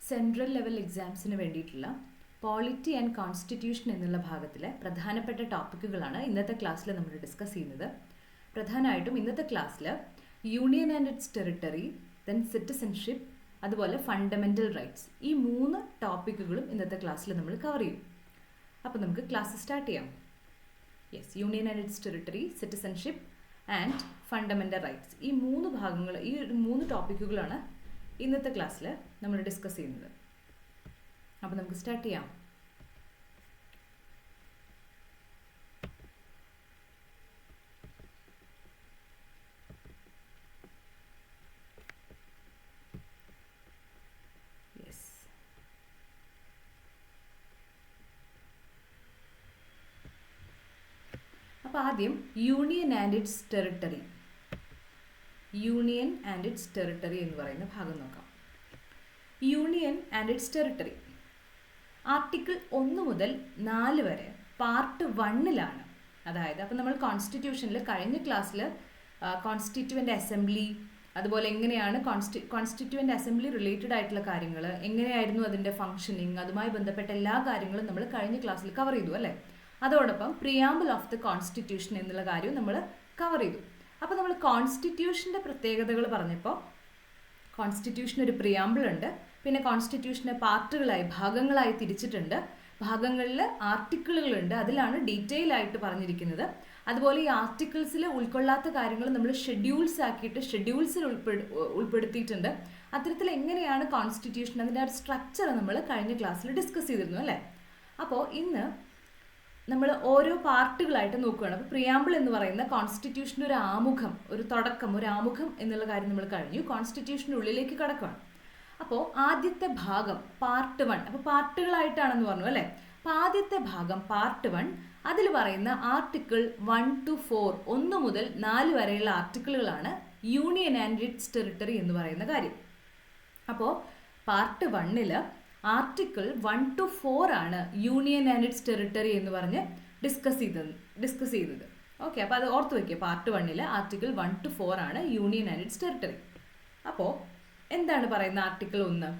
Central level എക്സാംസിന് വേണ്ടിയിട്ടുള്ള polity and constitution എന്നുള്ള ഭാഗത്തിലെ പ്രധാനപ്പെട്ട ടോപ്പിക്കുകളാണ് ഇന്നത്തെ ക്ലാസ്സിൽ നമ്മൾ ഡിസ്കസ് ചെയ്യുന്നത്. പ്രധാനമായിട്ടും ഇന്നത്തെ ക്ലാസ്സിൽ union and its territory, then citizenship, അതുപോലെ ഫണ്ടമെൻ്റൽ റൈറ്റ്സ്, ഈ 3 ടോപ്പിക്കുകളും ഇന്നത്തെ ക്ലാസ്സിൽ നമ്മൾ കവർ ചെയ്യും. അപ്പോൾ നമുക്ക് ക്ലാസ് സ്റ്റാർട്ട് ചെയ്യാം. Yes, union and its territory, citizenship and fundamental rights, ഈ 3 ഭാഗങ്ങൾ, ഈ 3 ടോപ്പിക്കുകളാണ് ഇന്നത്തെ ക്ലാസ്സിൽ നമ്മൾ ഡിസ്കസ് ചെയ്യുന്നത്. അപ്പോൾ നമുക്ക് സ്റ്റാർട്ട് ചെയ്യാം. അപ്പോൾ ആദ്യം union and its territory, union and its territory എന്ന് പറയുന്ന ഭാഗം നോക്കാം. Union and its territory article 1 മുതൽ 4 വരെ പാർട്ട് 1-ലാണ്. അതായത് അപ്പോൾ നമ്മൾ കോൺസ്റ്റിറ്റ്യൂഷനിൽ കഴിഞ്ഞ ക്ലാസ്സിൽ കോൺസ്റ്റിറ്റ്യുവൻ്റ് അസംബ്ലി, അതുപോലെ എങ്ങനെയാണ് കോൺസ്റ്റിറ്റ്യുവൻ്റ് അസംബ്ലി റിലേറ്റഡ് ആയിട്ടുള്ള കാര്യങ്ങൾ, എങ്ങനെയായിരുന്നു അതിൻ്റെ ഫങ്ഷനിങ്, അതുമായി ബന്ധപ്പെട്ട എല്ലാ കാര്യങ്ങളും നമ്മൾ കഴിഞ്ഞ ക്ലാസ്സിൽ കവർ ചെയ്തു അല്ലേ. അതോടൊപ്പം പ്രിയാമ്പിൾ ഓഫ് ദ കോൺസ്റ്റിറ്റ്യൂഷൻ എന്നുള്ള കാര്യവും നമ്മൾ കവർ ചെയ്തു. അപ്പോൾ നമ്മൾ കോൺസ്റ്റിറ്റ്യൂഷൻ്റെ പ്രത്യേകതകൾ പറഞ്ഞപ്പോൾ കോൺസ്റ്റിറ്റ്യൂഷൻ ഒരു പ്രിയാമ്പിൾ ഉണ്ട്, പിന്നെ കോൺസ്റ്റിറ്റ്യൂഷനെ പാർട്ടുകളായി, ഭാഗങ്ങളായി തിരിച്ചിട്ടുണ്ട്, ഭാഗങ്ങളിൽ ആർട്ടിക്കിളുകളുണ്ട്, അതിലാണ് ഡീറ്റെയിൽ ആയിട്ട് പറഞ്ഞിരിക്കുന്നത്. അതുപോലെ ഈ ആർട്ടിക്കിൾസിൽ ഉൾക്കൊള്ളാത്ത കാര്യങ്ങൾ നമ്മൾ ഷെഡ്യൂൾസ് ആക്കിയിട്ട് ഷെഡ്യൂൾസിൽ ഉൾപ്പെടുത്തിയിട്ടുണ്ട്. അത്തരത്തിൽ എങ്ങനെയാണ് കോൺസ്റ്റിറ്റ്യൂഷൻ, അതിൻ്റെ ആ സ്ട്രക്ചർ നമ്മൾ കഴിഞ്ഞ ക്ലാസ്സിൽ ഡിസ്കസ് ചെയ്തിരുന്നു അല്ലേ. അപ്പോൾ ഇന്ന് നമ്മൾ ഓരോ പാർട്ടുകളായിട്ട് നോക്കുകയാണ്. അപ്പോൾ പ്രിയാമ്പിൾ എന്ന് പറയുന്ന കോൺസ്റ്റിറ്റ്യൂഷൻ്റെ ഒരു ആമുഖം, ഒരു തുടക്കം, ഒരു ആമുഖം എന്നുള്ള കാര്യം നമ്മൾ കഴിഞ്ഞു. കോൺസ്റ്റിറ്റ്യൂഷൻ്റെ ഉള്ളിലേക്ക് കടക്കുകയാണ്. അപ്പോൾ ആദ്യത്തെ ഭാഗം പാർട്ട് 1, അപ്പോൾ പാർട്ടുകളായിട്ടാണെന്ന് പറഞ്ഞു അല്ലേ. അപ്പോൾ ആദ്യത്തെ ഭാഗം പാർട്ട് 1, അതിൽ പറയുന്ന ആർട്ടിക്കിൾ 1 to 4, 1 മുതൽ 4 വരെയുള്ള ആർട്ടിക്കിളുകളാണ് യൂണിയൻ ആൻഡ് ഇറ്റ്സ് ടെറിട്ടറി എന്ന് പറയുന്ന കാര്യം. അപ്പോൾ പാർട്ട് 1-ൽ ആർട്ടിക്കിൾ 1 to 4 ആണ് യൂണിയൻ ആൻഡ് ഇറ്റ്സ് ടെറിട്ടറി എന്ന് പറഞ്ഞ് ഡിസ്കസ് ചെയ്തത്. ഓക്കെ, അപ്പോൾ അത് ഓർത്ത് വയ്ക്കുക. പാർട്ട് 1-ൽ ആർട്ടിക്കിൾ 1 to 4 ആണ് യൂണിയൻ ആൻഡ് ഇറ്റ്സ് ടെറിട്ടറി. അപ്പോൾ എന്താണ് പറയുന്നത് ആർട്ടിക്കിൾ 1?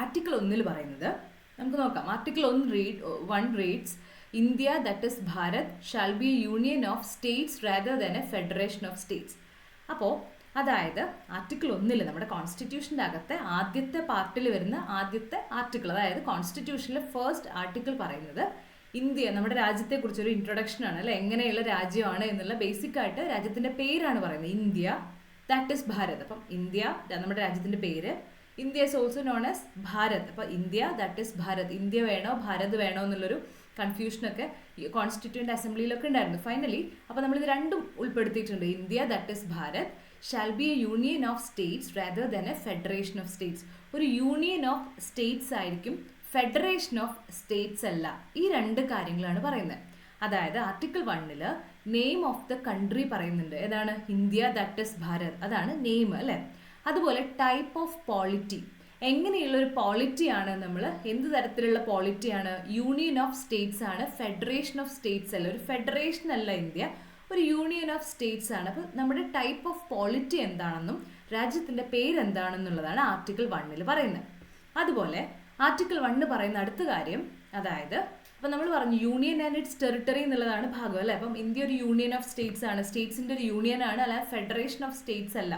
ആർട്ടിക്കിൾ 1-ൽ പറയുന്നത് നമുക്ക് നോക്കാം. Article 1 reads, India that is Bharat shall be a union of states rather than a federation of States. അപ്പോൾ അതായത് ആർട്ടിക്കിൾ 1-ൽ നമ്മുടെ കോൺസ്റ്റിറ്റ്യൂഷൻ്റെ അകത്തെ ആദ്യത്തെ പാർട്ടിൽ വരുന്ന ആദ്യത്തെ ആർട്ടിക്കിൾ, അതായത് കോൺസ്റ്റിറ്റ്യൂഷനിലെ ഫസ്റ്റ് ആർട്ടിക്കിൾ പറയുന്നത് ഇന്ത്യ, നമ്മുടെ രാജ്യത്തെക്കുറിച്ചൊരു ഇൻട്രൊഡക്ഷനാണ് അല്ലേ. എങ്ങനെയുള്ള രാജ്യമാണ് എന്നുള്ള ബേസിക് ആയിട്ട് രാജ്യത്തിൻ്റെ പേരാണ് പറയുന്നത്. India that is Bharat. അപ്പം ഇന്ത്യ നമ്മുടെ രാജ്യത്തിൻ്റെ പേര്. India is also known as Bharat. അപ്പോൾ India that is Bharat. India വേണോ ഭാരത് വേണോ എന്നുള്ളൊരു കൺഫ്യൂഷനൊക്കെ കോൺസ്റ്റിറ്റ്യൂവൻ്റ് അസംബ്ലിയിലൊക്കെ ഉണ്ടായിരുന്നു. ഫൈനലി അപ്പോൾ നമ്മളിത് രണ്ടും ഉൾപ്പെടുത്തിയിട്ടുണ്ട്. India that is Bharat shall be a union of states rather than a federation of states. ഒരു യൂണിയൻ ഓഫ് സ്റ്റേറ്റ്സ് ആയിരിക്കും, ഫെഡറേഷൻ ഓഫ് സ്റ്റേറ്റ്സ് അല്ല. ഈ 2 കാര്യങ്ങളാണ് പറയുന്നത്. അതായത് ആർട്ടിക്കിൾ 1-ൽ നെയിം ഓഫ് ദ കൺട്രി പറയുന്നുണ്ട്. ഏതാണ്? ഇന്ത്യ ദാറ്റ് ഇസ് ഭാരത്, അതാണ് നെയിം അല്ലേ. അതുപോലെ ടൈപ്പ് ഓഫ് പോളിറ്റി, എങ്ങനെയുള്ളൊരു പോളിറ്റിയാണ് നമ്മൾ, എന്ത് തരത്തിലുള്ള പോളിറ്റിയാണ്, യൂണിയൻ ഓഫ് സ്റ്റേറ്റ്സ് ആണ്, ഫെഡറേഷൻ ഓഫ് സ്റ്റേറ്റ്സ് അല്ല. ഒരു ഫെഡറേഷൻ അല്ല ഇന്ത്യ, ഒരു യൂണിയൻ ഓഫ് സ്റ്റേറ്റ്സ് ആണ്. അപ്പോൾ നമ്മുടെ ടൈപ്പ് ഓഫ് പോളിറ്റി എന്താണെന്നും രാജ്യത്തിൻ്റെ പേരെന്താണെന്നുള്ളതാണ് ആർട്ടിക്കിൾ 1-ൽ പറയുന്നത്. അതുപോലെ ആർട്ടിക്കിൾ 1 പറയുന്ന അടുത്ത കാര്യം, അതായത് അപ്പോൾ നമ്മൾ പറഞ്ഞു യൂണിയൻ ആൻഡ് ഇറ്റ്സ് ടെറിട്ടറി എന്നുള്ളതാണ് ഭാഗം അല്ലേ. അപ്പം ഇന്ത്യ ഒരു യൂണിയൻ ഓഫ് സ്റ്റേറ്റ്സ് ആണ്, സ്റ്റേറ്റ്സിൻ്റെ ഒരു യൂണിയൻ ആണ്, അല്ല ഫെഡറേഷൻ ഓഫ് സ്റ്റേറ്റ്സ് അല്ല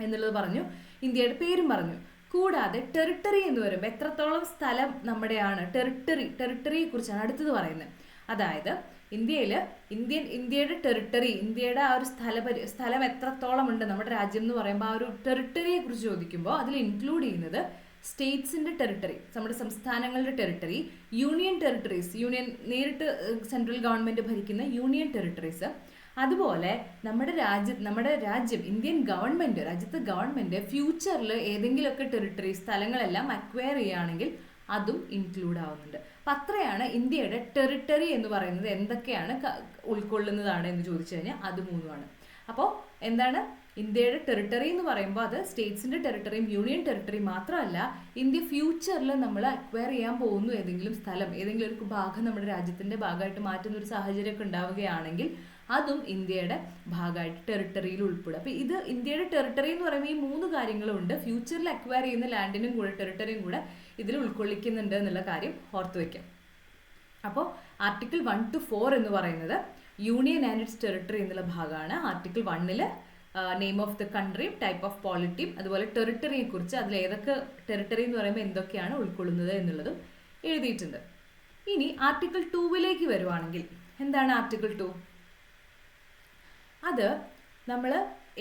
എന്നുള്ളത് പറഞ്ഞു. ഇന്ത്യയുടെ പേരും പറഞ്ഞു. കൂടാതെ ടെറിട്ടറി എന്ന് പറയുമ്പോൾ എത്രത്തോളം സ്ഥലം നമ്മുടെയാണ്, ടെറിട്ടറിയെ കുറിച്ചാണ് അടുത്തത് പറയുന്നത്. അതായത് ഇന്ത്യയുടെ ടെറിട്ടറി, ഇന്ത്യയുടെ ആ ഒരു സ്ഥലം എത്രത്തോളം ഉണ്ട് നമ്മുടെ രാജ്യം എന്ന് പറയുമ്പോൾ, ആ ഒരു ടെറിട്ടറിയെ കുറിച്ച് ചോദിക്കുമ്പോൾ അതിൽ ഇൻക്ലൂഡ് ചെയ്യുന്നത് സ്റ്റേറ്റ്സിൻ്റെ ടെറിട്ടറി, നമ്മുടെ സംസ്ഥാനങ്ങളുടെ ടെറിട്ടറി, യൂണിയൻ ടെറിട്ടറീസ്, യൂണിയൻ നേരിട്ട് സെൻട്രൽ ഗവൺമെൻറ് ഭരിക്കുന്ന യൂണിയൻ ടെറിട്ടറീസ്, അതുപോലെ നമ്മുടെ രാജ്യം ഇന്ത്യൻ ഗവൺമെൻറ്, രാജ്യത്തെ ഗവൺമെൻറ് ഫ്യൂച്ചറിൽ ഏതെങ്കിലുമൊക്കെ ടെറിട്ടറി സ്ഥലങ്ങളെല്ലാം അക്വയർ ചെയ്യുകയാണെങ്കിൽ അതും ഇൻക്ലൂഡ് ആവുന്നുണ്ട്. അപ്പം അത്രയാണ് ഇന്ത്യയുടെ ടെറിട്ടറി എന്ന് പറയുന്നത്. എന്തൊക്കെയാണ് ഉൾക്കൊള്ളുന്നതാണ് എന്ന് ചോദിച്ചു കഴിഞ്ഞാൽ അത് 3 ആണ്. അപ്പോൾ എന്താണ് ഇന്ത്യയുടെ ടെറിട്ടറി എന്ന് പറയുമ്പോൾ അത് സ്റ്റേറ്റ്സിന്റെ ടെറിട്ടറിയും യൂണിയൻ ടെറിട്ടറിയും മാത്രമല്ല, ഇന്ത്യ ഫ്യൂച്ചറിൽ നമ്മൾ അക്വയർ ചെയ്യാൻ പോകുന്നു ഏതെങ്കിലും സ്ഥലം, ഏതെങ്കിലും ഒരു ഭാഗം നമ്മുടെ രാജ്യത്തിന്റെ ഭാഗമായിട്ട് മാറ്റുന്ന ഒരു സാഹചര്യമൊക്കെ ഉണ്ടാവുകയാണെങ്കിൽ അതും ഇന്ത്യയുടെ ഭാഗമായിട്ട് ടെറിട്ടറിയിൽ ഉൾപ്പെടും. അപ്പോൾ ഇത് ഇന്ത്യയുടെ ടെറിട്ടറി എന്ന് പറയുമ്പോൾ ഈ 3 കാര്യങ്ങളുണ്ട്. ഫ്യൂച്ചറിൽ അക്വയർ ചെയ്യുന്ന ലാൻഡിനും കൂടെ ടെറിട്ടറിയും കൂടെ ഇതിൽ ഉൾക്കൊള്ളിക്കുന്നുണ്ട് എന്നുള്ള കാര്യം ഓർത്തു വയ്ക്കാം. അപ്പോൾ ആർട്ടിക്കിൾ 1 to 4 എന്ന് പറയുന്നത് യൂണിയൻ ആൻഡ് ഇറ്റ്സ് ടെറിട്ടറി എന്നുള്ള ഭാഗമാണ്. ആർട്ടിക്കിൾ 1 നെയിം ഓഫ് ദ കൺട്രിയും ടൈപ്പ് ഓഫ് പോളിറ്റിയും അതുപോലെ ടെറിട്ടറിയെ കുറിച്ച് അതിൽ ഏതൊക്കെ ടെറിട്ടറി എന്ന് പറയുമ്പോൾ എന്തൊക്കെയാണ് ഉൾക്കൊള്ളുന്നത് എന്നുള്ളതും എഴുതിയിട്ടുണ്ട്. ഇനി ആർട്ടിക്കിൾ 2 വരുവാണെങ്കിൽ എന്താണ് ആർട്ടിക്കിൾ 2? അത് നമ്മൾ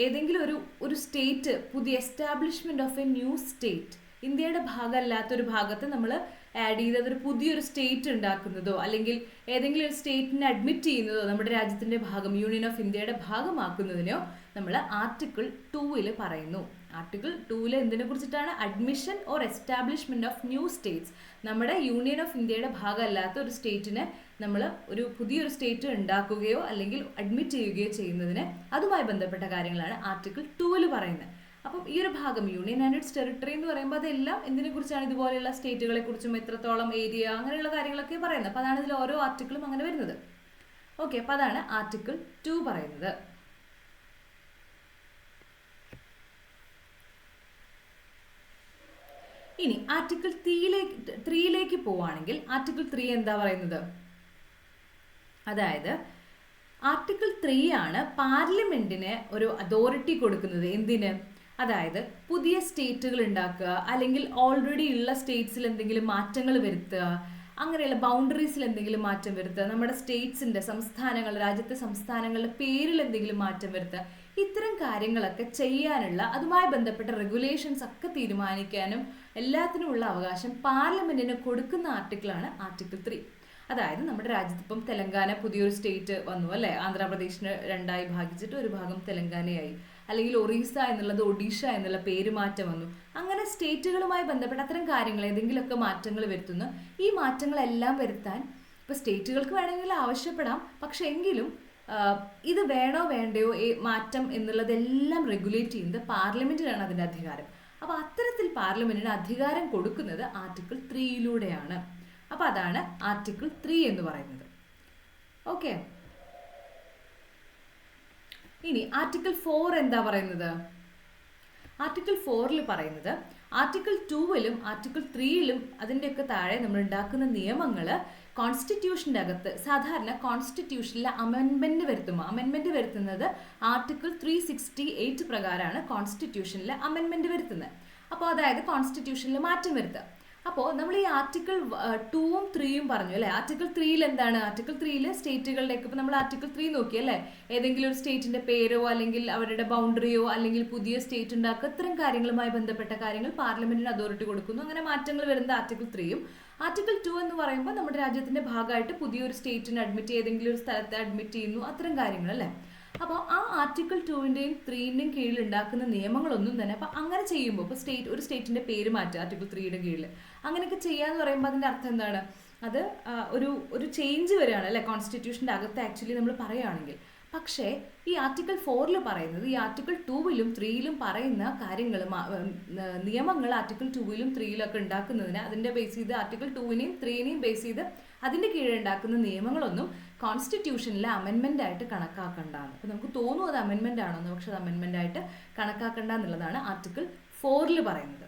ഏതെങ്കിലും ഒരു സ്റ്റേറ്റ്, പുതിയ establishment of A new state, ഇന്ത്യയുടെ ഭാഗമല്ലാത്തൊരു ഭാഗത്ത് നമ്മൾ ആഡ് ചെയ്ത് അതൊരു പുതിയൊരു സ്റ്റേറ്റ് ഉണ്ടാക്കുന്നതോ അല്ലെങ്കിൽ ഏതെങ്കിലും ഒരു സ്റ്റേറ്റിനെ അഡ്മിറ്റ് ചെയ്യുന്നതോ നമ്മുടെ രാജ്യത്തിന്റെ ഭാഗം, യൂണിയൻ ഓഫ് ഇന്ത്യയുടെ ഭാഗമാക്കുന്നതിനോ നമ്മൾ ആർട്ടിക്കിൾ 2 പറയുന്നു. ആർട്ടിക്കിൾ 2 എന്തിനെ കുറിച്ചിട്ടാണ്? Admission or establishment of new States. നമ്മുടെ യൂണിയൻ ഓഫ് ഇന്ത്യയുടെ ഭാഗമല്ലാത്ത ഒരു സ്റ്റേറ്റിനെ നമ്മൾ ഒരു പുതിയൊരു സ്റ്റേറ്റ് ഉണ്ടാക്കുകയോ അല്ലെങ്കിൽ അഡ്മിറ്റ് ചെയ്യുകയോ ചെയ്യുന്നതിന് അതുമായി ബന്ധപ്പെട്ട കാര്യങ്ങളാണ് ആർട്ടിക്കിൾ 2 പറയുന്നത്. അപ്പം ഈ ഒരു ഭാഗം യൂണിയൻ ആൻഡ് ഇറ്റ്സ് ടെറിട്ടറി എന്ന് പറയുമ്പോൾ അതെല്ലാം എന്തിനെ കുറിച്ചാണ്? ഇതുപോലെയുള്ള സ്റ്റേറ്റുകളെ കുറിച്ചും എത്രത്തോളം ഏരിയ അങ്ങനെയുള്ള കാര്യങ്ങളൊക്കെ പറയുന്നത്. അപ്പോൾ അതാണ് ഇതിൽ ഓരോ ആർട്ടിക്കിളും അങ്ങനെ വരുന്നത്. ഓക്കെ, അപ്പോൾ അതാണ് ആർട്ടിക്കിൾ 2 പറയുന്നത്. ഇനി ആർട്ടിക്കിൾ 3 പോവുകയാണെങ്കിൽ ആർട്ടിക്കിൾ 3 എന്താ പറയുന്നത്? അതായത് ആർട്ടിക്കിൾ 3 ആണ് പാർലമെന്റിന് ഒരു അതോറിറ്റി കൊടുക്കുന്നത്. എന്തിന്? അതായത് പുതിയ സ്റ്റേറ്റുകൾ ഉണ്ടാക്കുക അല്ലെങ്കിൽ ഓൾറെഡി ഉള്ള സ്റ്റേറ്റ്സിൽ എന്തെങ്കിലും മാറ്റങ്ങൾ വരുത്തുക, അങ്ങനെയുള്ള ബൗണ്ടറീസിൽ എന്തെങ്കിലും മാറ്റം വരുത്തുക, നമ്മുടെ സ്റ്റേറ്റ്സിന്റെ രാജ്യത്തെ സംസ്ഥാനങ്ങളുടെ പേരിൽ എന്തെങ്കിലും മാറ്റം വരുത്തുക, ഇത്തരം കാര്യങ്ങളൊക്കെ ചെയ്യാനുള്ള അതുമായി ബന്ധപ്പെട്ട റെഗുലേഷൻസ് ഒക്കെ തീരുമാനിക്കാനും എല്ലാത്തിനുമുള്ള അവകാശം പാർലമെന്റിന് കൊടുക്കുന്ന ആർട്ടിക്കിളാണ് ആർട്ടിക്കിൾ 3. അതായത് നമ്മുടെ രാജ്യത്ത് ഇപ്പം തെലങ്കാന പുതിയൊരു സ്റ്റേറ്റ് വന്നു അല്ലേ, ആന്ധ്രാപ്രദേശിനെ 2ആയി ഭാഗിച്ചിട്ട് ഒരു ഭാഗം തെലങ്കാനയായി, അല്ലെങ്കിൽ ഒറീസ എന്നുള്ളത് ഒഡീഷ എന്നുള്ള പേരുമാറ്റം വന്നു. അങ്ങനെ സ്റ്റേറ്റുകളുമായി ബന്ധപ്പെട്ട അത്തരം കാര്യങ്ങൾ ഏതെങ്കിലുമൊക്കെ മാറ്റങ്ങൾ വരുത്തുന്നു. ഈ മാറ്റങ്ങളെല്ലാം വരുത്താൻ ഇപ്പോൾ സ്റ്റേറ്റുകൾക്ക് വേണമെങ്കിൽ ആവശ്യപ്പെടാം, പക്ഷെ എങ്കിലും ഇത് വേണോ വേണ്ടയോ മാറ്റം എന്നുള്ളതെല്ലാം റെഗുലേറ്റ് ചെയ്യുന്നത് പാർലമെന്റിനാണ് അതിൻ്റെ അധികാരം. അപ്പോൾ അത്തരത്തിൽ പാർലമെന്റിന് അധികാരം കൊടുക്കുന്നത് ആർട്ടിക്കിൾ 3 അപ്പോൾ അതാണ് ആർട്ടിക്കിൾ 3 എന്ന് പറയുന്നത്. ഓക്കെ, ഇനി ആർട്ടിക്കിൾ 4 എന്താ പറയുന്നത്? ആർട്ടിക്കിൾ 4 പറയുന്നത് ആർട്ടിക്കിൾ 2 ആർട്ടിക്കിൾ 3 അതിൻ്റെയൊക്കെ താഴെ നമ്മൾ ഉണ്ടാക്കുന്ന നിയമങ്ങൾ കോൺസ്റ്റിറ്റ്യൂഷൻ്റെ അകത്ത് സാധാരണ കോൺസ്റ്റിറ്റ്യൂഷനിലെ അമെൻമെന്റ് വരുത്തുന്നത് ആർട്ടിക്കിൾ 368 പ്രകാരമാണ് കോൺസ്റ്റിറ്റ്യൂഷനിലെ അമെൻമെന്റ് വരുത്തുന്നത്. അപ്പോൾ അതായത് കോൺസ്റ്റിറ്റ്യൂഷനിൽ മാറ്റം വരുത്തുക. അപ്പോൾ നമ്മൾ ഈ ആർട്ടിക്കിൾ 2ഉം 3ഉം പറഞ്ഞു അല്ലേ. ആർട്ടിക്കിൾ 3 എന്താണ്? ആർട്ടിക്കിൾ 3 സ്റ്റേറ്റുകളിലേക്ക് ഇപ്പോൾ നമ്മൾ ആർട്ടിക്കിൾ 3 നോക്കി അല്ലേ, ഏതെങ്കിലും ഒരു സ്റ്റേറ്റിന്റെ പേരോ അല്ലെങ്കിൽ അവരുടെ ബൗണ്ടറിയോ അല്ലെങ്കിൽ പുതിയ സ്റ്റേറ്റ് ഉണ്ടാക്കുക, ഇത്തരം കാര്യങ്ങളുമായി ബന്ധപ്പെട്ട കാര്യങ്ങൾ പാർലമെന്റിന് അതോറിറ്റി കൊടുക്കുന്നു. അങ്ങനെ മാറ്റങ്ങൾ വരുന്നത് ആർട്ടിക്കിൾ 3ഉം. ആർട്ടിക്കിൾ 2 എന്ന് പറയുമ്പോൾ നമ്മുടെ രാജ്യത്തിന്റെ ഭാഗമായിട്ട് പുതിയൊരു സ്റ്റേറ്റിനെ ഏതെങ്കിലും ഒരു സ്ഥലത്തെ അഡ്മിറ്റ് ചെയ്യുന്നു, അത്തരം കാര്യങ്ങൾ അല്ലേ. അപ്പോൾ ആ ആർട്ടിക്കിൾ 2ന്റെയും 3ന്റെയും കീഴിൽ ഉണ്ടാക്കുന്ന നിയമങ്ങളൊന്നും തന്നെ അപ്പോൾ അങ്ങനെ ചെയ്യുമ്പോൾ ഇപ്പോൾ ഒരു സ്റ്റേറ്റിന്റെ പേര് മാറ്റുക ആർട്ടിക്കിൾ 3യുടെ കീഴിൽ അങ്ങനെയൊക്കെ ചെയ്യാന്ന് പറയുമ്പോൾ അതിന്റെ അർത്ഥം എന്താണ്? അത് ഒരു ചേഞ്ച് വരികയാണ് അല്ലെ കോൺസ്റ്റിറ്റ്യൂഷന്റെ അകത്ത് ആക്ച്വലി നമ്മൾ പറയുകയാണെങ്കിൽ. പക്ഷേ ഈ ആർട്ടിക്കിൾ 4 പറയുന്നത് ഈ ആർട്ടിക്കിൾ 2ലും 3ലും പറയുന്ന കാര്യങ്ങൾ നിയമങ്ങൾ ആർട്ടിക്കിൾ 2ലും 3ലും ഒക്കെ ഉണ്ടാക്കുന്നതിന് അതിന്റെ ബേസ് ചെയ്ത് ആർട്ടിക്കിൾ 2നെയും 3നെയും ബേസ് ചെയ്ത് അതിന്റെ കീഴിൽ ഉണ്ടാക്കുന്ന നിയമങ്ങളൊന്നും കോൺസ്റ്റിറ്റ്യൂഷനിലെ അമെൻമെന്റ് ആയിട്ട് കണക്കാക്കണ്ടാണ്. അപ്പോൾ നമുക്ക് തോന്നും അത് അമെൻമെന്റ് ആണെന്ന്, പക്ഷെ അത് അമെൻമെന്റ് ആയിട്ട് കണക്കാക്കണ്ട എന്നുള്ളതാണ് ആർട്ടിക്കിൾ 4 പറയുന്നത്.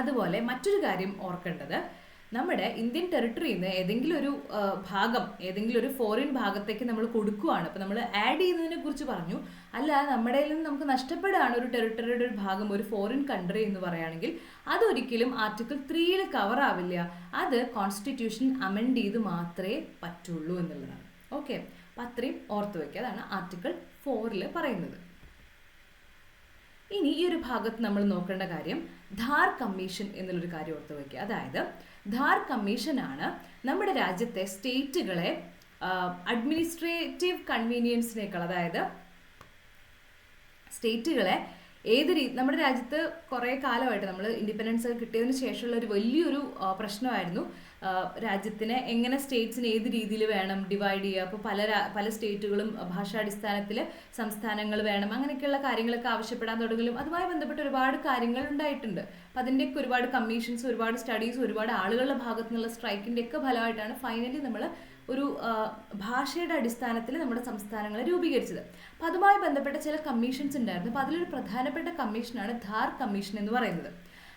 അതുപോലെ മറ്റൊരു കാര്യം ഓർക്കേണ്ടത്, നമ്മുടെ ഇന്ത്യൻ ടെറിട്ടറിയിൽ നിന്ന് ഏതെങ്കിലും ഒരു ഭാഗം ഏതെങ്കിലും ഒരു ഫോറിൻ ഭാഗത്തേക്ക് നമ്മൾ കൊടുക്കുകയാണ്. അപ്പോൾ നമ്മൾ ആഡ് ചെയ്യുന്നതിനെ കുറിച്ച് പറഞ്ഞു, അല്ല നമ്മുടെ നിന്ന് നമുക്ക് നഷ്ടപ്പെടുകയാണ് ഒരു ടെറിട്ടറിയുടെ ഒരു ഭാഗം ഒരു ഫോറിൻ കൺട്രി എന്ന് പറയുകയാണെങ്കിൽ അതൊരിക്കലും ആർട്ടിക്കിൾ 3യിൽ കവർ ആവില്ല. അത് കോൺസ്റ്റിറ്റ്യൂഷൻ അമെൻഡ് ചെയ്ത് മാത്രമേ പറ്റുള്ളൂ എന്നുള്ളതാണ്. ഓക്കെ, അപ്പം അത്രയും ഓർത്ത് വയ്ക്കുക. അതാണ് ആർട്ടിക്കിൾ 4 പറയുന്നത്. ഇനി ഈ ഒരു ഭാഗത്ത് നമ്മൾ നോക്കേണ്ട കാര്യം ധാർ കമ്മീഷൻ എന്നുള്ളൊരു കാര്യം ഓർത്ത് വയ്ക്കുക. അതായത് ധാർ കമ്മീഷനാണ് നമ്മുടെ രാജ്യത്തെ സ്റ്റേറ്റുകളെ അഡ്മിനിസ്ട്രേറ്റീവ് കൺവീനിയൻസിനേക്കാൾ, അതായത് സ്റ്റേറ്റുകളെ നമ്മുടെ രാജ്യത്ത് കുറേ കാലമായിട്ട് നമ്മൾ ഇൻഡിപെൻഡൻസ് കിട്ടിയതിന് ശേഷമുള്ള ഒരു വലിയൊരു പ്രശ്നമായിരുന്നു രാജ്യത്തിനെ എങ്ങനെ സ്റ്റേറ്റ്സിന് ഏത് രീതിയിൽ വേണം ഡിവൈഡ് ചെയ്യുക, അപ്പോൾ പല സ്റ്റേറ്റുകളും ഭാഷാടിസ്ഥാനത്തിൽ സംസ്ഥാനങ്ങൾ വേണം, അങ്ങനെയൊക്കെയുള്ള കാര്യങ്ങളൊക്കെ ആവശ്യപ്പെടാൻ തുടങ്ങലും അതുമായി ബന്ധപ്പെട്ട് ഒരുപാട് കാര്യങ്ങൾ ഉണ്ടായിട്ടുണ്ട്. അപ്പം അതിൻ്റെയൊക്കെ ഒരുപാട് കമ്മീഷൻസ്, ഒരുപാട് സ്റ്റഡീസ്, ഒരുപാട് ആളുകളുടെ ഭാഗത്തു നിന്നുള്ള സ്ട്രൈക്കിൻ്റെ ഒക്കെ ഫലമായിട്ടാണ് ഫൈനലി നമ്മൾ ഒരു ഭാഷയുടെ അടിസ്ഥാനത്തിൽ നമ്മുടെ സംസ്ഥാനങ്ങളെ രൂപീകരിച്ചത്. അപ്പം അതുമായി ബന്ധപ്പെട്ട ചില കമ്മീഷൻസ് ഉണ്ടായിരുന്നു. അപ്പോൾ അതിലൊരു പ്രധാനപ്പെട്ട കമ്മീഷനാണ് ധാർ കമ്മീഷൻ എന്ന് പറയുന്നത്.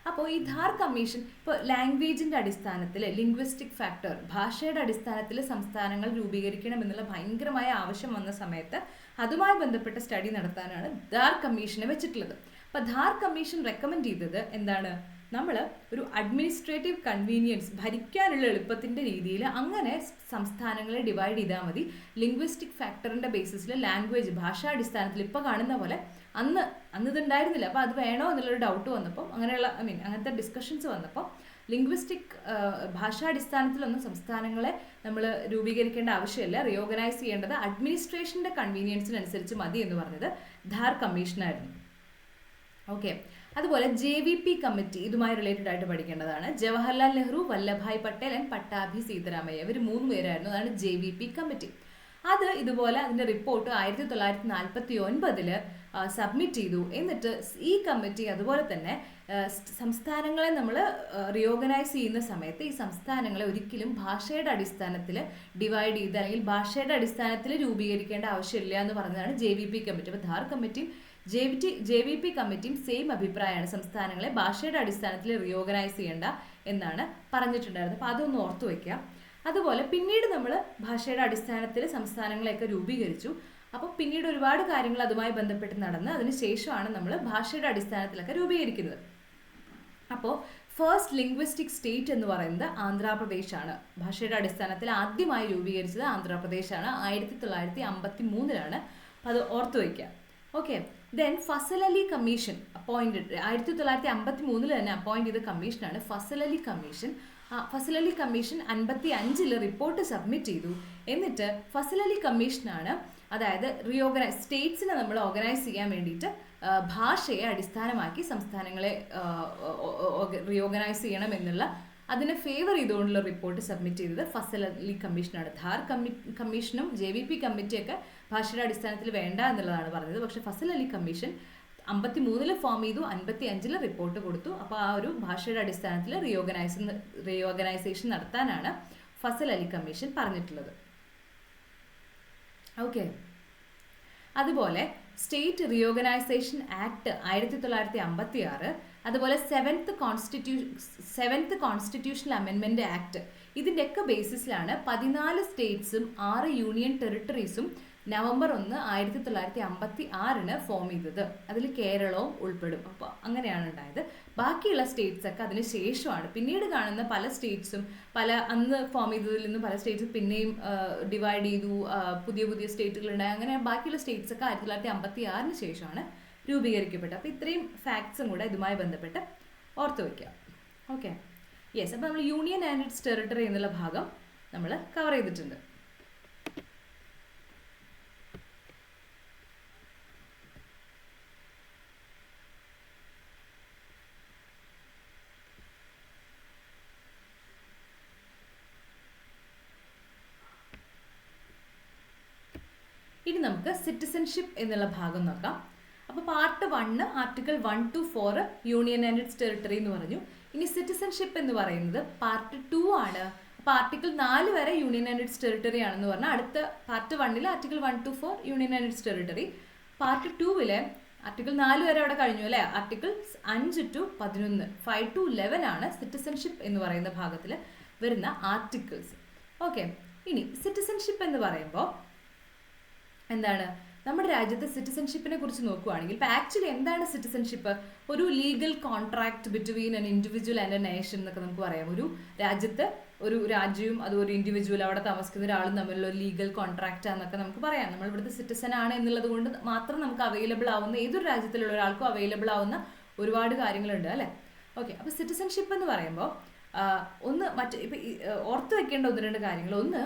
അപ്പോൾ ഈ ധാർ കമ്മീഷൻ ഇപ്പോൾ ലാംഗ്വേജിൻ്റെ അടിസ്ഥാനത്തിൽ, ലിംഗ്വിസ്റ്റിക് ഫാക്ടർ, ഭാഷയുടെ അടിസ്ഥാനത്തിൽ സംസ്ഥാനങ്ങൾ രൂപീകരിക്കണമെന്നുള്ള ഭയങ്കരമായ ആവശ്യം വന്ന സമയത്ത് അതുമായി ബന്ധപ്പെട്ട സ്റ്റഡി നടത്താനാണ് ധാർ കമ്മീഷനെ വെച്ചിട്ടുള്ളത്. അപ്പോൾ ധാർ കമ്മീഷൻ റെക്കമെൻഡ് ചെയ്തത് എന്താണ്, നമ്മൾ ഒരു അഡ്മിനിസ്ട്രേറ്റീവ് കൺവീനിയൻസ്, ഭരിക്കാനുള്ള എളുപ്പത്തിൻ്റെ രീതിയിൽ അങ്ങനെ സംസ്ഥാനങ്ങളെ ഡിവൈഡ് ചെയ്താൽ മതി. ലിംഗ്വിസ്റ്റിക് ഫാക്ടറിൻ്റെ ബേസിസിൽ ലാംഗ്വേജ്, ഭാഷാടിസ്ഥാനത്തിൽ ഇപ്പോൾ കാണുന്ന പോലെ അന്ന് ഇതുണ്ടായിരുന്നില്ല. അപ്പോൾ അത് വേണോ എന്നുള്ളൊരു ഡൗട്ട് വന്നപ്പോൾ, അങ്ങനെയുള്ള അങ്ങനത്തെ ഡിസ്കഷൻസ് വന്നപ്പോൾ ലിംഗ്വിസ്റ്റിക് ഭാഷാടിസ്ഥാനത്തിലൊന്നും സംസ്ഥാനങ്ങളെ നമ്മൾ രൂപീകരിക്കേണ്ട ആവശ്യമില്ല, റീഓർഗനൈസ് ചെയ്യേണ്ടത് അഡ്മിനിസ്ട്രേഷൻ്റെ കൺവീനിയൻസിനനുസരിച്ച് മതി എന്ന് പറഞ്ഞത് ധാർ കമ്മീഷനായിരുന്നു. ഓക്കെ, അതുപോലെ JVP കമ്മിറ്റി ഇതുമായി റിലേറ്റഡ് ആയിട്ട് പഠിക്കേണ്ടതാണ്. ജവഹർലാൽ നെഹ്റു, വല്ലഭായ് പട്ടേൽ ആൻഡ് പട്ടാഭി സീതാരാമയ്യ, ഇവർ 3 പേരായിരുന്നു. അതാണ് JVP കമ്മിറ്റി. അത് ഇതുപോലെ അതിൻ്റെ റിപ്പോർട്ട് 1949 സബ്മിറ്റ് ചെയ്തു. എന്നിട്ട് ഈ കമ്മിറ്റി അതുപോലെ തന്നെ സംസ്ഥാനങ്ങളെ നമ്മൾ റീഓർഗനൈസ് ചെയ്യുന്ന സമയത്ത് ഈ സംസ്ഥാനങ്ങളെ ഒരിക്കലും ഭാഷയുടെ അടിസ്ഥാനത്തിൽ ഡിവൈഡ് ചെയ്ത് അല്ലെങ്കിൽ ഭാഷയുടെ അടിസ്ഥാനത്തിൽ രൂപീകരിക്കേണ്ട ആവശ്യമില്ല എന്ന് പറഞ്ഞതാണ് JVP കമ്മിറ്റി. അപ്പോൾ ധാർ കമ്മിറ്റിയും JVP കമ്മിറ്റിയും സെയിം അഭിപ്രായമാണ്, സംസ്ഥാനങ്ങളെ ഭാഷയുടെ അടിസ്ഥാനത്തിൽ റീഓർഗനൈസ് ചെയ്യേണ്ട എന്നാണ് പറഞ്ഞിട്ടുണ്ടായിരുന്നത്. അപ്പോൾ അതൊന്ന് ഓർത്തു വയ്ക്കുക. അതുപോലെ പിന്നീട് നമ്മൾ ഭാഷയുടെ അടിസ്ഥാനത്തിൽ സംസ്ഥാനങ്ങളെയൊക്കെ രൂപീകരിച്ചു. അപ്പോൾ പിന്നീട് ഒരുപാട് കാര്യങ്ങൾ അതുമായി ബന്ധപ്പെട്ട് നടന്ന് അതിനുശേഷമാണ് നമ്മൾ ഭാഷയുടെ അടിസ്ഥാനത്തിലൊക്കെ രൂപീകരിക്കുന്നത്. അപ്പോൾ ഫസ്റ്റ് ലിംഗ്വിസ്റ്റിക് സ്റ്റേറ്റ് എന്ന് പറയുന്നത് ആന്ധ്രാപ്രദേശാണ്. ഭാഷയുടെ അടിസ്ഥാനത്തിൽ ആദ്യമായി രൂപീകരിച്ചത് ആന്ധ്രാപ്രദേശാണ്, 1953 അപ്പോൾ അത് ഓർത്തു വയ്ക്കുക. Okay, then Fazal Ali commission appointed 1953 തന്നെ അപ്പോയിൻറ്റ് ചെയ്ത കമ്മീഷനാണ് Fazal Ali commission. Fazal Ali commission 1955 report submit ചെയ്തു. എന്നിട്ട് ഫസൽ അലി കമ്മീഷനാണ്, അതായത് സ്റ്റേറ്റ്സിനെ നമ്മൾ ഓർഗനൈസ് ചെയ്യാൻ വേണ്ടിയിട്ട് ഭാഷയെ അടിസ്ഥാനമാക്കി സംസ്ഥാനങ്ങളെ റീഓർഗനൈസ് ചെയ്യണം എന്നുള്ള അതിനെ ഫേവർ ചെയ്തുകൊണ്ടുള്ള റിപ്പോർട്ട് സബ്മിറ്റ് ചെയ്തത് ഫസൽ അലി കമ്മീഷനാണ്. ധാർ കമ്മീഷനും JVP കമ്മിറ്റിയൊക്കെ ഭാഷയുടെ അടിസ്ഥാനത്തിൽ വേണ്ട എന്നുള്ളതാണ് പറഞ്ഞത്. പക്ഷേ ഫസൽ അലി കമ്മീഷൻ 1953 ഫോം ചെയ്തു, 1955 റിപ്പോർട്ട് കൊടുത്തു. അപ്പോൾ ആ ഒരു ഭാഷയുടെ അടിസ്ഥാനത്തിൽ റീഓർഗനൈസേഷൻ നടത്താനാണ് ഫസൽ അലി കമ്മീഷൻ പറഞ്ഞിട്ടുള്ളത്. ഓക്കെ, അതുപോലെ സ്റ്റേറ്റ് റീഓർഗനൈസേഷൻ ആക്ട് 1956, അതുപോലെ സെവൻത്ത് കോൺസ്റ്റിറ്റ്യൂഷണൽ അമെൻമെൻറ്റ് ആക്ട്, ഇതിൻ്റെയൊക്കെ ബേസിസിലാണ് 14 സ്റ്റേറ്റ്സും 6 യൂണിയൻ ടെറിട്ടറീസും November 1, 1956 ഫോം ചെയ്തത്. അതിൽ കേരളവും ഉൾപ്പെടും. അപ്പോൾ അങ്ങനെയാണ് ഉണ്ടായത്. ബാക്കിയുള്ള സ്റ്റേറ്റ്സ് ഒക്കെ അതിന് ശേഷമാണ്. പിന്നീട് കാണുന്ന പല സ്റ്റേറ്റ്സും അന്ന് ഫോം ചെയ്തതിൽ നിന്ന് പല സ്റ്റേറ്റ്സും പിന്നെയും ഡിവൈഡ് ചെയ്തു, പുതിയ സ്റ്റേറ്റുകളുണ്ടായി. അങ്ങനെ ബാക്കിയുള്ള സ്റ്റേറ്റ്സ് ഒക്കെ 1956 ശേഷമാണ് രൂപീകരിക്കപ്പെട്ടത്. അപ്പോൾ ഇത്രയും ഫാക്ട്സും കൂടെ ഇതുമായി ബന്ധപ്പെട്ട് ഓർത്തു വയ്ക്കുക. Okay, yes. അപ്പോൾ നമ്മൾ യൂണിയൻ ആൻഡ് ഇറ്റ്സ് ടെറിട്ടറി എന്നുള്ള ഭാഗം നമ്മൾ കവർ ചെയ്തിട്ടുണ്ട്. ഇനി നമുക്ക് സിറ്റിസൺഷിപ്പ് എന്നുള്ള ഭാഗം നോക്കാം. അപ്പോൾ part 1 article 1 to 4 union and its territory എന്ന് പറഞ്ഞു. ഇനി സിറ്റിസൺഷിപ്പ് എന്ന് പറയുന്നത് പാർട്ട് 2 ആണ്. അപ്പോൾ ആർട്ടിക്കിൾ 4 വരെ യൂണിയൻ ആൻഡ് ഇറ്റ്സ് ടെറിട്ടറി ആണെന്ന് പറഞ്ഞാൽ അടുത്ത part 1 article 1 to 4 union and its territory. Part 2 article 4 വരെ അവിടെ കഴിഞ്ഞു അല്ലേ. ആർട്ടിക്കിൾ 5 to 11, 5 to 11 ആണ് സിറ്റിസൺഷിപ്പ് എന്ന് പറയുന്ന ഭാഗത്തിൽ വരുന്ന ആർട്ടിക്കിൾസ്. ഓക്കെ, ഇനി സിറ്റിസൺഷിപ്പ് എന്ന് പറയുമ്പോൾ എന്താണ്, നമ്മുടെ രാജ്യത്തെ സിറ്റിസൺഷിപ്പിനെ കുറിച്ച് നോക്കുകയാണെങ്കിൽ ഇപ്പോൾ ആക്ച്വലി എന്താണ് സിറ്റിസൺഷിപ്പ്? ഒരു legal contract between an individual and A nation എന്നൊക്കെ നമുക്ക് പറയാം. ഒരു രാജ്യത്ത് ഒരു രാജ്യവും അതും ഒരു ഇൻഡിവിജ്വൽ അവിടെ താമസിക്കുന്ന ഒരാളും തമ്മിലുള്ള ഒരു ലീഗൽ കോൺട്രാക്റ്റ് എന്നൊക്കെ നമുക്ക് പറയാം. നമ്മൾ ഇവിടുത്തെ സിറ്റിസൺ ആണ് എന്നുള്ളത് കൊണ്ട് മാത്രം നമുക്ക് അവൈലബിൾ ആവുന്ന, ഏതൊരു രാജ്യത്തിലുള്ള ഒരാൾക്കും അവൈലബിൾ ആവുന്ന ഒരുപാട് കാര്യങ്ങളുണ്ട് അല്ലേ. ഓക്കെ, അപ്പോൾ സിറ്റിസൺഷിപ്പ് എന്ന് പറയുമ്പോൾ ഇപ്പം ഓർത്ത് വെക്കേണ്ട 1-2 കാര്യങ്ങൾ. ഒന്ന്,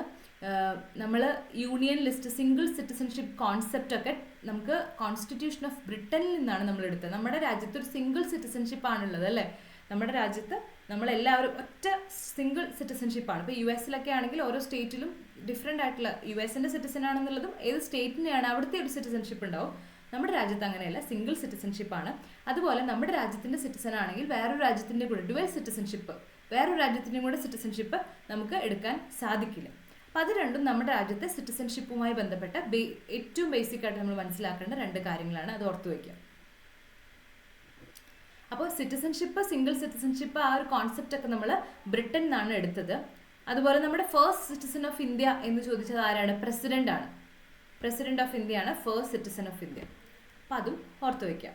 നമ്മൾ union list single citizenship concept ഒക്കെ നമുക്ക് കോൺസ്റ്റിറ്റ്യൂഷൻ ഓഫ് ബ്രിട്ടനിൽ നിന്നാണ് നമ്മൾ എടുത്തത്. നമ്മുടെ രാജ്യത്ത് ഒരു സിംഗിൾ സിറ്റിസൺഷിപ്പ് ആണുള്ളത് അല്ലേ. നമ്മുടെ രാജ്യത്ത് നമ്മളെല്ലാവരും ഒറ്റ സിംഗിൾ സിറ്റിസൺഷിപ്പാണ്. ഇപ്പോൾ US ആണെങ്കിൽ ഓരോ സ്റ്റേറ്റിലും ഡിഫറെൻ്റ് ആയിട്ടുള്ള US സിറ്റിസൺ ആണെന്നുള്ളതും ഏത് സ്റ്റേറ്റിനെയാണ് അവിടുത്തെ ഒരു സിറ്റിസൺഷിപ്പ് ഉണ്ടാവും. നമ്മുടെ രാജ്യത്ത് അങ്ങനെയല്ല, സിംഗിൾ സിറ്റിസൺഷിപ്പാണ്. അതുപോലെ നമ്മുടെ രാജ്യത്തിൻ്റെ സിറ്റിസൺ ആണെങ്കിൽ വേറൊരു രാജ്യത്തിൻ്റെ കൂടെ ഡ്യുവൽ സിറ്റിസൺഷിപ്പ്, വേറൊരു രാജ്യത്തിൻ്റെയും കൂടെ സിറ്റിസൺഷിപ്പ് നമുക്ക് എടുക്കാൻ സാധിക്കില്ല. അപ്പം അത് രണ്ടും നമ്മുടെ രാജ്യത്തെ സിറ്റിസൺഷിപ്പുമായി ബന്ധപ്പെട്ട ഏറ്റവും ബേസിക് ആയിട്ട് നമ്മൾ മനസ്സിലാക്കേണ്ട രണ്ട് കാര്യങ്ങളാണ്. അത് ഓർത്തു വയ്ക്കുക. അപ്പോൾ സിറ്റിസൺഷിപ്പ്, സിംഗിൾ സിറ്റിസൺഷിപ്പ്, ആ ഒരു കോൺസെപ്റ്റ് ഒക്കെ നമ്മൾ ബ്രിട്ടൻ നിന്നാണ് എടുത്തത്. അതുപോലെ നമ്മുടെ ഫസ്റ്റ് സിറ്റിസൺ ഓഫ് ഇന്ത്യ എന്ന് ചോദിച്ചത് ആരാണ്? പ്രസിഡന്റ് ആണ്. പ്രസിഡന്റ് ഓഫ് ഇന്ത്യ ആണ് ഫസ്റ്റ് സിറ്റിസൺ ഓഫ് ഇന്ത്യ. അപ്പം അതും ഓർത്തു വയ്ക്കാം.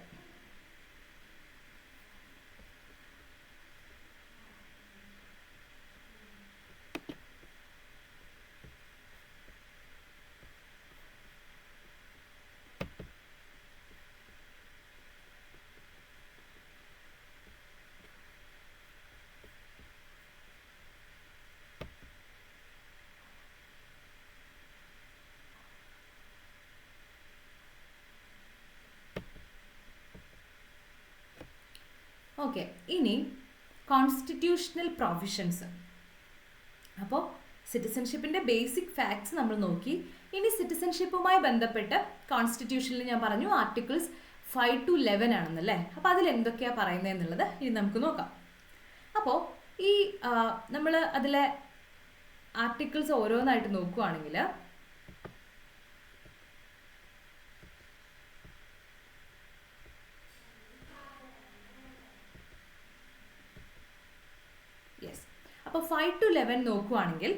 ഓക്കെ, ഇനി കോൺസ്റ്റിറ്റ്യൂഷണൽ പ്രൊവിഷൻസ്. അപ്പോൾ സിറ്റിസൺഷിപ്പിൻ്റെ ബേസിക് ഫാക്ട്സ് നമ്മൾ നോക്കി. ഇനി സിറ്റിസൺഷിപ്പുമായി ബന്ധപ്പെട്ട് കോൺസ്റ്റിറ്റ്യൂഷനിൽ ഞാൻ പറഞ്ഞു ആർട്ടിക്കിൾസ് 5 to 11 ആണെന്നല്ലേ. അപ്പോൾ അതിൽ എന്തൊക്കെയാണ് പറയുന്നത് എന്നുള്ളത് ഇനി നമുക്ക് നോക്കാം. അപ്പോൾ ഈ നമ്മൾ അതിലെ ആർട്ടിക്കിൾസ് ഓരോന്നായിട്ട് നോക്കുകയാണെങ്കിൽ അപ്പോൾ 5 to 11 നോക്കുകയാണെങ്കിൽ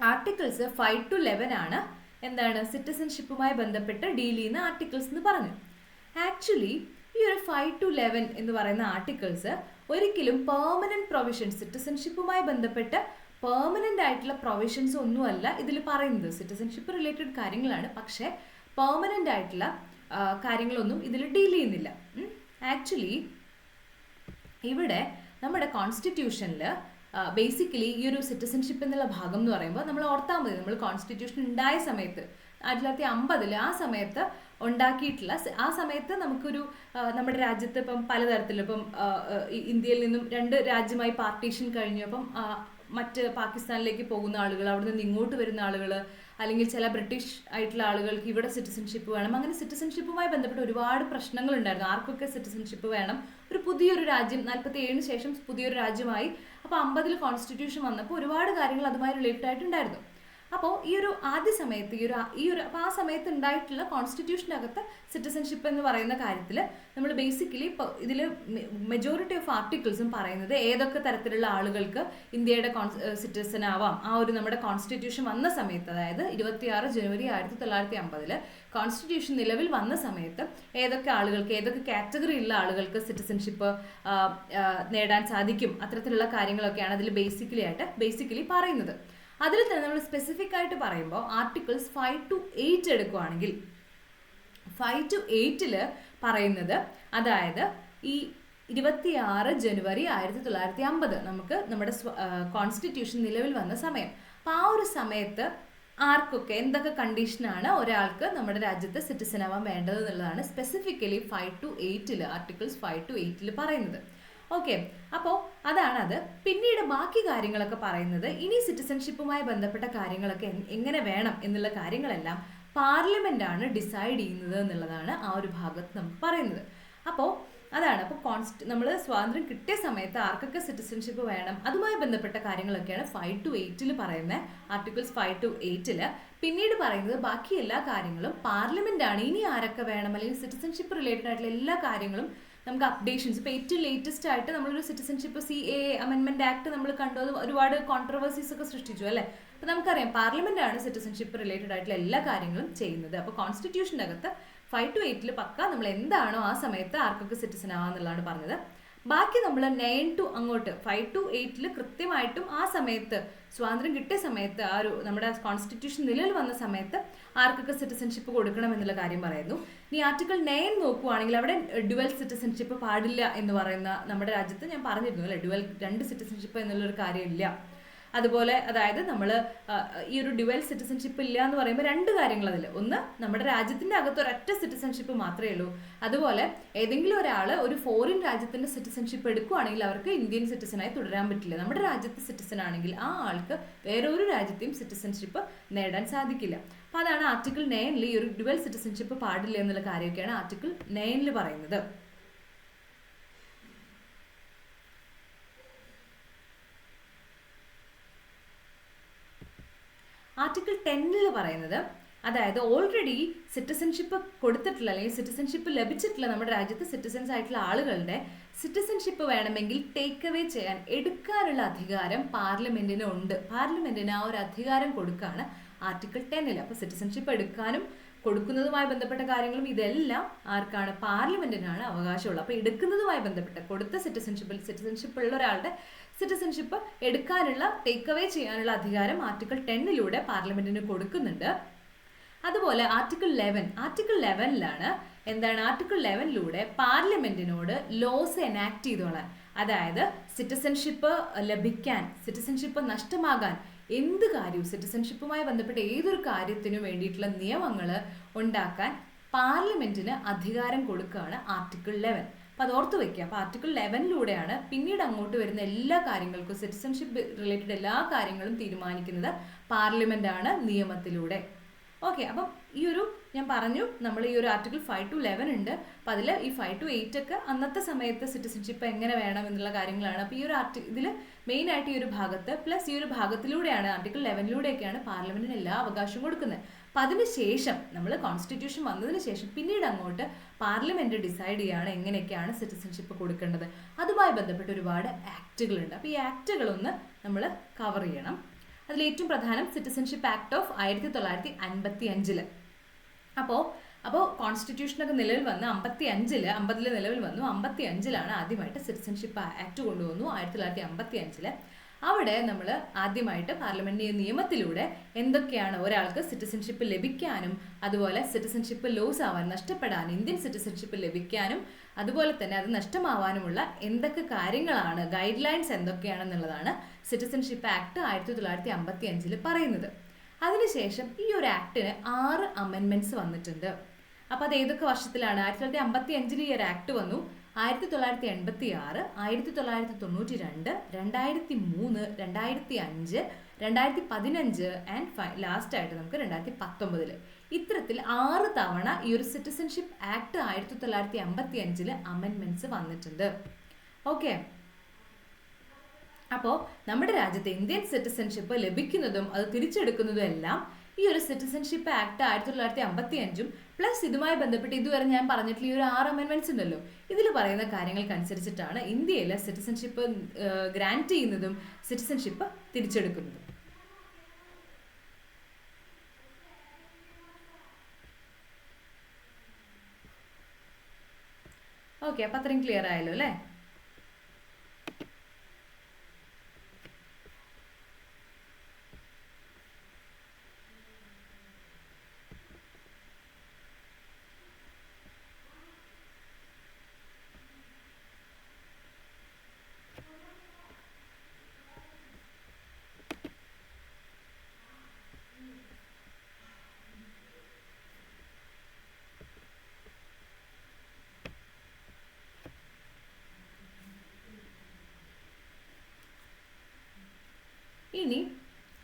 ആർട്ടിക്കിൾസ് 5 to 11 ആണ് എന്താണ് സിറ്റിസൺഷിപ്പുമായി ബന്ധപ്പെട്ട് ഡീൽ ചെയ്യുന്ന ആർട്ടിക്കിൾസ് എന്ന് പറഞ്ഞു. ആക്ച്വലി ഈ ഒരു 5 to 11 എന്ന് പറയുന്ന ആർട്ടിക്കിൾസ് ഒരിക്കലും പെർമനന്റ് പ്രൊവിഷൻസ്, സിറ്റിസൺഷിപ്പുമായി ബന്ധപ്പെട്ട് പെർമനന്റ് ആയിട്ടുള്ള പ്രൊവിഷൻസ് ഒന്നുമല്ല ഇതിൽ പറയുന്നത്. സിറ്റിസൺഷിപ്പ് റിലേറ്റഡ് കാര്യങ്ങളാണ്, പക്ഷേ പെർമനന്റ് ആയിട്ടുള്ള കാര്യങ്ങളൊന്നും ഇതിൽ ഡീൽ ചെയ്യുന്നില്ല. ആക്ച്വലി ഇവിടെ നമ്മുടെ കോൺസ്റ്റിറ്റ്യൂഷനിൽ ബേസിക്കലി ഈ ഒരു സിറ്റിസൺഷിപ്പ് എന്നുള്ള ഭാഗം എന്ന് പറയുമ്പോൾ നമ്മൾ ഓർത്താൽ മതി, നമ്മൾ കോൺസ്റ്റിറ്റ്യൂഷൻ ഉണ്ടായ സമയത്ത് 1950 ആ സമയത്ത് ഉണ്ടാക്കിയിട്ടുള്ള, ആ സമയത്ത് നമുക്കൊരു നമ്മുടെ രാജ്യത്ത് ഇപ്പം പലതരത്തിൽ, ഇപ്പം ഇന്ത്യയിൽ നിന്നും 2 രാജ്യമായി പാർട്ടീഷൻ കഴിഞ്ഞു. അപ്പം മറ്റ് പാകിസ്ഥാനിലേക്ക് പോകുന്ന ആളുകൾ, അവിടെ നിന്ന് ഇങ്ങോട്ട് വരുന്ന ആളുകൾ, അല്ലെങ്കിൽ ചില ബ്രിട്ടീഷ് ആയിട്ടുള്ള ആളുകൾക്ക് ഇവിടെ സിറ്റിസൺഷിപ്പ് വേണം. അങ്ങനെ സിറ്റിസൺഷിപ്പുമായി ബന്ധപ്പെട്ട് ഒരുപാട് പ്രശ്നങ്ങളുണ്ടായിരുന്നു. ആർക്കൊക്കെ സിറ്റിസൺഷിപ്പ് വേണം, ഒരു പുതിയൊരു രാജ്യം 47 ശേഷം പുതിയൊരു രാജ്യമായി. അപ്പോൾ 50 കോൺസ്റ്റിറ്റ്യൂഷൻ വന്നപ്പോൾ ഒരുപാട് കാര്യങ്ങൾ അതുമായി റിലേറ്റഡ് ആയിട്ടുണ്ടായിരുന്നു. അപ്പോൾ ഈ ഒരു ആദ്യ സമയത്ത് അപ്പോൾ ആ സമയത്ത് ഉണ്ടായിട്ടുള്ള കോൺസ്റ്റിറ്റ്യൂഷനകത്ത് സിറ്റിസൺഷിപ്പ് എന്ന് പറയുന്ന കാര്യത്തിൽ നമ്മൾ ബേസിക്കലി ഇപ്പോൾ ഇതിൽ മെജോറിറ്റി ഓഫ് ആർട്ടിക്കിൾസും പറയുന്നത് ഏതൊക്കെ തരത്തിലുള്ള ആളുകൾക്ക് ഇന്ത്യയുടെ സിറ്റിസൺ ആവാം. ആ ഒരു നമ്മുടെ കോൺസ്റ്റിറ്റ്യൂഷൻ വന്ന സമയത്ത്, അതായത് 26 ജനുവരി 1950 കോൺസ്റ്റിറ്റ്യൂഷൻ നിലവിൽ വന്ന സമയത്ത് ഏതൊക്കെ ആളുകൾക്ക്, ഏതൊക്കെ കാറ്റഗറി ഉള്ള ആളുകൾക്ക് സിറ്റിസൺഷിപ്പ് നേടാൻ സാധിക്കും, അത്തരത്തിലുള്ള കാര്യങ്ങളൊക്കെയാണ് അതിൽ ബേസിക്കലി പറയുന്നത്. അതിൽ തന്നെ നമ്മൾ സ്പെസിഫിക് ആയിട്ട് പറയുമ്പോൾ ആർട്ടിക്കിൾസ് 5 to 8 എടുക്കുകയാണെങ്കിൽ 5 to 8 പറയുന്നത്, അതായത് ഈ 26 ജനുവരി 1950 നമുക്ക് നമ്മുടെ കോൺസ്റ്റിറ്റ്യൂഷൻ നിലവിൽ വന്ന സമയം. അപ്പോൾ ആ ഒരു സമയത്ത് ആർക്കൊക്കെ എന്തൊക്കെ കണ്ടീഷനാണ് ഒരാൾക്ക് നമ്മുടെ രാജ്യത്ത് സിറ്റിസൺ ആവാൻ വേണ്ടത് എന്നുള്ളതാണ് സ്പെസിഫിക്കലി 5 to 8 ആർട്ടിക്കിൾസ് 5 to 8 പറയുന്നത്. ഓക്കെ, അപ്പോൾ അതാണത്. പിന്നീട് ബാക്കി കാര്യങ്ങളൊക്കെ പറയുന്നത് ഇനി സിറ്റിസൺഷിപ്പുമായി ബന്ധപ്പെട്ട കാര്യങ്ങളൊക്കെ എങ്ങനെ വേണം എന്നുള്ള കാര്യങ്ങളെല്ലാം പാർലമെന്റ് ആണ് ഡിസൈഡ് ചെയ്യുന്നത് എന്നുള്ളതാണ് ആ ഒരു ഭാഗത്ത് നമുക്ക് പറയുന്നത്. അപ്പോൾ അതാണ്. അപ്പോൾ നമ്മൾ സ്വാതന്ത്ര്യം കിട്ടിയ സമയത്ത് ആർക്കൊക്കെ സിറ്റിസൺഷിപ്പ് വേണം, അതുമായി ബന്ധപ്പെട്ട കാര്യങ്ങളൊക്കെയാണ് 5 to 8 പറയുന്നത്, ആർട്ടിക്കിൾസ് 5 to 8. പിന്നീട് പറയുന്നത് ബാക്കി എല്ലാ കാര്യങ്ങളും പാർലമെന്റ് ആണ്. ഇനി ആരൊക്കെ വേണം, അല്ലെങ്കിൽ സിറ്റിസൺഷിപ്പ് റിലേറ്റഡ് ആയിട്ടുള്ള എല്ലാ കാര്യങ്ങളും നമുക്ക് അപ്ഡേഷൻസ്, ഇപ്പോൾ ഏറ്റവും ലേറ്റസ്റ്റ് ആയിട്ട് നമ്മളൊരു സിറ്റിസൺഷിപ്പ് CAA അമെൻമെന്റ് ആക്ട് നമ്മൾ കണ്ടു. അത് ഒരുപാട് കോൺട്രവേഴ്സീസ് ഒക്കെ സൃഷ്ടിച്ചു അല്ലേ. അപ്പോൾ നമുക്കറിയാം പാർലമെന്റ് ആണ് സിറ്റിസൺഷിപ്പ് റിലേറ്റഡ് ആയിട്ടുള്ള എല്ലാ കാര്യങ്ങളും ചെയ്യുന്നത്. അപ്പോൾ കോൺസ്റ്റിറ്റ്യൂഷൻ്റെ അകത്ത് 5 to 8 പക്ക നമ്മൾ എന്താണോ ആ സമയത്ത് ആർക്കൊക്കെ സിറ്റിസൺ ആവാന്നുള്ളതാണ് പറഞ്ഞത്. ബാക്കി നമ്മൾ 9 to അങ്ങോട്ട് 5 to 8 കൃത്യമായിട്ടും ആ സമയത്ത് സ്വാതന്ത്ര്യം കിട്ടിയ സമയത്ത് ആ ഒരു നമ്മുടെ കോൺസ്റ്റിറ്റ്യൂഷൻ നിലവിൽ വന്ന സമയത്ത് ആർക്കൊക്കെ സിറ്റിസൺഷിപ്പ് കൊടുക്കണം എന്നുള്ള കാര്യം പറയുന്നു. ഇനി ആർട്ടിക്കിൾ 9 നോക്കുകയാണെങ്കിൽ അവിടെ ഡ്യുവൽ സിറ്റിസൺഷിപ്പ് പാടില്ല എന്ന് പറയുന്ന നമ്മുടെ രാജ്യത്ത് ഞാൻ പറഞ്ഞിരുന്നു അല്ലേ, ഡ്യുവൽ 2 സിറ്റിസൺഷിപ്പ് എന്നുള്ളൊരു കാര്യമില്ല. അതുപോലെ അതായത് നമ്മൾ ഈ ഒരു ഡ്യുവൽ സിറ്റിസൺഷിപ്പ് ഇല്ല എന്ന് പറയുമ്പോൾ രണ്ട് കാര്യങ്ങൾ അതിൽ. ഒന്ന്, നമ്മുടെ രാജ്യത്തിൻ്റെ അകത്ത് ഒരൊറ്റ സിറ്റിസൺഷിപ്പ് മാത്രമേ ഉള്ളൂ. അതുപോലെ ഏതെങ്കിലും ഒരാൾ ഒരു ഫോറിൻ രാജ്യത്തിൻ്റെ സിറ്റിസൺഷിപ്പ് എടുക്കുകയാണെങ്കിൽ അവർക്ക് ഇന്ത്യൻ സിറ്റിസണായി തുടരാൻ പറ്റില്ല. നമ്മുടെ രാജ്യത്തെ സിറ്റിസൺ ആണെങ്കിൽ ആ ആൾക്ക് വേറൊരു രാജ്യത്തെയും സിറ്റിസൺഷിപ്പ് നേടാൻ സാധിക്കില്ല. അപ്പോൾ അതാണ് ആർട്ടിക്കിൾ 9 ഈ ഒരു ഡ്യുവൽ സിറ്റിസൺഷിപ്പ് പാടില്ല എന്നുള്ള കാര്യമൊക്കെയാണ് ആർട്ടിക്കിൾ 9 പറയുന്നത്. ആർട്ടിക്കിൾ 10 പറയുന്നത്, അതായത് ഓൾറെഡി സിറ്റിസൺഷിപ്പ് കൊടുത്തിട്ടുള്ള അല്ലെങ്കിൽ സിറ്റിസൺഷിപ്പ് ലഭിച്ചിട്ടുള്ള നമ്മുടെ രാജ്യത്ത് സിറ്റിസൺസ് ആയിട്ടുള്ള ആളുകളുടെ സിറ്റിസൺഷിപ്പ് വേണമെങ്കിൽ ടേക്ക് അവേ ചെയ്യാൻ എടുക്കാനുള്ള അധികാരം പാർലമെന്റിന് ഉണ്ട്. പാർലമെന്റിന് ആ ഒരു അധികാരം കൊടുക്കുകയാണ് ആർട്ടിക്കിൾ 10. അപ്പോൾ സിറ്റിസൺഷിപ്പ് എടുക്കാനും കൊടുക്കുന്നതുമായി ബന്ധപ്പെട്ട കാര്യങ്ങളും ഇതെല്ലാം ആർക്കാണ്? പാർലമെന്റിനാണ് അവകാശമുള്ളത്. അപ്പോൾ എടുക്കുന്നതുമായി ബന്ധപ്പെട്ട കൊടുത്ത സിറ്റിസൺഷിപ്പ് ഉള്ള ഒരാളുടെ സിറ്റിസൺഷിപ്പ് എടുക്കാനുള്ള ടേക്ക് അവേ ചെയ്യാനുള്ള അധികാരം ആർട്ടിക്കിൾ 10 പാർലമെന്റിന് കൊടുക്കുന്നുണ്ട്. അതുപോലെ ആർട്ടിക്കിൾ 11 എന്താണ്? ആർട്ടിക്കിൾ 11 പാർലമെന്റിനോട് ലോസ് എനാക്ട് ചെയ്തോളാൻ, അതായത് സിറ്റിസൺഷിപ്പ് ലഭിക്കാൻ, സിറ്റിസൺഷിപ്പ് നഷ്ടമാകാൻ എന്ത് കാര്യവും സിറ്റിസൺഷിപ്പുമായി ബന്ധപ്പെട്ട ഏതൊരു കാര്യത്തിനും വേണ്ടിയിട്ടുള്ള നിയമങ്ങൾ ഉണ്ടാക്കാൻ പാർലമെന്റിന് അധികാരം കൊടുക്കുകയാണ് ആർട്ടിക്കിൾ 11. അപ്പോൾ അത് ഓർത്ത് വയ്ക്കുക. അപ്പോൾ ആർട്ടിക്കിൾ 11 പിന്നീട് അങ്ങോട്ട് വരുന്ന എല്ലാ കാര്യങ്ങൾക്കും സിറ്റിസൺഷിപ്പ് റിലേറ്റഡ് എല്ലാ കാര്യങ്ങളും തീരുമാനിക്കുന്നത് പാർലമെന്റ് ആണ് നിയമത്തിലൂടെ. ഓക്കെ, അപ്പം ഈ ഒരു ഞാൻ പറഞ്ഞു നമ്മൾ ഈ ഒരു ആർട്ടിക്കിൾ 5 to 11 ഉണ്ട്. അപ്പം അതിൽ ഈ 5 to 8 ഒക്കെ അന്നത്തെ സമയത്ത് സിറ്റിസൺഷിപ്പ് എങ്ങനെ വേണം എന്നുള്ള കാര്യങ്ങളാണ്. അപ്പോൾ ഈ ഒരു ഇതിൽ മെയിനായിട്ട് ഈ ഒരു ഭാഗത്ത് പ്ലസ് ഈ ഒരു ഭാഗത്തിലൂടെയാണ് ആർട്ടിക്കിൾ 11 പാർലമെന്റിന് എല്ലാ അവകാശവും കൊടുക്കുന്നത്. അപ്പം അതിനുശേഷം നമ്മൾ കോൺസ്റ്റിറ്റ്യൂഷൻ വന്നതിന് ശേഷം പിന്നീട് അങ്ങോട്ട് പാർലമെന്റ് ഡിസൈഡ് ചെയ്യുകയാണ് എങ്ങനെയൊക്കെയാണ് സിറ്റിസൺഷിപ്പ് കൊടുക്കേണ്ടത്. അതുമായി ബന്ധപ്പെട്ട് ഒരുപാട് ആക്റ്റുകളുണ്ട്. അപ്പോൾ ഈ ആക്റ്റുകളൊന്ന് നമ്മൾ കവർ ചെയ്യണം. അതിൽ ഏറ്റവും പ്രധാനം സിറ്റിസൺഷിപ്പ് ആക്ട് ഓഫ് 1955. അപ്പോൾ കോൺസ്റ്റിറ്റ്യൂഷനൊക്കെ നിലവിൽ വന്ന് 50 നിലവിൽ വന്നു. 55 ആദ്യമായിട്ട് സിറ്റിസൺഷിപ്പ് ആക്ട് കൊണ്ടുവന്നു 1955. അവിടെ നമ്മൾ ആദ്യമായിട്ട് പാർലമെന്റ് നിയമത്തിലൂടെ എന്തൊക്കെയാണ് ഒരാൾക്ക് സിറ്റിസൺഷിപ്പ് ലഭിക്കാനും അതുപോലെ സിറ്റിസൺഷിപ്പ് ലോസ് ആവാൻ നഷ്ടപ്പെടാൻ ഇന്ത്യൻ സിറ്റിസൺഷിപ്പ് ലഭിക്കാനും അതുപോലെ തന്നെ അത് നഷ്ടമാവാനുമുള്ള എന്തൊക്കെ കാര്യങ്ങളാണ് ഗൈഡ് ലൈൻസ് എന്തൊക്കെയാണെന്നുള്ളതാണ് സിറ്റിസൺഷിപ്പ് ആക്ട് 1955 പറയുന്നത്. അതിനുശേഷം ഈ ഒരു ആക്ടിന് 6 അമെൻമെന്റ്സ് വന്നിട്ടുണ്ട്. അപ്പോൾ അത് ഏതൊക്കെ വർഷത്തിലാണ്? 1955 ഈ ഒരു ആക്ട് വന്നു. 1986, 1992, 2003, 2005, 2015 ആൻഡ് ലാസ്റ്റ് ആയിട്ട് നമുക്ക് 2019. ഇത്തരത്തിൽ 6 തവണ ഈ ഒരു സിറ്റിസൺഷിപ്പ് ആക്ട് 1955 അമെൻമെന്റ്സ് വന്നിട്ടുണ്ട്. ഓക്കെ, അപ്പോൾ നമ്മുടെ രാജ്യത്തെ ഇന്ത്യൻ സിറ്റിസൺഷിപ്പ് ലഭിക്കുന്നതും അത് തിരിച്ചെടുക്കുന്നതും എല്ലാം ഈ ഒരു സിറ്റിസൺഷിപ്പ് ആക്ട് 1955 പ്ലസ് ഇതുമായി ബന്ധപ്പെട്ട് ഇതുവരെ ഞാൻ പറഞ്ഞിട്ടുള്ള ഈ ഒരു 6 അമെൻമെന്റ്സ് ഉണ്ടല്ലോ, ഇതിൽ പറയുന്ന കാര്യങ്ങൾക്കനുസരിച്ചിട്ടാണ് ഇന്ത്യയിലെ സിറ്റിസൺഷിപ്പ് ഗ്രാന്റ് ചെയ്യുന്നതും സിറ്റിസൺഷിപ്പ് തിരിച്ചെടുക്കുന്നതും. ഓക്കെ, അപ്പം അത്രയും ക്ലിയർ ആയല്ലോ അല്ലേ? ഇനി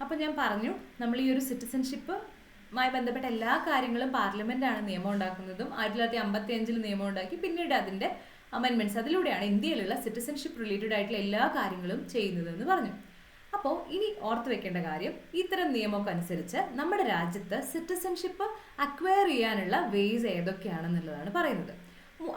അപ്പോൾ ഞാൻ പറഞ്ഞു നമ്മൾ ഈ ഒരു സിറ്റിസൺഷിപ്പുമായി ബന്ധപ്പെട്ട എല്ലാ കാര്യങ്ങളും പാർലമെന്റാണ് നിയമം ഉണ്ടാക്കുന്നതും 1955 നിയമം ഉണ്ടാക്കി പിന്നീട് അതിൻ്റെ അമെൻമെന്റ്സ് അതിലൂടെയാണ് ഇന്ത്യയിലുള്ള സിറ്റിസൺഷിപ്പ് റിലേറ്റഡ് ആയിട്ടുള്ള എല്ലാ കാര്യങ്ങളും ചെയ്യുന്നതെന്ന് പറഞ്ഞു. അപ്പോൾ ഇനി ഓർത്ത് വെക്കേണ്ട കാര്യം, ഇത്തരം നിയമമൊക്കെ അനുസരിച്ച് നമ്മുടെ രാജ്യത്ത് സിറ്റിസൺഷിപ്പ് അക്വയർ ചെയ്യാനുള്ള വേസ് ഏതൊക്കെയാണെന്നുള്ളതാണ് പറയുന്നത്.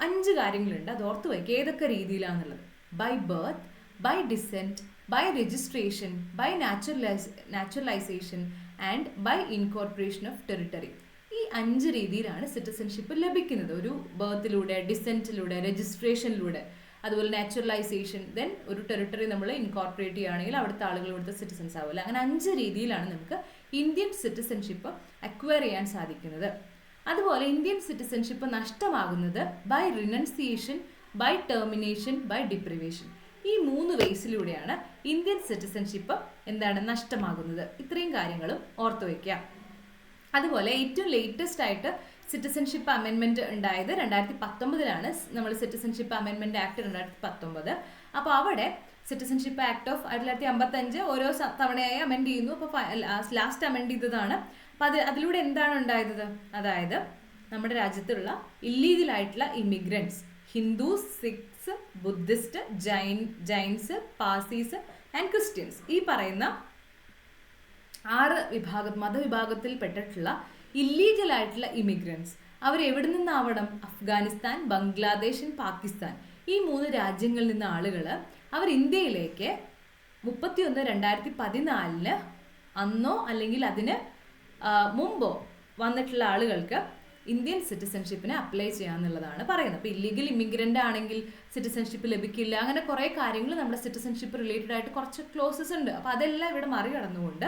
5 കാര്യങ്ങളുണ്ട്, അത് ഓർത്ത് വയ്ക്കുക ഏതൊക്കെ രീതിയിലാണെന്നുള്ളത്. By birth, by descent, by registration, by naturalization and by incorporation of territory. ഈ 5 രീതിയിലാണ് സിറ്റിസൺഷിപ്പ് ലഭിക്കുന്നത്. ഒരു ബർത്തിലൂടെ, ഡിസെൻറ്റിലൂടെ, രജിസ്ട്രേഷനിലൂടെ, അതുപോലെ നാച്ചുറലൈസേഷൻ, ദെൻ ഒരു ടെറിട്ടറി നമ്മൾ ഇൻകോർപ്പറേറ്റ് ചെയ്യുകയാണെങ്കിൽ അവിടുത്തെ ആളുകൾ ഇവിടുത്തെ സിറ്റിസൺസ് ആവില്ല. അങ്ങനെ 5 രീതിയിലാണ് നമുക്ക് ഇന്ത്യൻ സിറ്റിസൺഷിപ്പ് അക്വയർ ചെയ്യാൻ സാധിക്കുന്നത്. അതുപോലെ ഇന്ത്യൻ സിറ്റിസൺഷിപ്പ് നഷ്ടമാകുന്നത് by renunciation, by termination, by deprivation. ഈ 3 വേസിലൂടെയാണ് ഇന്ത്യൻ സിറ്റിസൺഷിപ്പ് എന്താണ് നഷ്ടമാകുന്നത്. ഇത്രയും കാര്യങ്ങളും ഓർത്തു വയ്ക്കുക. അതുപോലെ ഏറ്റവും ലേറ്റസ്റ്റ് ആയിട്ട് സിറ്റിസൺഷിപ്പ് അമെൻമെന്റ് ഉണ്ടായത് 2019 നമ്മൾ സിറ്റിസൺഷിപ്പ് അമെൻമെന്റ് ആക്ട് 2019. അപ്പോൾ അവിടെ സിറ്റിസൺഷിപ്പ് ആക്ട് ഓഫ് 1955 ഓരോ തവണയായി അമെൻഡ് ചെയ്യുന്നു. അപ്പോൾ ലാസ്റ്റ് അമെൻഡ് ചെയ്തതാണ്. അപ്പോൾ അതിലൂടെ എന്താണ് ഉണ്ടായത്? അതായത് നമ്മുടെ രാജ്യത്തുള്ള ഇല്ലീഗലായിട്ടുള്ള immigrants, Hindus, Sikhs, Buddhist, Jains, Parsees and Christians, ഈ പറയുന്ന 6 മതവിഭാഗത്തിൽ പെട്ടിട്ടുള്ള ഇല്ലീഗൽ ആയിട്ടുള്ള ഇമിഗ്രൻസ് അവർ എവിടെ നിന്നാവണം? അഫ്ഗാനിസ്ഥാൻ, ബംഗ്ലാദേശ്, പാകിസ്ഥാൻ, ഈ 3 രാജ്യങ്ങളിൽ നിന്ന് ആളുകൾ അവർ ഇന്ത്യയിലേക്ക് 31/2014 അന്നോ അല്ലെങ്കിൽ അതിന് മുമ്പോ വന്നിട്ടുള്ള ആളുകൾക്ക് ഇന്ത്യൻ സിറ്റിസൺഷിപ്പിന് അപ്ലൈ ചെയ്യാന്നുള്ളതാണ് പറയുന്നത്. അപ്പോൾ ഇല്ലീഗൽ ഇമിഗ്രൻ്റ് ആണെങ്കിൽ സിറ്റിസൺഷിപ്പ് ലഭിക്കില്ല. അങ്ങനെ കുറേ കാര്യങ്ങൾ നമ്മുടെ സിറ്റിസൺഷിപ്പ് റിലേറ്റഡ് ആയിട്ട് കുറച്ച് ക്ലോസസ് ഉണ്ട്. അപ്പോൾ അതെല്ലാം ഇവിടെ മറികടന്നുകൊണ്ട്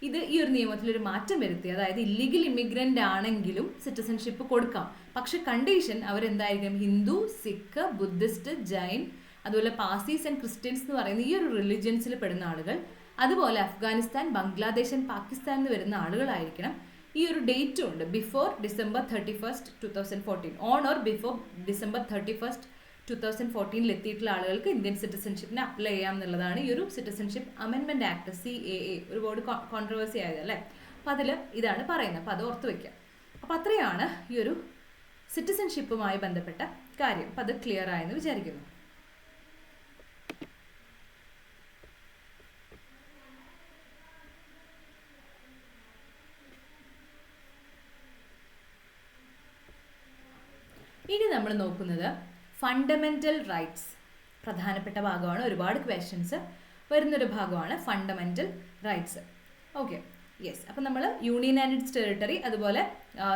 ഈ ഒരു നിയമത്തിലൊരു മാറ്റം വരുത്തി. അതായത് ഇല്ലീഗൽ ഇമിഗ്രൻ്റ് ആണെങ്കിലും സിറ്റിസൺഷിപ്പ് കൊടുക്കാം. പക്ഷെ കണ്ടീഷൻ അവരെന്തായിരിക്കും? ഹിന്ദു, സിഖ്, ബുദ്ധിസ്റ്റ്, ജൈൻ, അതുപോലെ പാർസീസ് ആൻഡ് ക്രിസ്ത്യൻസ് എന്ന് പറയുന്ന ഈ ഒരു റിലിജിയൻസിൽ പെടുന്ന ആളുകൾ, അതുപോലെ അഫ്ഗാനിസ്ഥാൻ, ബംഗ്ലാദേശ് ആൻഡ് പാകിസ്ഥാൻ എന്ന് വരുന്ന ആളുകളായിരിക്കണം. ഈ ഒരു ഡേറ്റും ഉണ്ട്, before December 31st, 2014, on or before December 31st, 2014 എത്തിയിട്ടുള്ള ആളുകൾക്ക് ഇന്ത്യൻ സിറ്റിസൺഷിപ്പിന് അപ്ലൈ ചെയ്യാം എന്നുള്ളതാണ് ഈ ഒരു സിറ്റിസൺഷിപ്പ് അമെൻമെന്റ് ആക്ട് CAA. ഒരുപാട് കോൺട്രവേഴ്സി ആയതല്ലേ. അപ്പോൾ അതിൽ ഇതാണ് പറയുന്നത്. അപ്പോൾ അത് ഓർത്ത് വയ്ക്കുക. അപ്പോൾ അത്രയാണ് ഈ ഒരു സിറ്റിസൺഷിപ്പുമായി ബന്ധപ്പെട്ട കാര്യം. അപ്പോൾ അത് ക്ലിയർ ആയെന്ന് വിചാരിക്കുന്നു. ഇനി നമ്മൾ നോക്കുന്നത് ഫണ്ടമെന്റൽ റൈറ്റ്സ്. പ്രധാനപ്പെട്ട ഭാഗമാണ്, ഒരുപാട് ക്വസ്റ്റ്യൻസ് വരുന്നൊരു ഭാഗമാണ് ഫണ്ടമെന്റൽ റൈറ്റ്സ്. Okay, yes. അപ്പം നമ്മൾ യൂണിയൻ ആൻഡ് ഇറ്റ്സ് ടെറിട്ടറി അതുപോലെ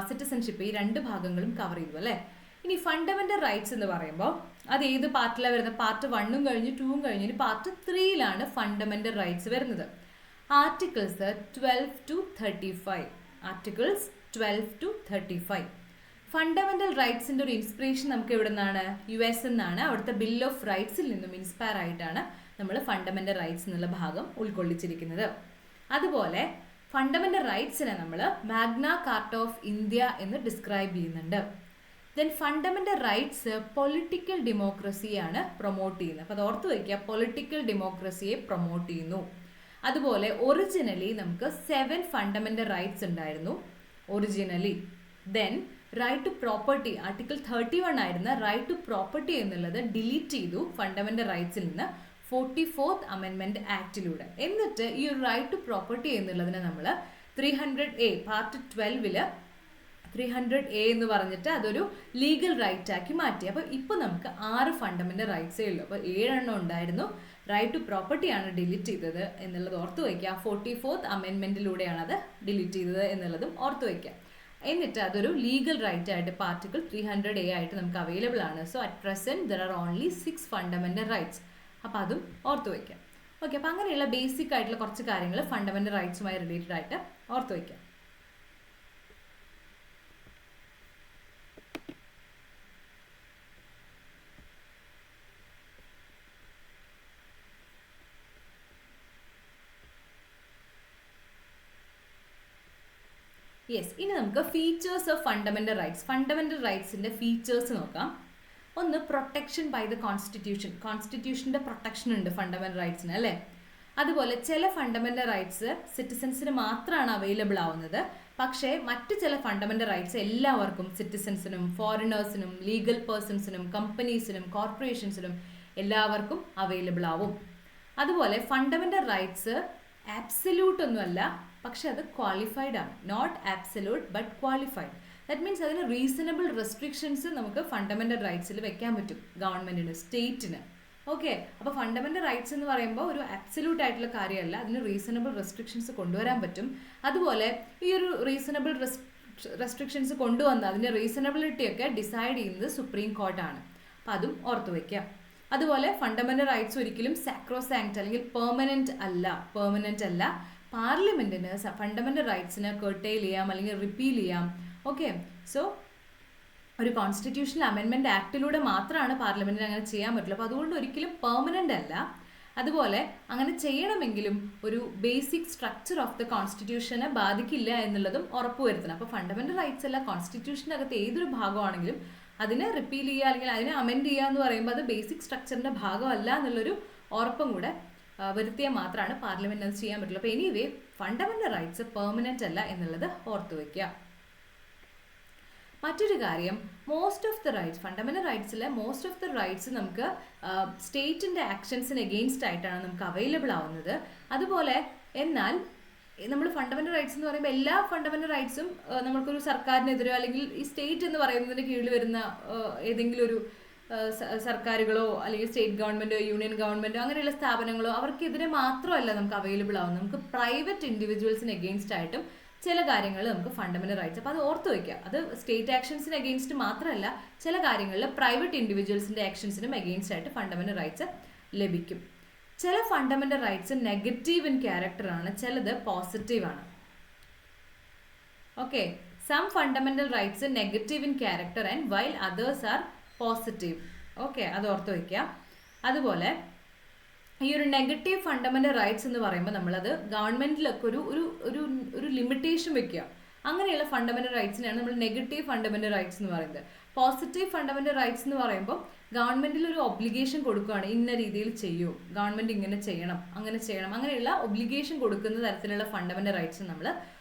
സിറ്റിസൺഷിപ്പ്, ഈ 2 ഭാഗങ്ങളും കവർ ചെയ്തു അല്ലേ. ഇനി ഫണ്ടമെന്റൽ റൈറ്റ്സ് എന്ന് പറയുമ്പോൾ അത് ഏത് പാർട്ടിലാണ് വരുന്നത്? പാർട്ട് 1 കഴിഞ്ഞ് 2 കഴിഞ്ഞ് ഇനി പാർട്ട് 3 ഫണ്ടമെന്റൽ റൈറ്റ്സ് വരുന്നത്. Articles 12 to 35. Articles 12 to 35. Fundamental റൈറ്റ്സിൻ്റെ ഒരു ഇൻസ്പിറേഷൻ നമുക്ക് എവിടെ നിന്നാണ്? US എന്നാണ്. അവിടുത്തെ ബിൽ ഓഫ് റൈറ്റ്സിൽ നിന്നും ഇൻസ്പയർ ആയിട്ടാണ് നമ്മൾ ഫണ്ടമെന്റൽ റൈറ്റ്സ് എന്നുള്ള ഭാഗം ഉൾക്കൊള്ളിച്ചിരിക്കുന്നത്. അതുപോലെ ഫണ്ടമെന്റൽ റൈറ്റ്സിനെ നമ്മൾ മാഗ്ന കാർട്ട ഓഫ് ഇന്ത്യ എന്ന് ഡിസ്ക്രൈബ് ചെയ്യുന്നുണ്ട്. ദെൻ ഫണ്ടമെന്റൽ റൈറ്റ്സ് പൊളിറ്റിക്കൽ ഡെമോക്രസിയാണ് പ്രൊമോട്ട് ചെയ്യുന്നത്. അപ്പോൾ അത് ഓർത്ത് വയ്ക്കുക, പൊളിറ്റിക്കൽ ഡെമോക്രസിയെ പ്രൊമോട്ട് ചെയ്യുന്നു. അതുപോലെ ഒറിജിനലി നമുക്ക് 7 ഫണ്ടമെന്റൽ റൈറ്റ്സ് ഉണ്ടായിരുന്നു originally. Then right to property, article 31 ആയിരുന്ന റൈറ്റ് ടു പ്രോപ്പർട്ടി എന്നുള്ളത് ഡിലീറ്റ് ചെയ്തു ഫണ്ടമെന്റൽ റൈറ്റ്സിൽ നിന്ന് 44th അമെൻമെന്റ് ആക്ടിലൂടെ. എന്നിട്ട് ഈ ഒരു റൈറ്റ് ടു പ്രോപ്പർട്ടി എന്നുള്ളതിനെ നമ്മൾ 300A പാർട്ട് 12 300A എന്ന് പറഞ്ഞിട്ട് അതൊരു ലീഗൽ റൈറ്റ് ആക്കി മാറ്റി. അപ്പോൾ ഇപ്പോൾ നമുക്ക് 6 ഫണ്ടമെന്റൽ റൈറ്റ്സേ ഉള്ളൂ. അപ്പോൾ 7 ഉണ്ടായിരുന്നു. റൈറ്റ് ടു പ്രോപ്പർട്ടി ആണ് ഡിലീറ്റ് ചെയ്തത് എന്നുള്ളത് ഓർത്ത് വയ്ക്കുക. 44th അമെൻമെന്റിലൂടെയാണ് അത് ഡിലീറ്റ് ചെയ്തത് എന്നുള്ളതും ഓർത്ത് വയ്ക്കുക. എന്നിട്ട് അതൊരു ലീഗൽ റൈറ്റ് ആയിട്ട് ആർട്ടിക്കിൾ 300A ആയിട്ട് നമുക്ക് അവൈലബിൾ ആണ്. So at present there are only 6 fundamental rights. അപ്പോൾ അതും ഓർത്ത് വയ്ക്കാം. ഓക്കെ, അപ്പോൾ അങ്ങനെയുള്ള ബേസിക് ആയിട്ടുള്ള കുറച്ച് കാര്യങ്ങൾ ഫണ്ടമെന്റൽ റൈറ്റ്സുമായി റിലേറ്റഡ് ആയിട്ട് ഓർത്ത് വയ്ക്കാം. യെസ്, ഇനി നമുക്ക് features of fundamental rights. Fundamental റൈറ്റ്സിൻ്റെ ഫീച്ചേഴ്സ് നോക്കാം. ഒന്ന്, പ്രൊട്ടക്ഷൻ ബൈ ദ കോൺസ്റ്റിറ്റ്യൂഷൻ. കോൺസ്റ്റിറ്റ്യൂഷൻ്റെ പ്രൊട്ടക്ഷൻ ഉണ്ട് ഫണ്ടമെന്റൽ റൈറ്റ്സിന് അല്ലേ. അതുപോലെ ചില ഫണ്ടമെന്റൽ റൈറ്റ്സ് സിറ്റിസൺസിന് മാത്രമാണ് അവൈലബിൾ ആവുന്നത്. പക്ഷേ മറ്റു ചില ഫണ്ടമെന്റൽ റൈറ്റ്സ് എല്ലാവർക്കും, സിറ്റിസൺസിനും ഫോറിനേഴ്സിനും ലീഗൽ പേഴ്സൺസിനും കമ്പനീസിനും കോർപ്പറേഷൻസിനും എല്ലാവർക്കും അവൈലബിൾ ആവും. അതുപോലെ ഫണ്ടമെന്റൽ റൈറ്റ്സ് ആബ്സല്യൂട്ട് ഒന്നുമല്ല, പക്ഷെ അത് ക്വാളിഫൈഡ് ആണ്. Not absolute but qualified. That means അതിന് റീസണബിൾ റെസ്ട്രിക്ഷൻസ് നമുക്ക് ഫണ്ടമെന്റൽ റൈറ്റ്സിൽ വെക്കാൻ പറ്റും ഗവൺമെന്റിന്, സ്റ്റേറ്റിന്. ഓക്കെ, അപ്പോൾ ഫണ്ടമെന്റൽ റൈറ്റ്സ് എന്ന് പറയുമ്പോൾ ഒരു അബ്സല്യൂട്ട് ആയിട്ടുള്ള കാര്യമല്ല, അതിന് റീസണബിൾ റെസ്ട്രിക്ഷൻസ് കൊണ്ടുവരാൻ പറ്റും. അതുപോലെ ഈ ഒരു റീസണബിൾ റെസ്ട്രിക്ഷൻസ് കൊണ്ടുവന്ന് അതിൻ്റെ റീസണബിലിറ്റി ഒക്കെ ഡിസൈഡ് ചെയ്യുന്നത് സുപ്രീം കോർട്ടാണ്. അപ്പോൾ അതും ഓർത്ത് വയ്ക്കുക. അതുപോലെ ഫണ്ടമെന്റൽ റൈറ്റ്സ് ഒരിക്കലും സാക്രോസാങ്ക്റ്റ് അല്ലെങ്കിൽ പെർമനന്റ് അല്ല. പാർലമെന്റിന് ഫണ്ടമെന്റൽ റൈറ്റ്സിനെ കർട്ടെയിൽ ചെയ്യാം അല്ലെങ്കിൽ റിപ്പീൽ ചെയ്യാം. ഓക്കെ, സോ ഒരു കോൺസ്റ്റിറ്റ്യൂഷണൽ അമെൻമെൻറ്റ് ആക്ടിലൂടെ മാത്രമാണ് പാർലമെൻറ്റിന് അങ്ങനെ ചെയ്യാൻ പറ്റുള്ളൂ. അപ്പോൾ അതുകൊണ്ട് ഒരിക്കലും പെർമനൻ്റ് അല്ല. അതുപോലെ അങ്ങനെ ചെയ്യണമെങ്കിലും ഒരു ബേസിക് സ്ട്രക്ചർ ഓഫ് ദ കോൺസ്റ്റിറ്റ്യൂഷനെ ബാധിക്കില്ല എന്നുള്ളതും ഉറപ്പുവരുത്തണം. അപ്പോൾ ഫണ്ടമെൻ്റൽ റൈറ്റ്സ് അല്ല, കോൺസ്റ്റിറ്റ്യൂഷനകത്ത് ഏതൊരു ഭാഗമാണെങ്കിലും അതിനെ റിപ്പീൽ ചെയ്യുക അല്ലെങ്കിൽ അതിനെ അമെൻഡ് ചെയ്യുക എന്ന് പറയുമ്പോൾ അത് ബേസിക് സ്ട്രക്ചറിൻ്റെ ഭാഗമല്ല എന്നുള്ളൊരു ഉറപ്പും കൂടെ വരുത്തിയാൽ മാത്രമാണ് പാർലമെൻറ്റ് അത് ചെയ്യാൻ പറ്റുള്ളൂ. അപ്പോൾ എനിവേ ഫണ്ടമെൻ്റൽ റൈറ്റ്സ് പെർമനൻ്റ് അല്ല എന്നുള്ളത് ഓർത്തു വയ്ക്കുക. മറ്റൊരു കാര്യം, most of the rights, fundamental റൈറ്റ്സിലെ മോസ്റ്റ് ഓഫ് ദ റൈറ്റ്സ് നമുക്ക് സ്റ്റേറ്റിൻ്റെ ആക്ഷൻസിന് എഗെയിൻസ്റ്റ് ആയിട്ടാണ് നമുക്ക് അവൈലബിൾ ആവുന്നത്. അതുപോലെ എന്നാൽ നമ്മൾ ഫണ്ടമെൻ്റൽ റൈറ്റ്സ് എന്ന് പറയുമ്പോൾ എല്ലാ ഫണ്ടമെൻ്റൽ റൈറ്റ്സും നമുക്കൊരു സർക്കാരിനെതിരോ അല്ലെങ്കിൽ ഈ സ്റ്റേറ്റ് എന്ന് പറയുന്നതിന് കീഴിൽ വരുന്ന ഏതെങ്കിലും ഒരു സർക്കാരുകളോ അല്ലെങ്കിൽ സ്റ്റേറ്റ് ഗവൺമെൻറ്റോ യൂണിയൻ ഗവൺമെൻറ്റോ അങ്ങനെയുള്ള സ്ഥാപനങ്ങളോ അവർക്കെതിരെ മാത്രമല്ല നമുക്ക് അവൈലബിൾ ആവുന്നത്. നമുക്ക് പ്രൈവറ്റ് ഇൻഡിവിജ്വൽസിന് എഗെയിൻസ്റ്റ് ആയിട്ടും ചില കാര്യങ്ങൾ നമുക്ക് ഫണ്ടമെൻ്റൽ റൈറ്റ്സ്, അപ്പോൾ അത് ഓർത്ത് വയ്ക്കുക. അത് സ്റ്റേറ്റ് ആക്ഷൻസിന് എഗെയിൻസ്റ്റ് മാത്രമല്ല, ചില കാര്യങ്ങളിൽ പ്രൈവറ്റ് ഇൻഡിവിജ്വൽസിൻ്റെ ആക്ഷൻസിനും എഗെയിൻസ്റ്റ് ആയിട്ട് ഫണ്ടമെൻ്റൽ റൈറ്റ്സ് ലഭിക്കും. ചില ഫണ്ടമെൻ്റൽ റൈറ്റ്സ് നെഗറ്റീവ് ഇൻ ക്യാരക്ടറാണ്, ചിലത് പോസിറ്റീവാണ്. Okay, some fundamental rights negative in character and while others are positive. Okay, അത് ഓർത്ത് വയ്ക്കുക. അതുപോലെ ഈ ഒരു നെഗറ്റീവ് ഫണ്ടമെൻ്റൽ റൈറ്റ്സ് എന്ന് പറയുമ്പോൾ നമ്മളത് ഗവൺമെൻറ്റിലൊക്കെ ഒരു ഒരു ഒരു ഒരു ലിമിറ്റേഷൻ വെക്കുക. അങ്ങനെയുള്ള ഫണ്ടമെൻ്റൽ റൈറ്റ്സിനെയാണ് നമ്മൾ നെഗറ്റീവ് ഫണ്ടമെൻ്റൽ റൈറ്റ്സ് എന്ന് പറയുന്നത്. പോസിറ്റീവ് ഫണ്ടമെൻ്റൽ റൈറ്റ്സ് എന്ന് പറയുമ്പോൾ ഗവൺമെൻറ്റിൽ ഒരു ഒബ്ലിഗേഷൻ കൊടുക്കുകയാണ്, ഇന്ന രീതിയിൽ ചെയ്യൂ, ഗവൺമെൻറ് ഇങ്ങനെ ചെയ്യണം, അങ്ങനെ ചെയ്യണം, അങ്ങനെയുള്ള ഒബ്ലിഗേഷൻ കൊടുക്കുന്ന തരത്തിലുള്ള ഫണ്ടമെൻ്റൽ റൈറ്റ്സ് നമ്മൾ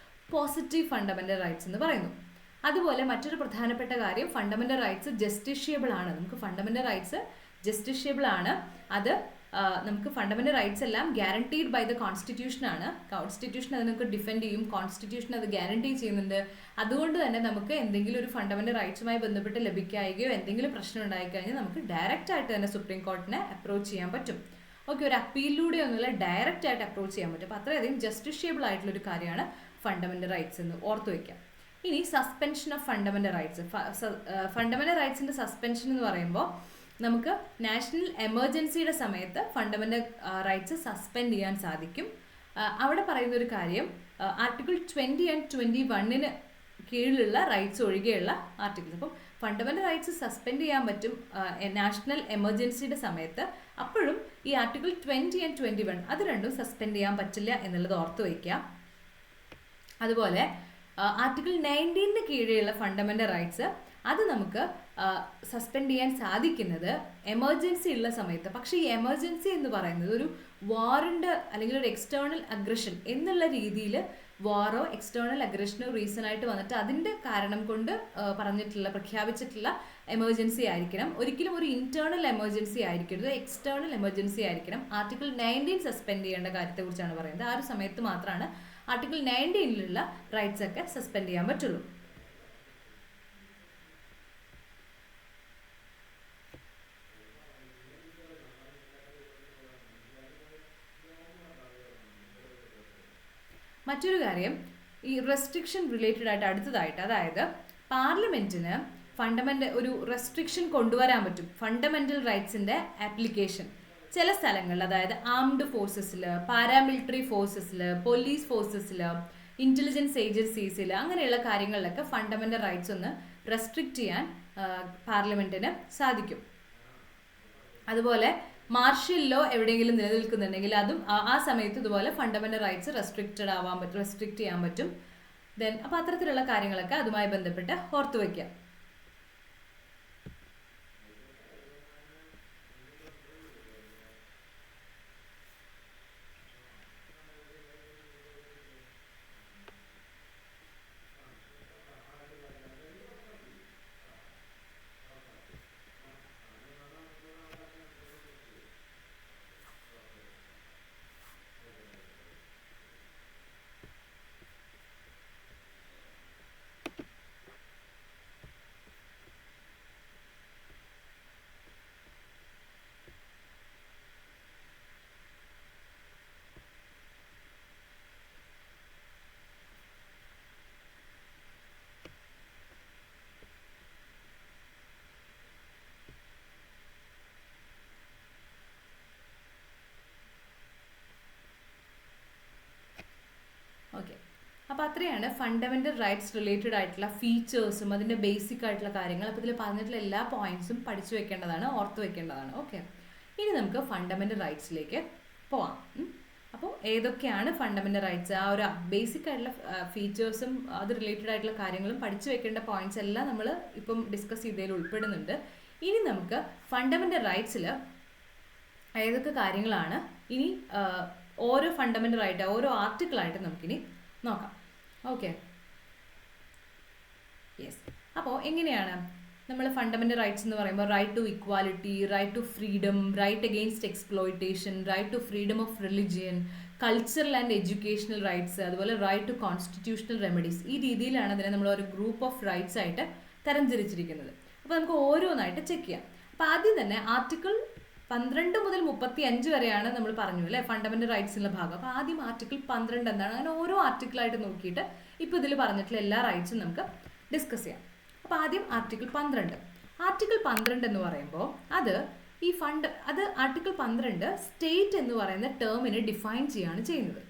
പോസിറ്റീവ് ഫണ്ടമെൻ്റൽ റൈറ്റ്സ് എന്ന് പറയുന്നു. അതുപോലെ മറ്റൊരു പ്രധാനപ്പെട്ട കാര്യം, ഫണ്ടമെൻ്റൽ റൈറ്റ്സ് ജസ്റ്റിഷ്യബിൾ ആണ്. നമുക്ക് ഫണ്ടമെൻ്റൽ റൈറ്റ്സ് ജസ്റ്റിഷ്യബിൾ ആണ്. അത് നമുക്ക് ഫണ്ടമെൻ്റൽ റൈറ്റ്സ് എല്ലാം ഗ്യാരണ്ടീഡ് ബൈ ദ കോൺസ്റ്റിറ്റ്യൂഷൻ ആണ്. കോൺസ്റ്റിറ്റ്യൂഷൻ അത് നമുക്ക് ഡിഫെൻഡ് ചെയ്യും, കോൺസ്റ്റിറ്റ്യൂഷൻ അത് ഗ്യാരണ്ടി ചെയ്യുന്നുണ്ട്. അതുകൊണ്ട് തന്നെ നമുക്ക് എന്തെങ്കിലും ഒരു ഫണ്ടമെൻ്റൽ റൈറ്റ്സുമായി ബന്ധപ്പെട്ട് ലഭിക്കുകയോ എന്തെങ്കിലും പ്രശ്നം ഉണ്ടായിക്കഴിഞ്ഞാൽ നമുക്ക് ഡയറക്റ്റ് ആയിട്ട് തന്നെ സുപ്രീം കോർട്ടിനെ അപ്രോച്ച് ചെയ്യാൻ പറ്റും. ഓക്കെ, ഒരു അപ്പീലിലൂടെ ഒന്നുമില്ല, ഡയറക്റ്റ് ആയിട്ട് അപ്രോച്ച് ചെയ്യാൻ പറ്റും. അപ്പോൾ അത്രയധികം ജസ്റ്റിഷ്യബിൾ ആയിട്ടുള്ളൊരു കാര്യമാണ് ഫണ്ടമെൻ്റൽ റൈറ്റ്സ് എന്ന് ഓർത്തു വയ്ക്കാം. ഇനി suspension of fundamental rights. Fundamental റൈറ്റ്സിൻ്റെ സസ്പെൻഷൻ എന്ന് പറയുമ്പോൾ നമുക്ക് നാഷണൽ എമർജൻസിയുടെ സമയത്ത് ഫണ്ടമെൻ്റൽ റൈറ്റ്സ് സസ്പെൻഡ് ചെയ്യാൻ സാധിക്കും. അവിടെ പറയുന്ന ഒരു കാര്യം, ആർട്ടിക്കിൾ 20 and 21 കീഴിലുള്ള റൈറ്റ്സ് ഒഴികെയുള്ള ആർട്ടിക്കിൾസ്. അപ്പം ഫണ്ടമെൻ്റൽ റൈറ്റ്സ് സസ്പെൻഡ് ചെയ്യാൻ പറ്റും നാഷണൽ എമർജൻസിയുടെ സമയത്ത്. അപ്പോഴും ഈ ആർട്ടിക്കിൾ 20 and 21 അത് രണ്ടും സസ്പെൻഡ് ചെയ്യാൻ പറ്റില്ല എന്നുള്ളത് ഓർത്ത് വയ്ക്കുക. അതുപോലെ ആർട്ടിക്കിൾ 19 കീഴെയുള്ള ഫണ്ടമെൻ്റൽ റൈറ്റ്സ് അത് നമുക്ക് സസ്പെൻഡ് ചെയ്യാൻ സാധിക്കുന്നത് എമർജൻസി ഉള്ള സമയത്ത്. പക്ഷേ ഈ എമർജൻസി എന്ന് പറയുന്നത് ഒരു വാറിൻ്റെ അല്ലെങ്കിൽ ഒരു എക്സ്റ്റേണൽ അഗ്രഷൻ എന്നുള്ള രീതിയിൽ വാറോ എക്സ്റ്റേണൽ അഗ്രഷനോ റീസൺ ആയിട്ട് വന്നിട്ട് അതിൻ്റെ കാരണം കൊണ്ട് പ്രഖ്യാപിച്ചിട്ടുള്ള എമർജൻസി ആയിരിക്കണം. ഒരിക്കലും ഒരു ഇന്റേണൽ എമർജൻസി ആയിരിക്കരുത്, എക്സ്റ്റേണൽ എമർജൻസി ആയിരിക്കണം. ആർട്ടിക്കിൾ 19 സസ്പെൻഡ് ചെയ്യേണ്ട കാര്യത്തെക്കുറിച്ചാണ് പറയുന്നത്. ആ ഒരു സമയത്ത് മാത്രമാണ് ആർട്ടിക്കിൾ 19 റൈറ്റ്സ് ഒക്കെ സസ്പെൻഡ് ചെയ്യാൻ പറ്റുള്ളൂ. മറ്റൊരു കാര്യം, ഈ റെസ്ട്രിക്ഷൻ റിലേറ്റഡ് ആയിട്ട് അടുത്തതായിട്ട്, അതായത് പാർലമെൻറ്റിന് ഒരു റെസ്ട്രിക്ഷൻ കൊണ്ടുവരാൻ പറ്റും ഫണ്ടമെൻ്റൽ റൈറ്റ്സിൻ്റെ ആപ്ലിക്കേഷൻ ചില സ്ഥലങ്ങളിൽ. അതായത് ആംഡ് ഫോഴ്സസിൽ, പാരാമിലിറ്ററി ഫോഴ്സസിൽ, പോലീസ് ഫോഴ്സസിൽ, ഇൻ്റലിജൻസ് ഏജൻസീസിൽ, അങ്ങനെയുള്ള കാര്യങ്ങളിലൊക്കെ ഫണ്ടമെൻ്റൽ റൈറ്റ്സ് ഒന്ന് റെസ്ട്രിക്റ്റ് ചെയ്യാൻ പാർലമെൻറ്റിന് സാധിക്കും. അതുപോലെ മാർഷ്യൽ ലോ എവിടെയെങ്കിലും നിലനിൽക്കുന്നുണ്ടെങ്കിൽ അതും ആ സമയത്ത് ഇതുപോലെ ഫണ്ടമെൻ്റൽ റൈറ്റ്സ് റെസ്ട്രിക്റ്റ് ചെയ്യാൻ പറ്റും. അപ്പോൾ അത്തരത്തിലുള്ള കാര്യങ്ങളൊക്കെ അതുമായി ബന്ധപ്പെട്ട് ഓർത്തു വയ്ക്കുക. അത്രയാണ് ഫണ്ടമെന്റൽ റൈറ്റ്സ് റിലേറ്റഡ് ആയിട്ടുള്ള ഫീച്ചേഴ്സും അതിൻ്റെ ബേസിക് ആയിട്ടുള്ള കാര്യങ്ങൾ. അപ്പോൾ ഇതിൽ പറഞ്ഞിട്ടുള്ള എല്ലാ പോയിന്റ്സും പഠിച്ചു വെക്കേണ്ടതാണ്, ഓർത്ത് വെക്കേണ്ടതാണ്. ഓക്കെ, ഇനി നമുക്ക് ഫണ്ടമെന്റൽ റൈറ്റ്സിലേക്ക് പോവാം. അപ്പോൾ ഏതൊക്കെയാണ് ഫണ്ടമെന്റൽ റൈറ്റ്സ്, ആ ഒരു ബേസിക് ആയിട്ടുള്ള ഫീച്ചേഴ്സും അത് റിലേറ്റഡ് ആയിട്ടുള്ള കാര്യങ്ങളും പഠിച്ചു വെക്കേണ്ട പോയിന്റ്സ് എല്ലാം നമ്മൾ ഇപ്പം ഡിസ്കസ് ചെയ്തതിൽ ഉൾപ്പെടുന്നുണ്ട്. ഇനി നമുക്ക് ഫണ്ടമെന്റൽ റൈറ്റ്സിൽ ഏതൊക്കെ കാര്യങ്ങളാണ് ഇനി ഓരോ ഫണ്ടമെന്റൽ റൈറ്റ്, ഓരോ ആർട്ടിക്കിളായിട്ട് നമുക്കിനി നോക്കാം. Okay, yes. അപ്പോൾ എങ്ങനെയാണ് നമ്മൾ ഫണ്ടമെന്റൽ റൈറ്റ്സ് എന്ന് പറയുമ്പോൾ right to equality, right to freedom, right against exploitation, right to freedom of religion, cultural and educational rights, അതുപോലെ റൈറ്റ് ടു കോൺസ്റ്റിറ്റ്യൂഷണൽ റെമഡീസ്. ഈ രീതിയിലാണ് അതിനെ നമ്മൾ ഒരു ഗ്രൂപ്പ് ഓഫ് റൈറ്റ്സ് ആയിട്ട് തരംതിരിച്ചിരിക്കുന്നത്. അപ്പോൾ നമുക്ക് ഓരോന്നായിട്ട് ചെക്ക് ചെയ്യാം. അപ്പോൾ ആദ്യം തന്നെ ആർട്ടിക്കിൾ 12 മുതൽ 35 വരെയാണ് നമ്മൾ പറഞ്ഞു അല്ലേ ഫണ്ടമെന്റൽ റൈറ്റ്സിൻ്റെ ഭാഗം. അപ്പോൾ ആദ്യം ആർട്ടിക്കിൾ 12 എന്താണ്, അങ്ങനെ ഓരോ ആർട്ടിക്കിളായിട്ട് നോക്കിയിട്ട് ഇപ്പോൾ ഇതിൽ പറഞ്ഞിട്ടുള്ള എല്ലാ റൈറ്റ്സും നമുക്ക് ഡിസ്കസ് ചെയ്യാം. അപ്പോൾ ആദ്യം ആർട്ടിക്കിൾ 12. ആർട്ടിക്കിൾ 12 എന്ന് പറയുമ്പോൾ അത് ആർട്ടിക്കിൾ 12 സ്റ്റേറ്റ് എന്ന് പറയുന്ന ടേമിനെ ഡിഫൈൻ ചെയ്യാണ് ചെയ്യുന്നത്.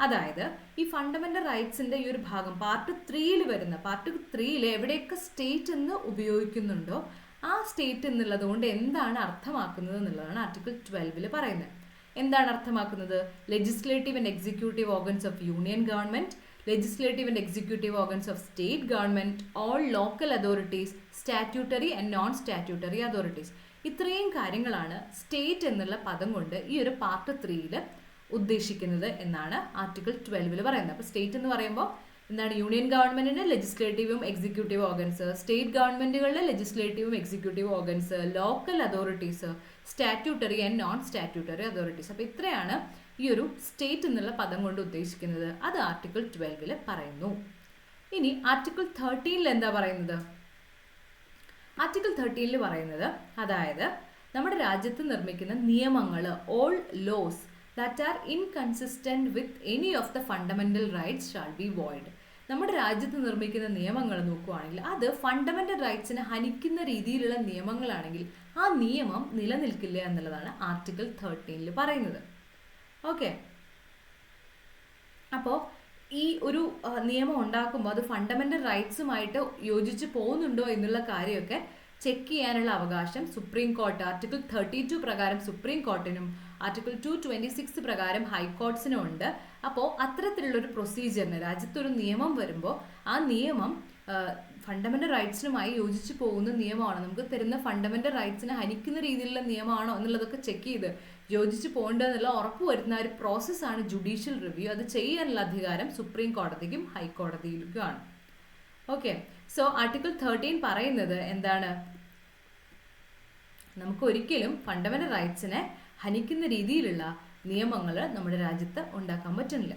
അതായത് ഈ ഫണ്ടമെന്റൽ റൈറ്റ്സിൻ്റെ ഈ ഒരു ഭാഗം പാർട്ട് 3 വരുന്ന പാർട്ട് 3 എവിടെയൊക്കെ സ്റ്റേറ്റ് എന്ന് ഉപയോഗിക്കുന്നുണ്ടോ ആ സ്റ്റേറ്റ് എന്നുള്ളത് കൊണ്ട് എന്താണ് അർത്ഥമാക്കുന്നത് എന്നുള്ളതാണ് ആർട്ടിക്കിൾ 12 പറയുന്നത്. എന്താണ് അർത്ഥമാക്കുന്നത്? Legislative and executive organs of union government, legislative and executive organs of state government, all local authorities, statutory and non-statutory authorities. ഇത്രയും കാര്യങ്ങളാണ് സ്റ്റേറ്റ് എന്നുള്ള പദം കൊണ്ട് ഈ ഒരു പാർട്ട് 3 ഉദ്ദേശിക്കുന്നത് എന്നാണ് ആർട്ടിക്കിൾ 12 പറയുന്നത്. അപ്പോൾ സ്റ്റേറ്റ് എന്ന് പറയുമ്പോൾ എന്താണ്? യൂണിയൻ ഗവൺമെന്റിന് ലെജിസ്ലേറ്റീവും എക്സിക്യൂട്ടീവ് ഓർഗൻസ്, സ്റ്റേറ്റ് ഗവൺമെന്റുകളിലെ ലെജിസ്ലേറ്റീവും executive organs, local authorities, statutory and non statutory authorities. അപ്പോൾ ഇത്രയാണ് ഈ ഒരു സ്റ്റേറ്റ് എന്നുള്ള പദം കൊണ്ട് ഉദ്ദേശിക്കുന്നത്. അത് ആർട്ടിക്കിൾ 12 പറയുന്നു. ഇനി ആർട്ടിക്കിൾ 13 എന്താ പറയുന്നത്? ആർട്ടിക്കിൾ 13 പറയുന്നത് അതായത് നമ്മുടെ രാജ്യത്ത് നിർമ്മിക്കുന്ന നിയമങ്ങൾ, all laws that are inconsistent with any of the fundamental rights shall be void. നമ്മുടെ രാജ്യത്ത് നിർമ്മിക്കുന്ന നിയമങ്ങൾ നോക്കുകയാണെങ്കിൽ അത് ഫണ്ടമെന്റൽ റൈറ്റ്സിനെ ഹനിക്കുന്ന രീതിയിലുള്ള നിയമങ്ങളാണെങ്കിൽ ആ നിയമം നിലനിൽക്കില്ല എന്നുള്ളതാണ് ആർട്ടിക്കിൾ 13 പറയുന്നത്. ഓക്കെ, അപ്പോൾ ഈ ഒരു നിയമം ഉണ്ടാക്കുമ്പോൾ അത് ഫണ്ടമെന്റൽ റൈറ്റ്സുമായിട്ട് യോജിച്ച് പോകുന്നുണ്ടോ എന്നുള്ള കാര്യമൊക്കെ ചെക്ക് ചെയ്യാനുള്ള അവകാശം സുപ്രീം കോർട്ട് ആർട്ടിക്കിൾ 32 പ്രകാരം സുപ്രീം കോർട്ടിനും ആർട്ടിക്കിൾ 226 പ്രകാരം ഹൈക്കോർട്സിനും ഉണ്ട്. അപ്പോൾ അത്തരത്തിലുള്ളൊരു പ്രൊസീജിയറിന് രാജ്യത്തൊരു നിയമം വരുമ്പോൾ ആ നിയമം ഫണ്ടമെന്റൽ റൈറ്റ്സിനുമായി യോജിച്ച് പോകുന്ന നിയമമാണ്, നമുക്ക് തരുന്ന ഫണ്ടമെന്റൽ റൈറ്റ്സിനെ ഹനിക്കുന്ന രീതിയിലുള്ള നിയമമാണോ എന്നുള്ളതൊക്കെ ചെക്ക് ചെയ്ത് യോജിച്ച് പോകേണ്ടതെന്നുള്ള ഉറപ്പ് വരുന്ന ഒരു പ്രോസസ്സാണ് ജുഡീഷ്യൽ റിവ്യൂ. അത് ചെയ്യാനുള്ള അധികാരം സുപ്രീം കോടതിക്കും ഹൈക്കോടതിയിലുമാണ്. ഓക്കെ, സോ ആർട്ടിക്കിൾ 13 പറയുന്നത് എന്താണ്? നമുക്ക് ഒരിക്കലും ഫണ്ടമെന്റൽ റൈറ്റ്സിനെ ഹനിക്കുന്ന രീതിയിലുള്ള നിയമങ്ങൾ നമ്മുടെ രാജ്യത്ത് ഉണ്ടാക്കാൻ പറ്റില്ല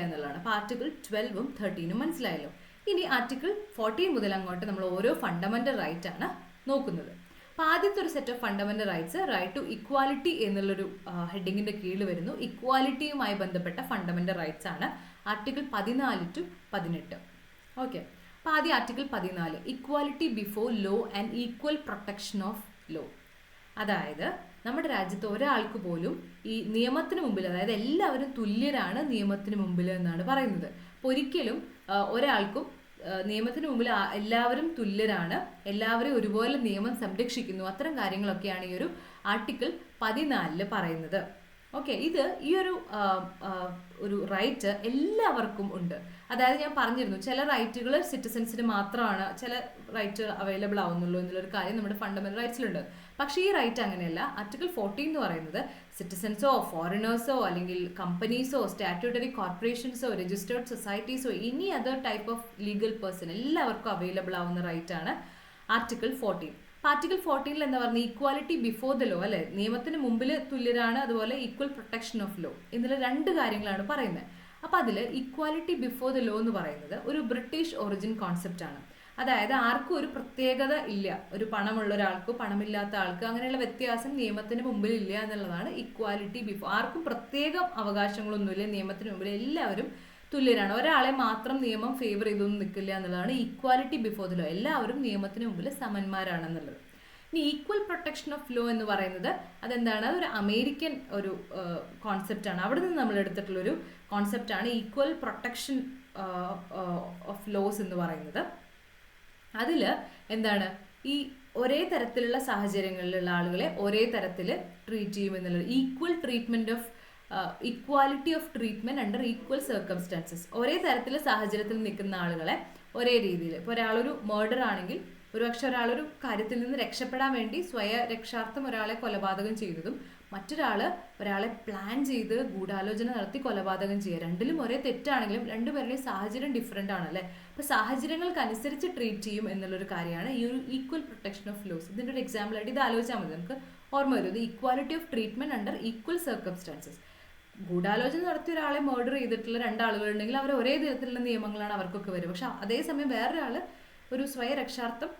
എന്നുള്ളതാണ്. അപ്പോൾ ആർട്ടിക്കിൾ 12ഉം 13ഉം മനസ്സിലായല്ലോ. ഇനി ആർട്ടിക്കിൾ 14 മുതൽ അങ്ങോട്ട് നമ്മൾ ഓരോ ഫണ്ടമെന്റൽ റൈറ്റ് ആണ് നോക്കുന്നത്. അപ്പോൾ ആദ്യത്തെ ഒരു set of fundamental rights right to equality എന്നുള്ളൊരു ഹെഡിങ്ങിന്റെ കീഴിൽ വരുന്നു. ഇക്വാലിറ്റിയുമായി ബന്ധപ്പെട്ട ഫണ്ടമെന്റൽ റൈറ്റ്സ് ആണ് ആർട്ടിക്കിൾ 14 to 18. ഓക്കെ, അപ്പോൾ ആദ്യം article 14 equality before law and equal protection of law. അതായത് നമ്മുടെ രാജ്യത്ത് ഒരാൾക്ക് പോലും ഈ നിയമത്തിന് മുമ്പിൽ, അതായത് എല്ലാവരും തുല്യരാണ് നിയമത്തിന് മുമ്പിൽ എന്നാണ് പറയുന്നത്. അപ്പോൾ ഒരിക്കലും ഒരാൾക്കും നിയമത്തിന് മുമ്പിൽ എല്ലാവരും തുല്യരാണ്, എല്ലാവരും ഒരുപോലെ നിയമം സംരക്ഷിക്കുന്നു, അത്തരം കാര്യങ്ങളൊക്കെയാണ് ഈ ഒരു ആർട്ടിക്കിൾ 14 പറയുന്നത്. ഓക്കെ, ഇത് ഈ ഒരു റൈറ്റ് എല്ലാവർക്കും ഉണ്ട്. അതായത് ഞാൻ പറഞ്ഞിരുന്നു ചില റൈറ്റുകൾ സിറ്റിസൺസിന് മാത്രമാണ്, ചില റൈറ്റുകൾ അവൈലബിൾ ആവുന്നുള്ളൂ എന്നുള്ളൊരു കാര്യം നമ്മുടെ ഫണ്ടമെന്റൽ റൈറ്റ്സിലുണ്ട്. പക്ഷേ ഈ റൈറ്റ് അങ്ങനെയല്ല. ആർട്ടിക്കിൾ 14 എന്ന് പറയുന്നത് സിറ്റിസൺസോ ഫോറിനേഴ്സോ അല്ലെങ്കിൽ കമ്പനീസോ സ്റ്റാറ്റ്യൂട്ടറി കോർപ്പറേഷൻസോ രജിസ്റ്റേർഡ് സൊസൈറ്റീസോ any other type of legal person എല്ലാവർക്കും അവൈലബിൾ ആവുന്ന റൈറ്റാണ് ആർട്ടിക്കിൾ 14. ആർട്ടിക്കിൾ 14 എന്താ പറഞ്ഞാൽ ഈക്വാലിറ്റി ബിഫോർ ദ ലോ, അല്ലെ, നിയമത്തിന് മുമ്പിൽ തുല്യരാണ്, അതുപോലെ ഈക്വൽ പ്രൊട്ടക്ഷൻ ഓഫ് ലോ എന്നുള്ള രണ്ട് കാര്യങ്ങളാണ് പറയുന്നത്. അപ്പോൾ അതിൽ ഈക്വാലിറ്റി ബിഫോർ ദ ലോ എന്ന് പറയുന്നത് ഒരു ബ്രിട്ടീഷ് ഒറിജിൻ കോൺസെപ്റ്റ് ആണ്. അതായത് ആർക്കും ഒരു പ്രത്യേകത ഇല്ല, ഒരു പണമുള്ള ഒരാൾക്ക് പണമില്ലാത്ത ആൾക്ക് അങ്ങനെയുള്ള വ്യത്യാസം നിയമത്തിന് മുമ്പിൽ ഇല്ല എന്നുള്ളതാണ് ഈക്വാലിറ്റി ബിഫോർ. ആർക്കും പ്രത്യേക അവകാശങ്ങളൊന്നുമില്ല, നിയമത്തിന് മുമ്പിൽ എല്ലാവരും തുല്യരാണ്, ഒരാളെ മാത്രം നിയമം ഫേവർ ചെയ്തൊന്നും നിൽക്കില്ല എന്നുള്ളതാണ് ഈക്വാലിറ്റി ബിഫോർ ദ ലോ. എല്ലാവരും നിയമത്തിന് മുമ്പിൽ സമന്മാരാണെന്നുള്ളത്. ഇനി ഈക്വൽ പ്രൊട്ടക്ഷൻ ഓഫ് ലോ എന്ന് പറയുന്നത് അതെന്താണ്? അതൊരു അമേരിക്കൻ ഒരു കോൺസെപ്റ്റാണ്. അവിടെ നിന്ന് നമ്മൾ എടുത്തിട്ടുള്ളൊരു കോൺസെപ്റ്റാണ് ഈക്വൽ പ്രൊട്ടക്ഷൻ ഓഫ് ലോസ് എന്ന് പറയുന്നത്. അതിൽ എന്താണ്, ഈ ഒരേ തരത്തിലുള്ള സാഹചര്യങ്ങളിലുള്ള ആളുകളെ ഒരേ തരത്തിൽ ട്രീറ്റ് ചെയ്യുമെന്നുള്ളത്, equality of treatment under equal circumstances. ഒരേ തരത്തിൽ സാഹചര്യത്തിൽ നിൽക്കുന്ന ആളുകളെ ഒരേ രീതിയിൽ, ഇപ്പോൾ ഒരാളൊരു മർഡർ ആണെങ്കിൽ ഒരുപക്ഷെ ഒരാളൊരു കാര്യത്തിൽ നിന്ന് രക്ഷപ്പെടാൻ വേണ്ടി രക്ഷാർത്ഥം ഒരാളെ കൊലപാതകം ചെയ്തതും ഒരാളെ പ്ലാൻ ചെയ്ത് ഗൂഢാലോചന നടത്തി കൊലപാതകം ചെയ്യുക, രണ്ടിലും ഒരേ തെറ്റാണെങ്കിലും രണ്ടുപേരുടെയും സാഹചര്യം ഡിഫറെൻ്റ് ആണല്ലേ. അപ്പോൾ സാഹചര്യങ്ങൾക്കനുസരിച്ച് ട്രീറ്റ് ചെയ്യും എന്നുള്ളൊരു കാര്യമാണ് ഈ ഒരു ഈക്വൽ പ്രൊട്ടക്ഷൻ ഓഫ് ലോസ്. ഇതിൻ്റെ ഒരു എക്സാമ്പിളായിട്ട് ഇത് ആലോചിച്ചാൽ മതി, നമുക്ക് ഓർമ്മ വരും. ഇത് equality of treatment under equal circumstances. ഗൂഢാലോചന നടത്തിയ ഒരാളെ മർഡർ ചെയ്തിട്ടുള്ള രണ്ടാളുകളുണ്ടെങ്കിൽ അവർ ഒരേ തരത്തിലുള്ള നിയമങ്ങളാണ് അവർക്കൊക്കെ വരും. പക്ഷെ അതേസമയം വേറൊരാൾ ഒരു സ്വയരക്ഷാർത്ഥം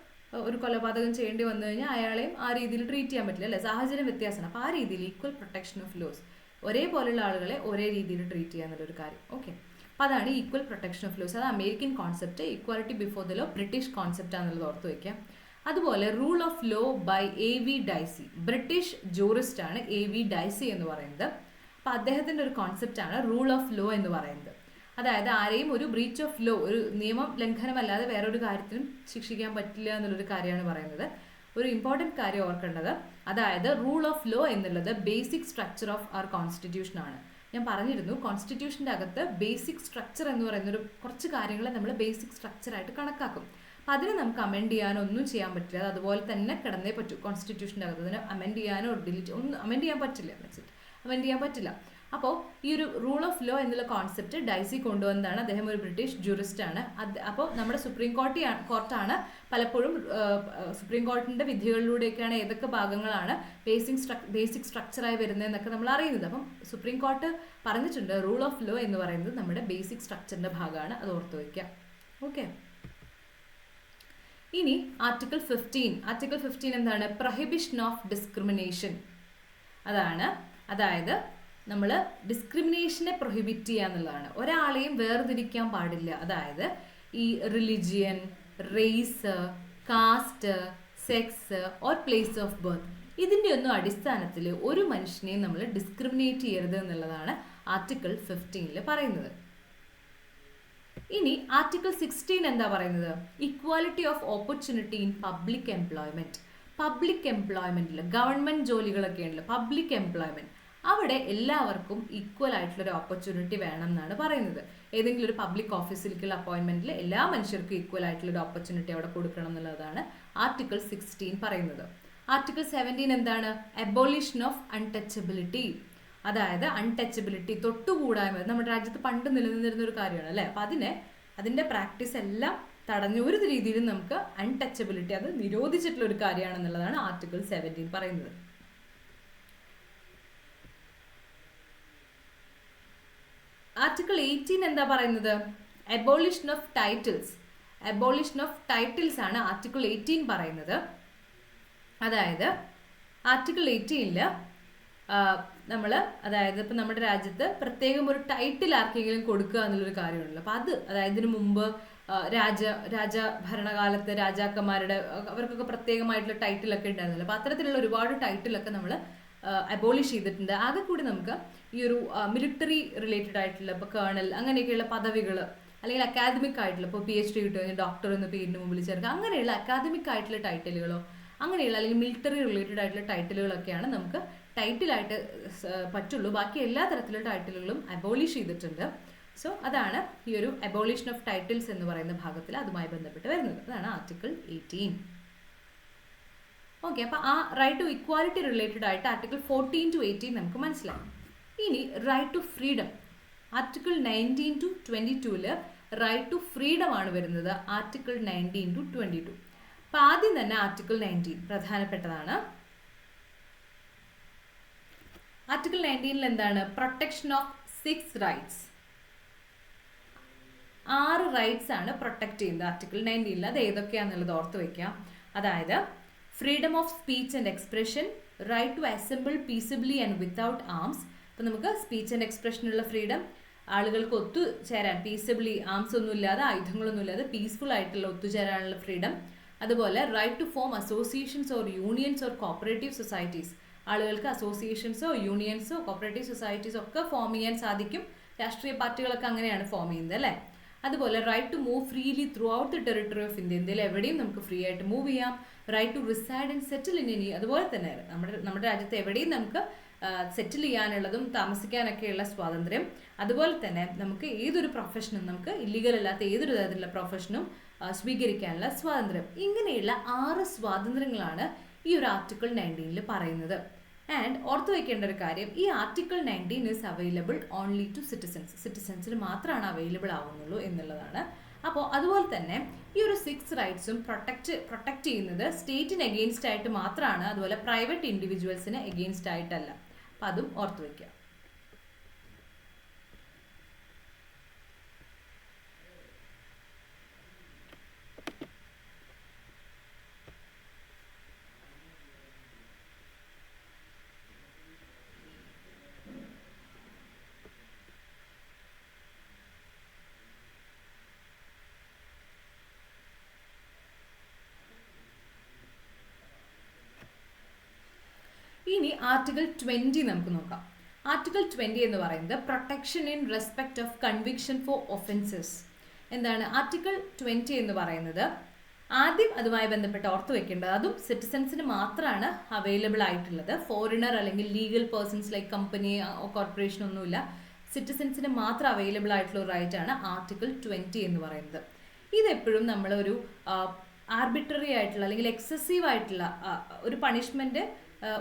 ഒരു കൊലപാതകം ചെയ്യേണ്ടി വന്നു കഴിഞ്ഞാൽ അയാളെയും ആ രീതിയിൽ ട്രീറ്റ് ചെയ്യാൻ പറ്റില്ല അല്ലേ, സാഹചര്യം വ്യത്യാസമാണ്. അപ്പോൾ ആ രീതിയിൽ ഈക്വൽ പ്രൊട്ടക്ഷൻ ഓഫ് ലോസ്, ഒരേപോലെയുള്ള ആളുകളെ ഒരേ രീതിയിൽ ട്രീറ്റ് ചെയ്യുക എന്നുള്ളൊരു കാര്യം. ഓക്കെ, അപ്പോൾ അതാണ് ഈക്വൽ പ്രൊട്ടക്ഷൻ ഓഫ് ലോസ്. അത് American concept, equality before the law British concept ആണെന്നുള്ളത് ഓർത്ത് വയ്ക്കാം. അതുപോലെ rule of law by A.V. Dicey, British jurist ആണ് A.V. ഡൈസി എന്ന് പറയുന്നത്. അപ്പോൾ അദ്ദേഹത്തിൻ്റെ ഒരു കോൺസെപ്റ്റാണ് റൂൾ ഓഫ് ലോ എന്ന് പറയുന്നത്. അതായത് ആരെയും ഒരു ബ്രീച്ച് ഓഫ് ലോ, ഒരു നിയമം ലംഘനമല്ലാതെ വേറൊരു കാര്യത്തിനും ശിക്ഷിക്കാൻ പറ്റില്ല എന്നുള്ളൊരു കാര്യമാണ് പറയുന്നത്. ഒരു ഇമ്പോർട്ടൻറ്റ് കാര്യം ഓർക്കേണ്ടത്, അതായത് റൂൾ ഓഫ് ലോ എന്നുള്ളത് basic structure of our constitution ആണ്. ഞാൻ പറഞ്ഞിരുന്നു, കോൺസ്റ്റിറ്റ്യൂഷൻ്റെ അകത്ത് ബേസിക് സ്ട്രക്ചർ എന്ന് പറയുന്നൊരു കുറച്ച് കാര്യങ്ങളെ നമ്മൾ ബേസിക് സ്ട്രക്ചറായിട്ട് കണക്കാക്കും. അപ്പം അതിനെ നമുക്ക് അമെൻഡ് ചെയ്യാനോ ഒന്നും ചെയ്യാൻ പറ്റില്ല, അത് അതുപോലെ തന്നെ കിടന്നേ പറ്റൂ. കോൺസ്റ്റിറ്റ്യൂഷൻ്റെ അകത്ത് അതിനെ അമെൻഡ് ചെയ്യാനോ ഡിലീറ്റ് ഒന്നും അമെൻഡ് ചെയ്യാൻ പറ്റില്ല. അപ്പോൾ ഈ ഒരു റൂൾ ഓഫ് ലോ എന്നുള്ള കോൺസെപ്റ്റ് ഡൈസി കൊണ്ടുവന്നതാണ്. അദ്ദേഹം ഒരു ബ്രിട്ടീഷ് ജൂറിസ്റ്റ് ആണ്. അപ്പോൾ നമ്മുടെ സുപ്രീം കോർട്ടാണ് പലപ്പോഴും സുപ്രീം കോർട്ടിൻ്റെ വിധികളിലൂടെയൊക്കെയാണ് ഏതൊക്കെ ഭാഗങ്ങളാണ് ബേസിക് സ്ട്രക്ചറായി വരുന്നതെന്നൊക്കെ നമ്മൾ അറിയുന്നത്. അപ്പം സുപ്രീം കോർട്ട് പറഞ്ഞിട്ടുണ്ട് റൂൾ ഓഫ് ലോ എന്ന് പറയുന്നത് നമ്മുടെ ബേസിക് സ്ട്രക്ചറിൻ്റെ ഭാഗമാണ്, അത് ഓർത്ത് വയ്ക്കുക. ഓക്കെ, ഇനി ആർട്ടിക്കിൾ 15 എന്താണ്, പ്രൊഹിബിഷൻ ഓഫ് ഡിസ്ക്രിമിനേഷൻ. അതായത് നമ്മൾ ഡിസ്ക്രിമിനേഷനെ പ്രൊഹിബിറ്റ് ചെയ്യുക എന്നുള്ളതാണ്. ഒരാളെയും വേർതിരിക്കാൻ പാടില്ല. അതായത് ഈ religion, race, caste, sex or place of birth, ഇതിൻ്റെ ഒന്നും അടിസ്ഥാനത്തിൽ ഒരു മനുഷ്യനെയും നമ്മൾ ഡിസ്ക്രിമിനേറ്റ് ചെയ്യരുത് എന്നുള്ളതാണ് ആർട്ടിക്കിൾ 15 പറയുന്നത്. ഇനി ആർട്ടിക്കിൾ 16 എന്താ പറയുന്നത്, equality of opportunity in public employment. Public എംപ്ലോയ്മെൻറ്റിൽ ഗവൺമെൻറ് ജോലികളൊക്കെ ഉണ്ടല്ലോ, പബ്ലിക് എംപ്ലോയ്മെൻറ്റ്, അവിടെ എല്ലാവർക്കും ഈക്വൽ ആയിട്ടുള്ളൊരു ഓപ്പർച്യൂണിറ്റി വേണം എന്നാണ് പറയുന്നത്. ഏതെങ്കിലും ഒരു പബ്ലിക് ഓഫീസിലേക്കുള്ള അപ്പോയിൻമെൻറ്റിൽ എല്ലാ മനുഷ്യർക്കും ഈക്വൽ ആയിട്ടുള്ളൊരു ഓപ്പർച്യൂണിറ്റി അവിടെ കൊടുക്കണം എന്നുള്ളതാണ് ആർട്ടിക്കിൾ 16 പറയുന്നത്. ആർട്ടിക്കിൾ 17 എന്താണ്, അബോളിഷൻ ഓഫ് അൺടച്ചബിലിറ്റി. അതായത് അൺടച്ചബിലിറ്റി, തൊട്ടുകൂടായ്മ, നമ്മുടെ രാജ്യത്ത് പണ്ട് നിലനിന്നിരുന്ന ഒരു കാര്യമാണ് അല്ലേ. അപ്പം അതിൻ്റെ പ്രാക്ടീസ് എല്ലാം തടഞ്ഞ ഒരു രീതിയിലും നമുക്ക് അൺടച്ചബിലിറ്റി, അത് നിരോധിച്ചിട്ടുള്ള ഒരു കാര്യമാണെന്നുള്ളതാണ് ആർട്ടിക്കിൾ 17 പറയുന്നത്. ആർട്ടിക്കിൾ 18 എന്താ പറയുന്നത്, അബോളിഷൻ ഓഫ് ടൈറ്റിൽസ് ആണ് ആർട്ടിക്കിൾ 18 പറയുന്നത്. അതായത് ആർട്ടിക്കിൾ 18 നമ്മൾ, അതായത് ഇപ്പം നമ്മുടെ രാജ്യത്ത് പ്രത്യേകം ഒരു ടൈറ്റിൽ ആർക്കെങ്കിലും കൊടുക്കുക എന്നുള്ളൊരു കാര്യമുണ്ടല്ലോ. അപ്പം അതായത് ഇതിനു മുമ്പ് ഭരണകാലത്ത് രാജാക്കന്മാരുടെ അവർക്കൊക്കെ പ്രത്യേകമായിട്ടുള്ള ടൈറ്റിലൊക്കെ ഉണ്ടായിരുന്നല്ലോ. അപ്പം അത്തരത്തിലുള്ള ഒരുപാട് ടൈറ്റിലൊക്കെ നമ്മൾ അബോളിഷ് ചെയ്തിട്ടുണ്ട്. ആകെ കൂടി നമുക്ക് ഈ ഒരു മിലിറ്ററി റിലേറ്റഡ് ആയിട്ടുള്ള ഇപ്പോൾ കേണൽ അങ്ങനെയൊക്കെയുള്ള പദവികൾ, അല്ലെങ്കിൽ അക്കാദമിക് ആയിട്ടുള്ള ഇപ്പോൾ PhD കിട്ടുക കഴിഞ്ഞാൽ ഡോക്ടർ എന്ന പേരിന് മുമ്പിൽ ചേർക്കുക, അങ്ങനെയുള്ള അക്കാദമിക് ആയിട്ടുള്ള ടൈറ്റിലുകളോ അങ്ങനെയുള്ള അല്ലെങ്കിൽ മിലിറ്ററി റിലേറ്റഡ് ആയിട്ടുള്ള ടൈറ്റിലുകളൊക്കെയാണ് നമുക്ക് ടൈറ്റിലായിട്ട് പറ്റുള്ളൂ. ബാക്കി എല്ലാ തരത്തിലുള്ള ടൈറ്റിലുകളും അബോളിഷ് ചെയ്തിട്ടുണ്ട്. സോ അതാണ് ഈ ഒരു അബോളിഷൻ ഓഫ് ടൈറ്റിൽസ് എന്ന് പറയുന്ന ഭാഗത്തിൽ അതുമായി ബന്ധപ്പെട്ട് വരുന്നത്. അതാണ് ആർട്ടിക്കിൾ 18. ഓക്കെ, അപ്പോൾ ആ റൈറ്റ് ടു ഇക്വാലിറ്റി റിലേറ്റഡ് ആയിട്ട് ആർട്ടിക്കിൾ 14 to 18 നമുക്ക് മനസ്സിലാവും. ഇനി right to freedom, article 19 to 22 right to freedom ആണ് വരുന്നത്. Article 19 to 22. അപ്പോൾ ആദ്യം തന്നെ ആർട്ടിക്കിൾ 19 പ്രധാനപ്പെട്ടതാണ്. ആർട്ടിക്കിൾ 19 എന്താണ്, പ്രൊട്ടക്ഷൻ ഓഫ് 6 റൈറ്റ്സ്. 6 റൈറ്റ്സ് ആണ് പ്രൊട്ടക്ട് ചെയ്യുന്നത് ആർട്ടിക്കിൾ 19. അത് ഏതൊക്കെയാണെന്നുള്ളത് ഓർത്ത് വയ്ക്കാം. അതായത് freedom of speech and expression, right to assemble peacefully and without arms. അപ്പോൾ നമുക്ക് സ്പീച്ച് ആൻഡ് എക്സ്പ്രഷനുള്ള ഫ്രീഡം, ആളുകൾക്ക് ഒത്തുചേരാൻ പീസിബിളി, ആംസ് ഒന്നും ഇല്ലാതെ, ആയുധങ്ങളൊന്നും ഇല്ലാതെ പീസ്ഫുൾ ആയിട്ടുള്ള ഒത്തുചേരാനുള്ള ഫ്രീഡം. അതുപോലെ right to form associations or unions or cooperative societies. ആളുകൾക്ക് അസോസിയേഷൻസോ യൂണിയൻസോ കോപ്പറേറ്റീവ് സൊസൈറ്റീസോ ഒക്കെ ഫോം ചെയ്യാൻ സാധിക്കും. രാഷ്ട്രീയ പാർട്ടികളൊക്കെ അങ്ങനെയാണ് ഫോം ചെയ്യുന്നത് അല്ലേ. അതുപോലെ right to move freely throughout the territory of India, ഇന്ത്യയിൽ എവിടെയും നമുക്ക് ഫ്രീ ആയിട്ട് മൂവ് ചെയ്യാം. Right to reside and settle in any, അതുപോലെ തന്നെ നമ്മുടെ രാജ്യത്ത് എവിടെയും നമുക്ക് സെറ്റിൽ ചെയ്യാനുള്ളതും താമസിക്കാനൊക്കെയുള്ള സ്വാതന്ത്ര്യം. അതുപോലെ തന്നെ നമുക്ക് ഏതൊരു പ്രൊഫഷനും, നമുക്ക് ഇല്ലീഗൽ അല്ലാത്ത ഏതൊരു തരത്തിലുള്ള പ്രൊഫഷനും സ്വീകരിക്കാനുള്ള സ്വാതന്ത്ര്യം. ഇങ്ങനെയുള്ള 6 സ്വാതന്ത്ര്യങ്ങളാണ് ഈ ഒരു ആർട്ടിക്കിൾ 19 പറയുന്നത്. ആൻഡ് ഓർത്ത് വയ്ക്കേണ്ട ഒരു കാര്യം, ഈ article 19 is available only to സിറ്റിസൻസിന് മാത്രമാണ് അവൈലബിൾ ആവുന്നുള്ളൂ എന്നുള്ളതാണ്. അപ്പോൾ അതുപോലെ തന്നെ ഈ ഒരു 6 റൈറ്റ്സും പ്രൊട്ടക്റ്റ് ചെയ്യുന്നത് സ്റ്റേറ്റിന് എഗെയിൻസ്റ്റ് ആയിട്ട് മാത്രമാണ്, അതുപോലെ പ്രൈവറ്റ് ഇൻഡിവിജ്വൽസിന് എഗെയിൻസ്റ്റ് ആയിട്ടല്ല. അപ്പം അതും ഓർത്ത് വയ്ക്കുക. ഇനി ആർട്ടിക്കിൾ 20 നമുക്ക് നോക്കാം. ആർട്ടിക്കിൾ 20 എന്ന് പറയുന്നത് protection in respect of conviction for offences. എന്താണ് ആർട്ടിക്കിൾ 20 എന്ന് പറയുന്നത്? ആദ്യം അതുമായി ബന്ധപ്പെട്ട് ഓർത്ത് വെക്കേണ്ടത്, അതും സിറ്റിസൻസിന് മാത്രമാണ് അവൈലബിൾ ആയിട്ടുള്ളത്. ഫോറിനർ അല്ലെങ്കിൽ legal persons like company corporation ഒന്നുമില്ല. സിറ്റിസൻസിന് മാത്രം അവൈലബിൾ ആയിട്ടുള്ള ഒരു റൈറ്റ് ആണ് ആർട്ടിക്കിൾ 20 എന്ന് പറയുന്നത്. ഇതെപ്പോഴും നമ്മളൊരു ആർബിട്രറി ആയിട്ടുള്ള അല്ലെങ്കിൽ എക്സസീവ് ആയിട്ടുള്ള ഒരു പണിഷ്മെന്റ്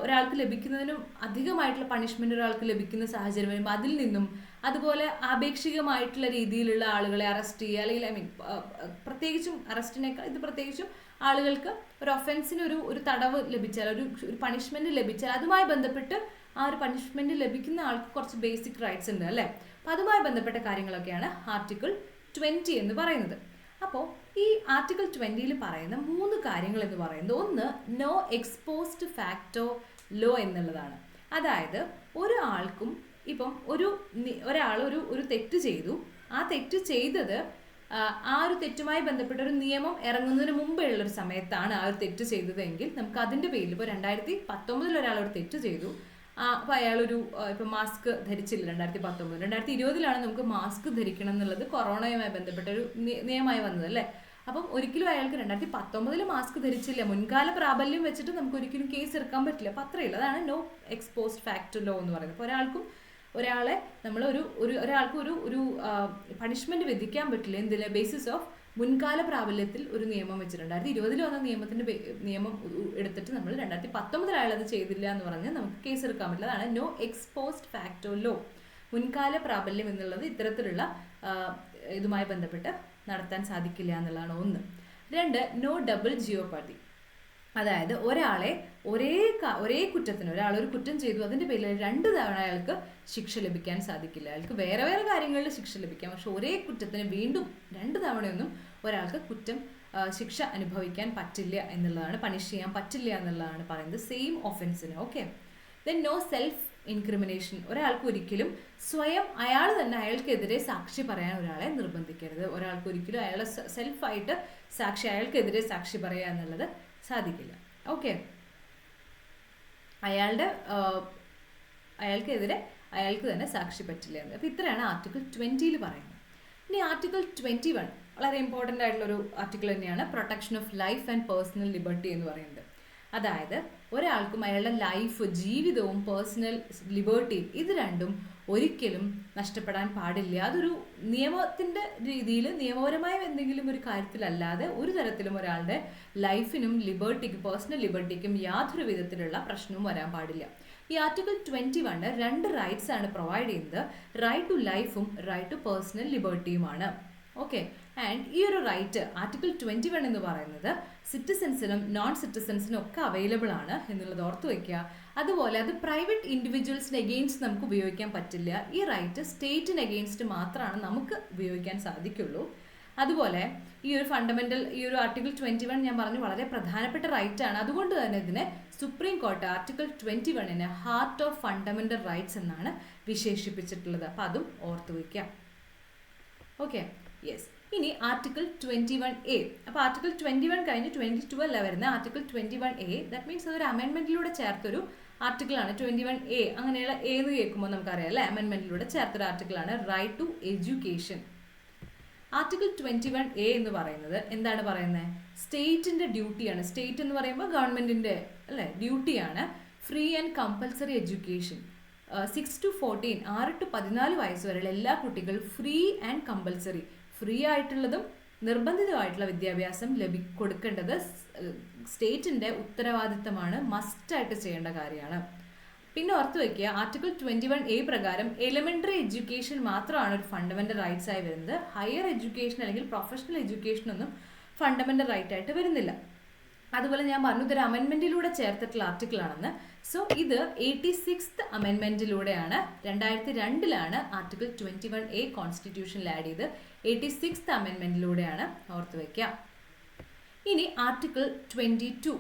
ഒരാൾക്ക് ലഭിക്കുന്നതിനും അധികമായിട്ടുള്ള പണിഷ്മെന്റ് ഒരാൾക്ക് ലഭിക്കുന്ന സാഹചര്യം വരുമ്പോൾ അതിൽ നിന്നും, അതുപോലെ ആപേക്ഷികമായിട്ടുള്ള രീതിയിലുള്ള ആളുകളെ അറസ്റ്റ് ചെയ്യുക, അല്ലെങ്കിൽ പ്രത്യേകിച്ചും അറസ്റ്റിനേക്കാൾ ഇത് പ്രത്യേകിച്ചും ആളുകൾക്ക് ഒരു ഒഫൻസിന് ഒരു തടവ് ലഭിച്ചാൽ, ഒരു പണിഷ്മെന്റ് ലഭിച്ചാൽ അതുമായി ബന്ധപ്പെട്ട് ആ ഒരു പണിഷ്മെന്റ് ലഭിക്കുന്ന ആൾക്ക് കുറച്ച് ബേസിക് റൈറ്റ്സ് ഉണ്ട് അല്ലേ. അപ്പം അതുമായി ബന്ധപ്പെട്ട കാര്യങ്ങളൊക്കെയാണ് ആർട്ടിക്കിൾ 20 എന്ന് പറയുന്നത്. അപ്പോൾ ഈ ആർട്ടിക്കിൾ 20 പറയുന്ന 3 കാര്യങ്ങൾ എന്ന് പറയുന്നത്, ഒന്ന് നോ എക്സ്പോസ്ഡ് ഫാക്ടോ ലോ എന്നുള്ളതാണ്. അതായത് ഒരാൾക്കും ഇപ്പം ഒരാൾ ഒരു തെറ്റ് ചെയ്തു, ആ തെറ്റ് ചെയ്തത് ആ ഒരു തെറ്റുമായി ബന്ധപ്പെട്ട ഒരു നിയമം ഇറങ്ങുന്നതിന് മുമ്പേ ഉള്ളൊരു സമയത്താണ് ആ ഒരു തെറ്റ് ചെയ്തതെങ്കിൽ നമുക്ക് അതിൻ്റെ പേരിൽ, ഇപ്പോൾ 2019 ഒരാൾ ഒരു തെറ്റ് ചെയ്തു, അപ്പോൾ അയാളൊരു ഇപ്പം മാസ്ക് ധരിച്ചില്ല 2019, 2020 നമുക്ക് മാസ്ക് ധരിക്കണം എന്നുള്ളത് കൊറോണയുമായി ബന്ധപ്പെട്ട ഒരു നിയമമായി വന്നത് അല്ലേ. അപ്പം ഒരിക്കലും അയാൾക്ക് 2019 മാസ്ക് ധരിച്ചില്ല, മുൻകാല പ്രാബല്യം വെച്ചിട്ട് നമുക്ക് ഒരിക്കലും കേസ് എടുക്കാൻ പറ്റില്ല. അപ്പം അത്രയില്ല. അതാണ് നോ എക്സ്പോസ്ഡ് ഫാക്ടർ ലോ എന്ന് പറയുന്നത്. അപ്പോൾ ഒരാളെ നമ്മൾ ഒരാൾക്ക് ഒരു പണിഷ്മെന്റ് വിധിക്കാൻ പറ്റില്ല എന്തിലെ ബേസിസ് ഓഫ് മുൻകാല പ്രാബല്യത്തിൽ ഒരു നിയമം വെച്ചിട്ടുണ്ട്. 2020 വന്ന നിയമം എടുത്തിട്ട് നമ്മൾ 2019 അയാളത് ചെയ്തില്ല എന്ന് പറഞ്ഞ് നമുക്ക് കേസ് എടുക്കാൻ പറ്റില്ല. അതാണ് നോ എക്സ്പോസ്ഡ് ഫാക്ടോ ലോ. മുൻകാല പ്രാബല്യം എന്നുള്ളത് ഇത്തരത്തിലുള്ള ഇതുമായി ബന്ധപ്പെട്ട് നടത്താൻ സാധിക്കില്ല എന്നുള്ളതാണ് ഒന്ന്. 2, നോ ഡബിൾ ജിയോപതി. അതായത് ഒരാളെ ഒരേ കുറ്റത്തിന്, ഒരാളൊരു കുറ്റം ചെയ്തു അതിൻ്റെ പേരിൽ 2 തവണ അയാൾക്ക് ശിക്ഷ ലഭിക്കാൻ സാധിക്കില്ല. അയാൾക്ക് വേറെ കാര്യങ്ങളിൽ ശിക്ഷ ലഭിക്കാം, പക്ഷെ ഒരേ കുറ്റത്തിന് വീണ്ടും 2 തവണയൊന്നും ഒരാൾക്ക് ശിക്ഷ അനുഭവിക്കാൻ പറ്റില്ല എന്നുള്ളതാണ്, പണിഷ് ചെയ്യാൻ പറ്റില്ല എന്നുള്ളതാണ് പറയുന്നത് സെയിം ഒഫൻസിന്. Okay. Then no self incrimination. ഒരാൾക്ക് ഒരിക്കലും സ്വയം അയാൾക്കെതിരെ സാക്ഷി പറയാൻ ഒരാളെ നിർബന്ധിക്കരുത്. ഒരാൾക്ക് ഒരിക്കലും അയാളെ സെൽഫായിട്ട് അയാൾക്കെതിരെ സാക്ഷി പറയുക എന്നുള്ളത് സാധിക്കില്ല. ഓക്കെ. അയാൾക്കെതിരെ അയാൾക്ക് തന്നെ സാക്ഷി പറ്റില്ല എന്ന്. അപ്പോൾ ഇത്രയാണ് ആർട്ടിക്കിൾ 20 പറയുന്നത്. ഇനി ആർട്ടിക്കിൾ 21 വളരെ ഇമ്പോർട്ടൻ്റ് ആയിട്ടുള്ളൊരു ആർട്ടിക്കിൾ തന്നെയാണ്, protection of life and personal liberty എന്ന് പറയുന്നത്. അതായത് ഒരാൾക്കും അയാളുടെ ലൈഫ്, ജീവിതവും പേഴ്സണൽ ലിബർട്ടിയും ഇത് രണ്ടും ഒരിക്കലും നഷ്ടപ്പെടാൻ പാടില്ല. അതൊരു നിയമത്തിൻ്റെ രീതിയിൽ നിയമപരമായ എന്തെങ്കിലും ഒരു കാര്യത്തിലല്ലാതെ ഒരു തരത്തിലും ഒരാളുടെ ലൈഫിനും പേഴ്സണൽ ലിബർട്ടിക്കും യാതൊരു വിധത്തിലുള്ള പ്രശ്നവും വരാൻ പാടില്ല. ഈ ആർട്ടിക്കിൾ 21 2 റൈറ്റ്സ് ആണ് പ്രൊവൈഡ് ചെയ്യുന്നത്. റൈറ്റ് ടു ലൈഫും റൈറ്റ് ടു പേഴ്സണൽ ലിബർട്ടിയുമാണ്. ഓക്കെ. ആൻഡ് ഈ ഒരു റൈറ്റ് ആർട്ടിക്കിൾ 21 എന്ന് പറയുന്നത് സിറ്റിസൻസിനും നോൺ സിറ്റിസൻസിനും ഒക്കെ അവൈലബിൾ ആണ് എന്നുള്ളത് ഓർത്ത് വയ്ക്കുക. അതുപോലെ അത് പ്രൈവറ്റ് ഇൻഡിവിജ്വൽസിന് എഗെയിൻസ്റ്റ് നമുക്ക് ഉപയോഗിക്കാൻ പറ്റില്ല. ഈ റൈറ്റ് സ്റ്റേറ്റിന് എഗെയിൻസ്റ്റ് മാത്രമാണ് നമുക്ക് ഉപയോഗിക്കാൻ സാധിക്കുള്ളൂ. അതുപോലെ ഈ ഒരു ആർട്ടിക്കിൾ 21 ഞാൻ പറഞ്ഞു വളരെ പ്രധാനപ്പെട്ട റൈറ്റ് ആണ്. അതുകൊണ്ട് തന്നെ ഇതിനെ supreme court article 21 heart of fundamental rights എന്നാണ് വിശേഷിപ്പിച്ചിട്ടുള്ളത്. അപ്പം അതും ഓർത്ത് വയ്ക്കാം. ഓക്കെ. യെസ്. ഇനി ആർട്ടിക്കിൾ 21A. അപ്പോൾ ആർട്ടിക്കിൾ 21 കഴിഞ്ഞ് 22 അല്ല വരുന്നത്, ആർട്ടിക്കിൾ 21A. ദാറ്റ് മീൻസ് അതൊരു അമെൻമെന്റിലൂടെ ചേർത്തൊരു ആർട്ടിക്കിളാണ് 21A. അങ്ങനെയുള്ള ഏത് കേൾക്കുമ്പോൾ നമുക്കറിയാം അല്ലേ, അമെൻമെന്റിലൂടെ ചേർത്തൊരു ആർട്ടിക്കിളാണ് right to education. Article 21A എന്ന് പറയുന്നത് എന്താണ് പറയുന്നത്? സ്റ്റേറ്റിന്റെ ഡ്യൂട്ടിയാണ്. സ്റ്റേറ്റ് എന്ന് പറയുമ്പോൾ ഗവൺമെന്റിന്റെ അല്ലെ ഡ്യൂട്ടിയാണ് free and compulsory education. 6 to 14 6 to 14 വയസ്സ് വരെയുള്ള എല്ലാ കുട്ടികളും ഫ്രീ ആൻഡ് കമ്പൽസറി, ഫ്രീ ആയിട്ടുള്ളതും നിർബന്ധിതമായിട്ടുള്ള വിദ്യാഭ്യാസം കൊടുക്കേണ്ടത് സ്റ്റേറ്റിന്റെ ഉത്തരവാദിത്തമാണ്, മസ്റ്റായിട്ട് ചെയ്യേണ്ട കാര്യമാണ്. പിന്നെ ഓർത്ത് വയ്ക്കുക, ആർട്ടിക്കിൾ 21A പ്രകാരം എലിമെന്ററി എഡ്യൂക്കേഷൻ മാത്രമാണ് ഒരു ഫണ്ടമെന്റൽ റൈറ്റ്സ് ആയി വരുന്നത്. ഹയർ എഡ്യൂക്കേഷൻ അല്ലെങ്കിൽ പ്രൊഫഷണൽ എഡ്യൂക്കേഷൻ ഒന്നും ഫണ്ടമെന്റൽ റൈറ്റ് ആയിട്ട് വരുന്നില്ല. അതുപോലെ ഞാൻ പറഞ്ഞു ഇതൊരു അമെൻമെന്റിലൂടെ ചേർത്തിട്ടുള്ള ആർട്ടിക്കിൾ ആണെന്ന്. സോ ഇത് 86th അമെൻമെന്റിലൂടെയാണ് 2002 ആർട്ടിക്കിൾ 21A കോൺസ്റ്റിറ്റ്യൂഷനിൽ ആഡ് ചെയ്ത് 86th അമെൻമെന്റിലൂടെയാണ്, ഓർത്ത് വയ്ക്കുക. ഇനി article 22.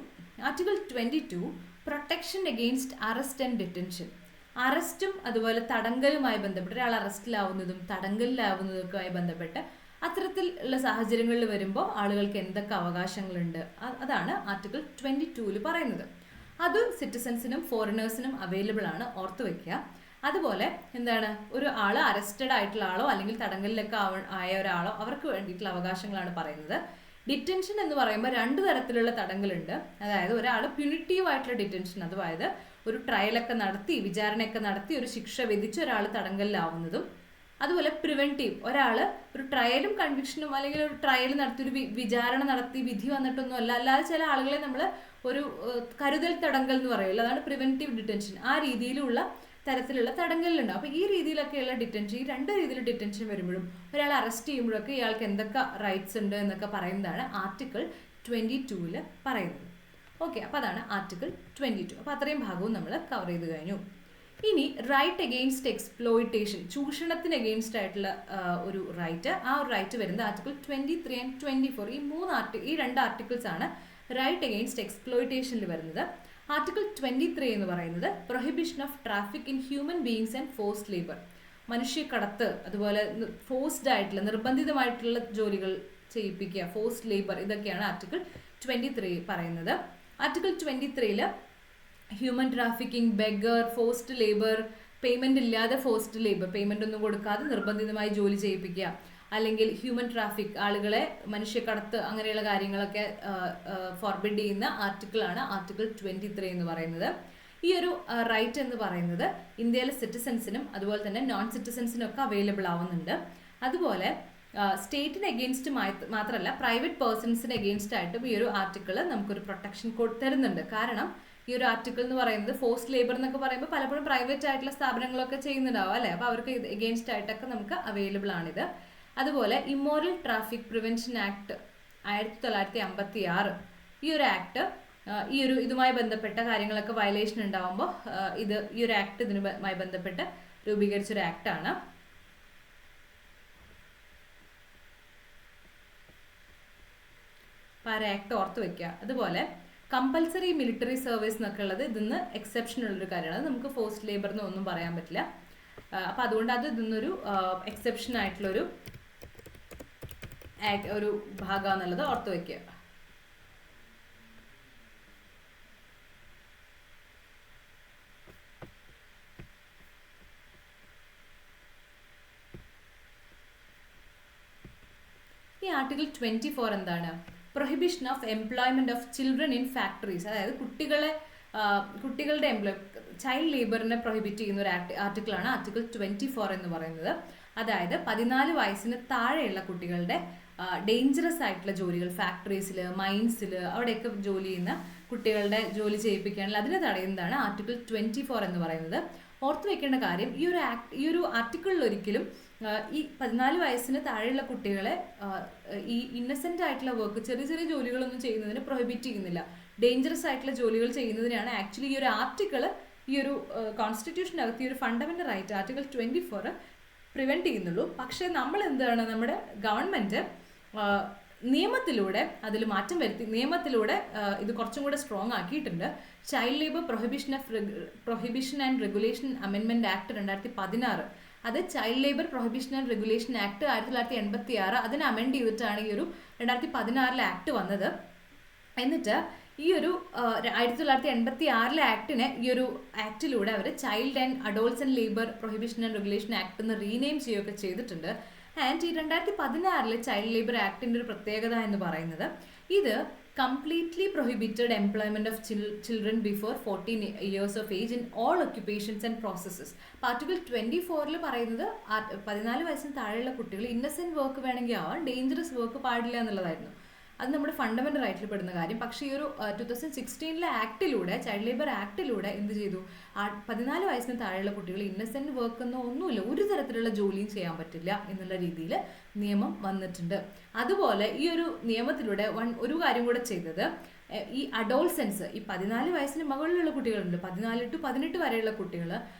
Article 22 protection against arrest and detention. അറസ്റ്റും അതുപോലെ തടങ്കലുമായി ബന്ധപ്പെട്ട് ഒരാൾ അറസ്റ്റിലാവുന്നതും തടങ്കലിലാവുന്നതൊക്കെയായി ബന്ധപ്പെട്ട് അത്തരത്തിലുള്ള സാഹചര്യങ്ങളിൽ വരുമ്പോൾ ആളുകൾക്ക് എന്തൊക്കെ അവകാശങ്ങളുണ്ട് അതാണ് ആർട്ടിക്കിൾ 22 പറയുന്നത്. അത് സിറ്റിസൺസിനും ഫോറിനേഴ്സിനും അവൈലബിൾ ആണ്, ഓർത്ത് വയ്ക്കുക. അതുപോലെ എന്താണ്, ഒരു ആൾ അറസ്റ്റഡ് ആയിട്ടുള്ള ആളോ അല്ലെങ്കിൽ തടങ്കലിലൊക്കെ ആയ ഒരാളോ അവർക്ക് വേണ്ടിയിട്ടുള്ള അവകാശങ്ങളാണ് പറയുന്നത്. ഡിറ്റൻഷൻ എന്ന് പറയുമ്പോൾ 2 തരത്തിലുള്ള തടങ്കലുണ്ട്. അതായത് ഒരാൾ പ്യൂണിറ്റീവ് ആയിട്ടുള്ള ഡിറ്റൻഷൻ, അതായത് ഒരു ട്രയലൊക്കെ നടത്തി വിചാരണയൊക്കെ നടത്തി ഒരു ശിക്ഷ വിധിച്ച് ഒരാൾ തടങ്കലിലാവുന്നതും, അതുപോലെ പ്രിവെന്റീവ്, ഒരാൾ ഒരു ട്രയലും കൺവിക്ഷനും അല്ലെങ്കിൽ ഒരു ട്രയൽ നടത്തി ഒരു വിചാരണ നടത്തി വിധി വന്നിട്ടൊന്നും അല്ല, അല്ലാതെ ചില ആളുകളെ നമ്മൾ ഒരു കരുതൽ തടങ്കൽ എന്ന് പറയുമല്ലോ, അതാണ് പ്രിവെന്റീവ് ഡിറ്റൻഷൻ. ആ രീതിയിലുള്ള തരത്തിലുള്ള തടങ്കലുണ്ട്. അപ്പോൾ ഈ രീതിയിലൊക്കെയുള്ള ഡിറ്റൻഷൻ, ഈ 2 രീതിയിൽ ഡിറ്റൻഷൻ വരുമ്പോഴും ഒരാൾ അറസ്റ്റ് ചെയ്യുമ്പോഴൊക്കെ ഇയാൾക്ക് എന്തൊക്കെ റൈറ്റ്സ് ഉണ്ട് എന്നൊക്കെ പറയുന്നതാണ് ആർട്ടിക്കിൾ 22 പറയുന്നത്. ഓക്കെ, അപ്പോൾ അതാണ് ആർട്ടിക്കിൾ 22. അപ്പോൾ അത്രയും ഭാഗവും നമ്മൾ കവർ ചെയ്ത് കഴിഞ്ഞു. ഇനി റൈറ്റ് അഗെയിൻസ്റ്റ് എക്സ്പ്ലോയിറ്റേഷൻ, ചൂഷണത്തിന് അഗെയിൻസ്റ്റ് ആയിട്ടുള്ള ഒരു റൈറ്റ്, ആ ഒരു റൈറ്റ് വരുന്നത് ആർട്ടിക്കിൾ 23 and 24. ഈ 2 ആർട്ടിക്കിൾസ് ആണ് റൈറ്റ് അഗെയിൻസ്റ്റ് എക്സ്പ്ലോയിറ്റേഷനിൽ വരുന്നത്. ആർട്ടിക്കിൾ 23 എന്ന് പറയുന്നത് prohibition of traffic in human beings and forced labour, മനുഷ്യക്കടത്ത്, അതുപോലെ ഫോഴ്സ്ഡ് ആയിട്ടുള്ള നിർബന്ധിതമായിട്ടുള്ള ജോലികൾ ചെയ്യിപ്പിക്കുക, ഫോഴ്സ്ഡ് ലേബർ, ഇതൊക്കെയാണ് ആർട്ടിക്കിൾ 23 പറയുന്നത്. Article 23 human trafficking, beggar, forced labour, payment ഇല്ലാതെ ഫോഴ്സ്ഡ് ലേബർ, പേയ്മെന്റ് ഒന്നും കൊടുക്കാതെ നിർബന്ധിതമായി ജോലി ചെയ്യിപ്പിക്കുക, അല്ലെങ്കിൽ ഹ്യൂമൻ ട്രാഫിക്, ആളുകളെ മനുഷ്യക്കടത്ത്, അങ്ങനെയുള്ള കാര്യങ്ങളൊക്കെ ഫോർബിഡ് ചെയ്യുന്ന ആർട്ടിക്കിളാണ് ആർട്ടിക്കിൾ 23 എന്ന് പറയുന്നത്. ഈ ഒരു റൈറ്റ് എന്ന് പറയുന്നത് ഇന്ത്യയിലെ സിറ്റിസൺസിനും അതുപോലെ തന്നെ നോൺ സിറ്റിസൺസിനും ഒക്കെ അവൈലബിൾ ആവുന്നുണ്ട്. അതുപോലെ സ്റ്റേറ്റിന് എഗെയിൻസ്റ്റ് മാത്രമല്ല പ്രൈവറ്റ് പേഴ്സൺസിന് എഗെയിൻസ്റ്റ് ആയിട്ടും ഈ ഒരു ആർട്ടിക്കിൾ നമുക്കൊരു പ്രൊട്ടക്ഷൻ തരുന്നുണ്ട്. കാരണം ഈ ഒരു ആർട്ടിക്കിൾ എന്ന് പറയുന്നത് ഫോഴ്സ്ഡ് ലേബർ എന്നൊക്കെ പറയുമ്പോൾ പലപ്പോഴും പ്രൈവറ്റ് ആയിട്ടുള്ള സ്ഥാപനങ്ങളൊക്കെ ചെയ്യുന്നുണ്ടാവും അല്ലേ, അപ്പോൾ അവർക്ക് എഗെയിൻസ്റ്റ് ആയിട്ടൊക്കെ നമുക്ക് അവൈലബിൾ ആണിത്. അതുപോലെ ഇമ്മോറൽ ട്രാഫിക് പ്രിവെൻഷൻ ആക്ട് 1956, ഈ ഒരു ആക്ട് ഇതുമായി ബന്ധപ്പെട്ട കാര്യങ്ങളൊക്കെ വയലേഷൻ ഉണ്ടാകുമ്പോൾ ഈ ഒരു ആക്ട് ഇതിനുമായി ബന്ധപ്പെട്ട് രൂപീകരിച്ചൊരു ആക്ടാണ്. അപ്പോൾ ആ ആക്ട് ഓർത്ത് വയ്ക്കുക. അതുപോലെ കമ്പൽസറി മിലിറ്ററി സർവീസ് എന്നൊക്കെ ഉള്ളത് ഇതിന്ന് എക്സെപ്ഷൻ ഉള്ളൊരു കാര്യമാണ്. അത് നമുക്ക് ഫോഴ്സ്ഡ് ലേബർ എന്നൊന്നും പറയാൻ പറ്റില്ല. അപ്പം അതുകൊണ്ട് അത് ഇതിന്നൊരു എക്സെപ്ഷൻ ആയിട്ടുള്ളൊരു ഒരു ഭാഗമാണെന്നുള്ളത് ഓർത്ത് വയ്ക്കുക. ഈ ആർട്ടിക്കിൾ 24 എന്താണ്? Prohibition of employment of children in factories, അതായത് കുട്ടികളുടെ ചൈൽഡ് ലേബറിനെ പ്രൊഹിബിറ്റ് ചെയ്യുന്ന ഒരു ആർട്ടിക്കിളാണ് ആർട്ടിക്കിൾ 24 എന്ന് പറയുന്നത്. അതായത് 14 വയസ്സിന് താഴെയുള്ള കുട്ടികളുടെ ഡേഞ്ചറസ് ആയിട്ടുള്ള ജോലികൾ, ഫാക്ടറീസിൽ, മൈൻസിൽ, അവിടെയൊക്കെ ജോലി ചെയ്യുന്ന കുട്ടികളുടെ ജോലി ചെയ്യിപ്പിക്കാനുള്ള അതിനെ തടയുന്നതാണ് ആർട്ടിക്കിൾ 24 എന്ന് പറയുന്നത്. ഓർത്ത് വെക്കേണ്ട കാര്യം, ഈ ഒരു ആർട്ടിക്കിളിൽ ഒരിക്കലും ഈ 14 വയസ്സിന് താഴെയുള്ള കുട്ടികളെ ഈ ഇന്നസെന്റ് ആയിട്ടുള്ള വർക്ക്, ചെറിയ ചെറിയ ജോലികളൊന്നും ചെയ്യുന്നതിന് പ്രൊഹിബിറ്റ് ചെയ്യുന്നില്ല. ഡേഞ്ചറസ് ആയിട്ടുള്ള ജോലികൾ ചെയ്യുന്നതിനാണ് ആക്ച്വലി ഈ ഒരു ആർട്ടിക്കിൾ, ഈ ഒരു കോൺസ്റ്റിറ്റ്യൂഷനകത്ത് ഈ ഒരു ഫണ്ടമെന്റൽ റൈറ്റ് ആർട്ടിക്കിൾ 24 പ്രിവെന്റ് ചെയ്യുന്നുള്ളൂ. പക്ഷേ നമ്മൾ എന്താണ്, നമ്മുടെ ഗവൺമെന്റ് നിയമത്തിലൂടെ അതിൽ മാറ്റം വരുത്തി, നിയമത്തിലൂടെ ഇത് കുറച്ചും കൂടെ സ്ട്രോങ് ആക്കിയിട്ടുണ്ട്. Child labour prohibition and regulation അമെൻമെന്റ് ആക്ട് 2016, അത് child labour prohibition and regulation act 1986, അതിനെ അമെൻഡ് ചെയ്തിട്ടാണ് ഈ ഒരു 2016 ആക്ട് വന്നത്. എന്നിട്ട് ഈ ഒരു 1986 ആക്ടിനെ ഈ ഒരു ആക്ടിലൂടെ അവർ child and adolescent labour prohibition and regulation act എന്ന് റീനെയിം ചെയ്യുകയൊക്കെ ചെയ്തിട്ടുണ്ട്. ആൻഡ് ഈ 2016 ചൈൽഡ് ലേബർ ആക്ടിന്റെ ഒരു പ്രത്യേകത എന്ന് പറയുന്നത് ഇത് completely prohibited employment of children before 14 years of age in all occupations and processes. Article 24 പറയുന്നത് 14 വയസ്സിന് താഴെയുള്ള കുട്ടികൾ ഇന്നസെന്റ് വർക്ക് വേണമെങ്കിൽ ആവാം, ഡേഞ്ചറസ് വർക്ക് പാടില്ല എന്നുള്ളതായിരുന്നു. അത് നമ്മുടെ ഫണ്ടമെന്റൽ റൈറ്റിൽ പെടുന്ന കാര്യം. പക്ഷേ ഈ ഒരു 2016 ആക്ടിലൂടെ, ചൈൽഡ് ലേബർ ആക്ടിലൂടെ എന്ത് ചെയ്തു, 14 വയസ്സിന് താഴെയുള്ള കുട്ടികൾ ഇന്നസെന്റ് വർക്ക് എന്നോ ഒന്നുമില്ല, ഒരു തരത്തിലുള്ള ജോലിയും ചെയ്യാൻ പറ്റില്ല എന്നുള്ള രീതിയിൽ നിയമം വന്നിട്ടുണ്ട്. അതുപോലെ ഈ ഒരു നിയമത്തിലൂടെ ഒരു കാര്യം കൂടെ ചെയ്തത്, ഈ അഡോൾസെൻസ്, ഈ 14 വയസ്സിന് മുകളിലുള്ള കുട്ടികളുണ്ട്, 14 to 18 വരെയുള്ള കുട്ടികൾ,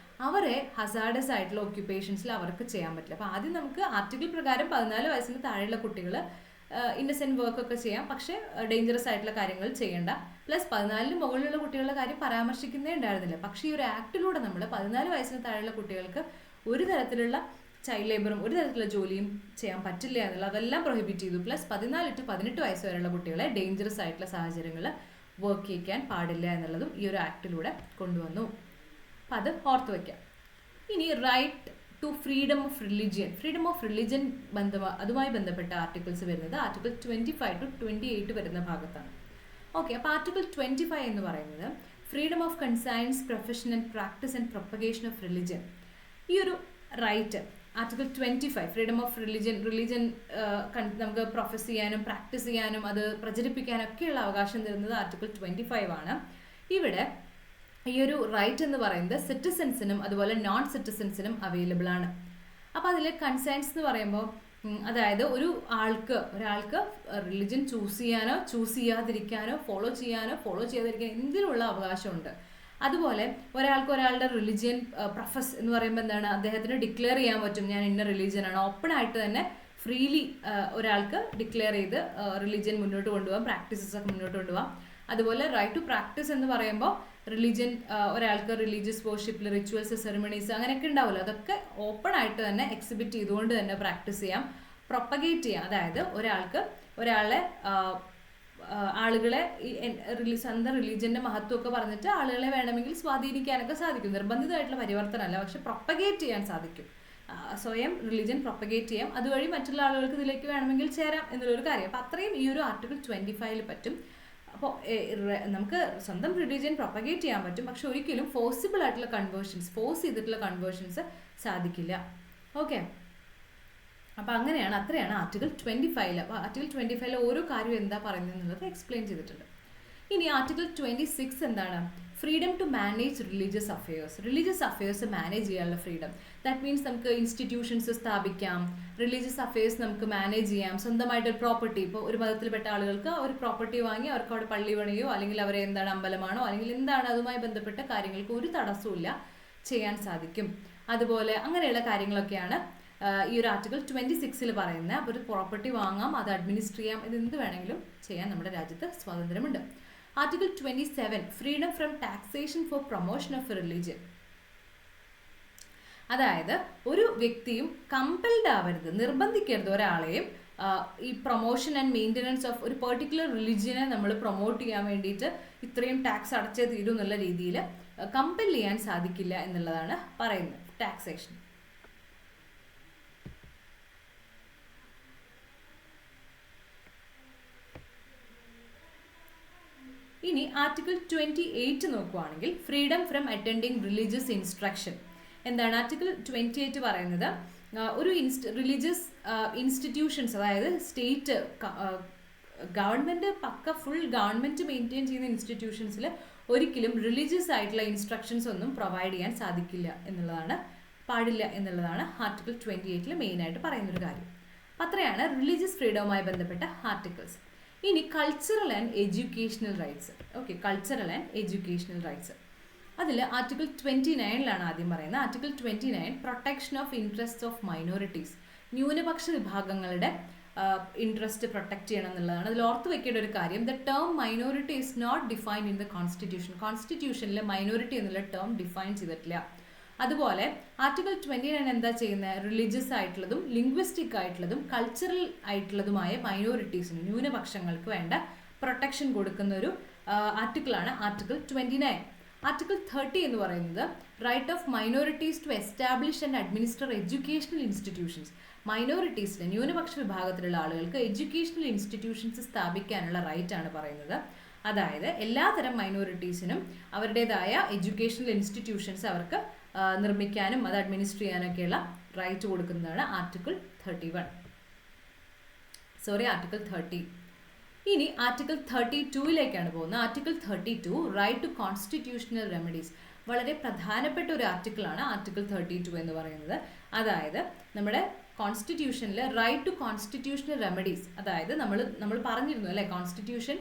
അവരെ ഹസാർഡസ് ആയിട്ടുള്ള ഒക്യുപ്പേഷൻസിൽ അവർക്ക് ചെയ്യാൻ പറ്റില്ല. അപ്പോൾ ആദ്യം നമുക്ക് ആർട്ടിക്കിൾ പ്രകാരം 14 വയസ്സിന് താഴെയുള്ള കുട്ടികൾ ഇന്നസെന്റ് വർക്ക് ഒക്കെ ചെയ്യാം, പക്ഷേ ഡേഞ്ചറസ് ആയിട്ടുള്ള കാര്യങ്ങൾ ചെയ്യേണ്ട. പ്ലസ് 14 മുകളിലുള്ള കുട്ടികളുടെ കാര്യം പരാമർശിക്കുന്നേ ഉണ്ടായിരുന്നില്ല. പക്ഷേ ഈ ഒരു ആക്ടിലൂടെ നമ്മൾ 14 വയസ്സിന് താഴെയുള്ള കുട്ടികൾക്ക് ഒരു തരത്തിലുള്ള ചൈൽഡ് ലേബറും ഒരു തരത്തിലുള്ള ജോലിയും ചെയ്യാൻ പറ്റില്ല എന്നുള്ളത് അതെല്ലാം പ്രൊഹിബിറ്റ് ചെയ്തു. പ്ലസ് 14 to 18 വയസ്സ് വരെയുള്ള കുട്ടികളെ ഡേഞ്ചറസ് ആയിട്ടുള്ള സാഹചര്യങ്ങളിൽ വർക്ക് ചെയ്യിക്കാൻ പാടില്ല എന്നുള്ളതും ഈ ഒരു ആക്ടിലൂടെ കൊണ്ടുവന്നു. അപ്പം അത് ഓർത്ത് വയ്ക്കാം. ഇനി right to freedom of religion അതുമായി ബന്ധപ്പെട്ട ആർട്ടിക്കിൾസ് വരുന്നത് ആർട്ടിക്കിൾ 25 to 28 വരുന്ന ഭാഗത്താണ്. ഓക്കെ, അപ്പോൾ ആർട്ടിക്കിൾ 25 എന്ന് പറയുന്നത് freedom of conscience, profession and practice and propagation of religion. ഈ ഒരു right article 25 freedom of religion നമുക്ക് പ്രൊഫസ് ചെയ്യാനും പ്രാക്ടീസ് ചെയ്യാനും അത് പ്രചരിപ്പിക്കാനൊക്കെയുള്ള അവകാശം തരുന്നത് ആർട്ടിക്കിൾ 25 ആണ്. ഇവിടെ ഈ ഒരു റൈറ്റ് എന്ന് പറയുന്നത് സിറ്റിസൻസിനും അതുപോലെ നോൺ സിറ്റിസൻസിനും അവൈലബിൾ ആണ്. അപ്പോൾ അതിൽ കൺസൈൻസ് എന്ന് പറയുമ്പോൾ അതായത് ഒരാൾക്ക് റിലിജൻ ചൂസ് ചെയ്യാതിരിക്കാനോ ഫോളോ ചെയ്യാതിരിക്കാനോ എന്തിനുള്ള അവകാശമുണ്ട്. അതുപോലെ ഒരാളുടെ റിലിജിയൻ പ്രൊഫസ് എന്ന് പറയുമ്പോൾ എന്താണ്, അദ്ദേഹത്തിന് ഡിക്ലെയർ ചെയ്യാൻ പറ്റും ഞാൻ ഇന്ന റിലീജിയനാണ്. ഓപ്പൺ ആയിട്ട് തന്നെ ഫ്രീലി ഒരാൾക്ക് ഡിക്ലെയർ ചെയ്ത് റിലിജിയൻ മുന്നോട്ട് കൊണ്ടുപോകാം, പ്രാക്ടീസസ് ഒക്കെ മുന്നോട്ട് കൊണ്ടുപോകാം. അതുപോലെ റൈറ്റ് ടു പ്രാക്ടീസ് എന്ന് പറയുമ്പോൾ റിലിജിയൻ ഒരാൾക്ക് റിലീജിയസ് വർഷിപ്പിൽ റിച്വൽസ്, സെറിമണീസ് അങ്ങനെയൊക്കെ ഉണ്ടാവില്ല, അതൊക്കെ ഓപ്പൺ ആയിട്ട് തന്നെ എക്സിബിറ്റ് ചെയ്തുകൊണ്ട് തന്നെ പ്രാക്ടീസ് ചെയ്യാം, പ്രൊപ്പഗേറ്റ് ചെയ്യാം. അതായത് ആളുകളെ സ്വന്തം റിലീജിയന്റെ മഹത്വമൊക്കെ പറഞ്ഞിട്ട് ആളുകളെ വേണമെങ്കിൽ സ്വാധീനിക്കാനൊക്കെ സാധിക്കും. നിർബന്ധിതമായിട്ടുള്ള പരിവർത്തനമല്ല, പക്ഷെ പ്രൊപ്പഗേറ്റ് ചെയ്യാൻ സാധിക്കും. സ്വയം റിലീജിയൻ പ്രൊപ്പഗേറ്റ് ചെയ്യാം, അതുവഴി മറ്റുള്ള ആളുകൾക്ക് ഇതിലേക്ക് വേണമെങ്കിൽ ചേരാം എന്നുള്ളൊരു കാര്യം. അപ്പം അത്രയും ഈ ഒരു ആർട്ടിക്കിൾ 25 പറ്റും. അപ്പോൾ നമുക്ക് സ്വന്തം റിലീജിയൻ പ്രൊപ്പഗേറ്റ് ചെയ്യാൻ പറ്റും, പക്ഷെ ഒരിക്കലും ഫോഴ്സ് ചെയ്തിട്ടുള്ള കൺവേർഷൻസ് സാധിക്കില്ല. ഓക്കെ, അപ്പോൾ അത്രയാണ് ആർട്ടിക്കിൾ 25. അപ്പോൾ ആർട്ടിക്കിൾ 25 ഓരോ കാര്യം എന്താ പറയുന്നത് എന്നുള്ളത് എക്സ്പ്ലെയിൻ ചെയ്തിട്ടുണ്ട്. ഇനി ആർട്ടിക്കിൾ 26 എന്താണ്? Freedom to manage religious affairs manage ചെയ്യാനുള്ള ഫ്രീഡം. ദാറ്റ് മീൻസ് നമുക്ക് ഇൻസ്റ്റിറ്റ്യൂഷൻസ് സ്ഥാപിക്കാം, റിലീജിയസ് അഫയേഴ്സ് നമുക്ക് മാനേജ് ചെയ്യാം, സ്വന്തമായിട്ട് ഒരു പ്രോപ്പർട്ടി, ഇപ്പോൾ ഒരു മതത്തിൽപ്പെട്ട ആളുകൾക്ക് ഒരു പ്രോപ്പർട്ടി വാങ്ങി അവർക്ക് അവിടെ പള്ളി പണിയോ അല്ലെങ്കിൽ അവരെ എന്താണ് അമ്പലമാണോ അല്ലെങ്കിൽ എന്താണ് അതുമായി ബന്ധപ്പെട്ട കാര്യങ്ങൾക്ക് ഒരു തടസ്സവും ചെയ്യാൻ സാധിക്കും. അതുപോലെ അങ്ങനെയുള്ള കാര്യങ്ങളൊക്കെയാണ് ഈ ഒരു ആർട്ടിക്കിൾ 26 പറയുന്നത്. അപ്പോൾ ഒരു പ്രോപ്പർട്ടി വാങ്ങാം, അത് അഡ്മിനിസ്റ്റർ ചെയ്യാം, ഇത് എന്ത് വേണമെങ്കിലും ചെയ്യാൻ നമ്മുടെ രാജ്യത്ത് സ്വാതന്ത്ര്യമുണ്ട്. Article 27 freedom from taxation four promotion of religion. അതായത് ഒരു വ്യക്തിയും കമ്പൽഡ് ആവരുത്, നിർബന്ധിക്കരുത് ഒരാളെയും ഈ പ്രൊമോഷൻ ആൻഡ് മെയിൻ്റനൻസ് ഓഫ് ഒരു പെർട്ടിക്കുലർ റിലീജിയനെ നമ്മൾ പ്രൊമോട്ട് ചെയ്യാൻ വേണ്ടിയിട്ട് ഇത്രയും ടാക്സ് അടച്ചേ തീരും എന്നുള്ള രീതിയിൽ കമ്പൽ ചെയ്യാൻ സാധിക്കില്ല എന്നുള്ളതാണ് പറയുന്നത് ടാക്സേഷൻ. ഇനി ആർട്ടിക്കിൾ 28 നോക്കുവാണെങ്കിൽ freedom from attending religious instruction. എന്താണ് ആർട്ടിക്കിൾ 28 പറയുന്നത്? ഒരു റിലീജിയസ് ഇൻസ്റ്റിറ്റ്യൂഷൻസ്, അതായത് state government full government maintain ചെയ്യുന്ന ഇൻസ്റ്റിറ്റ്യൂഷൻസിൽ ഒരിക്കലും റിലീജിയസ് ആയിട്ടുള്ള ഇൻസ്ട്രക്ഷൻസ് ഒന്നും പ്രൊവൈഡ് ചെയ്യാൻ പാടില്ല എന്നുള്ളതാണ് ആർട്ടിക്കിൾ 28 മെയിനായിട്ട് പറയുന്നൊരു കാര്യം. അത്രയാണ് റിലീജിയസ് ഫ്രീഡവുമായി ബന്ധപ്പെട്ട ആർട്ടിക്കിൾസ്. ഇനി cultural and educational rights. Okay, cultural and educational rights. അതിൽ ആർട്ടിക്കിൾ 29 ആദ്യം പറയുന്നത്. Article 29 protection of interest of minorities. ന്യൂനപക്ഷ വിഭാഗങ്ങളുടെ ഇൻട്രസ്റ്റ് പ്രൊട്ടക്ട് ചെയ്യണം എന്നുള്ളതാണ്. അതിൽ ഓർത്ത് വെക്കേണ്ട ഒരു കാര്യം, the term minority is not defined in the കോൺസ്റ്റിറ്റ്യൂഷനിൽ മൈനോറിറ്റി എന്നുള്ള ടേം ഡിഫൈൻ ചെയ്തിട്ടില്ല. അതുപോലെ ആർട്ടിക്കിൾ 29 എന്താ ചെയ്യുന്നത്? റിലീജിയസ് ആയിട്ടുള്ളതും ലിംഗ്വിസ്റ്റിക് ആയിട്ടുള്ളതും കൾച്ചറൽ ആയിട്ടുള്ളതുമായ മൈനോറിറ്റീസിന്, ന്യൂനപക്ഷങ്ങൾക്ക് വേണ്ട പ്രൊട്ടക്ഷൻ കൊടുക്കുന്ന ഒരു ആർട്ടിക്കിളാണ് ആർട്ടിക്കിൾ 29. ആർട്ടിക്കിൾ 30 എന്ന് പറയുന്നത് right of minorities to establish and administer educational institutions. മൈനോറിറ്റീസിന്, ന്യൂനപക്ഷ വിഭാഗത്തിലുള്ള ആളുകൾക്ക് എഡ്യൂക്കേഷണൽ ഇൻസ്റ്റിറ്റ്യൂഷൻസ് സ്ഥാപിക്കാനുള്ള റൈറ്റ് ആണ് പറയുന്നത്. അതായത് എല്ലാതരം മൈനോറിറ്റീസിനും അവരുടേതായ എഡ്യൂക്കേഷണൽ ഇൻസ്റ്റിറ്റ്യൂഷൻസ് അവർക്ക് നിർമ്മിക്കാനും അത് അഡ്മിനിസ്റ്റർ ചെയ്യാനൊക്കെയുള്ള റൈറ്റ് കൊടുക്കുന്നതാണ് ആർട്ടിക്കിൾ 30. ഇനി ആർട്ടിക്കിൾ 32ലേക്കാണ് പോകുന്നത്. Article 32 right to constitutional remedies. വളരെ പ്രധാനപ്പെട്ട ഒരു ആർട്ടിക്കിളാണ് ആർട്ടിക്കിൾ 32 എന്ന് പറയുന്നത്. അതായത് നമ്മുടെ കോൺസ്റ്റിറ്റ്യൂഷനിൽ റൈറ്റ് ടു കോൺസ്റ്റിറ്റ്യൂഷണൽ റെമഡീസ്, അതായത് നമ്മൾ പറഞ്ഞിരുന്നു അല്ലേ, കോൺസ്റ്റിറ്റ്യൂഷൻ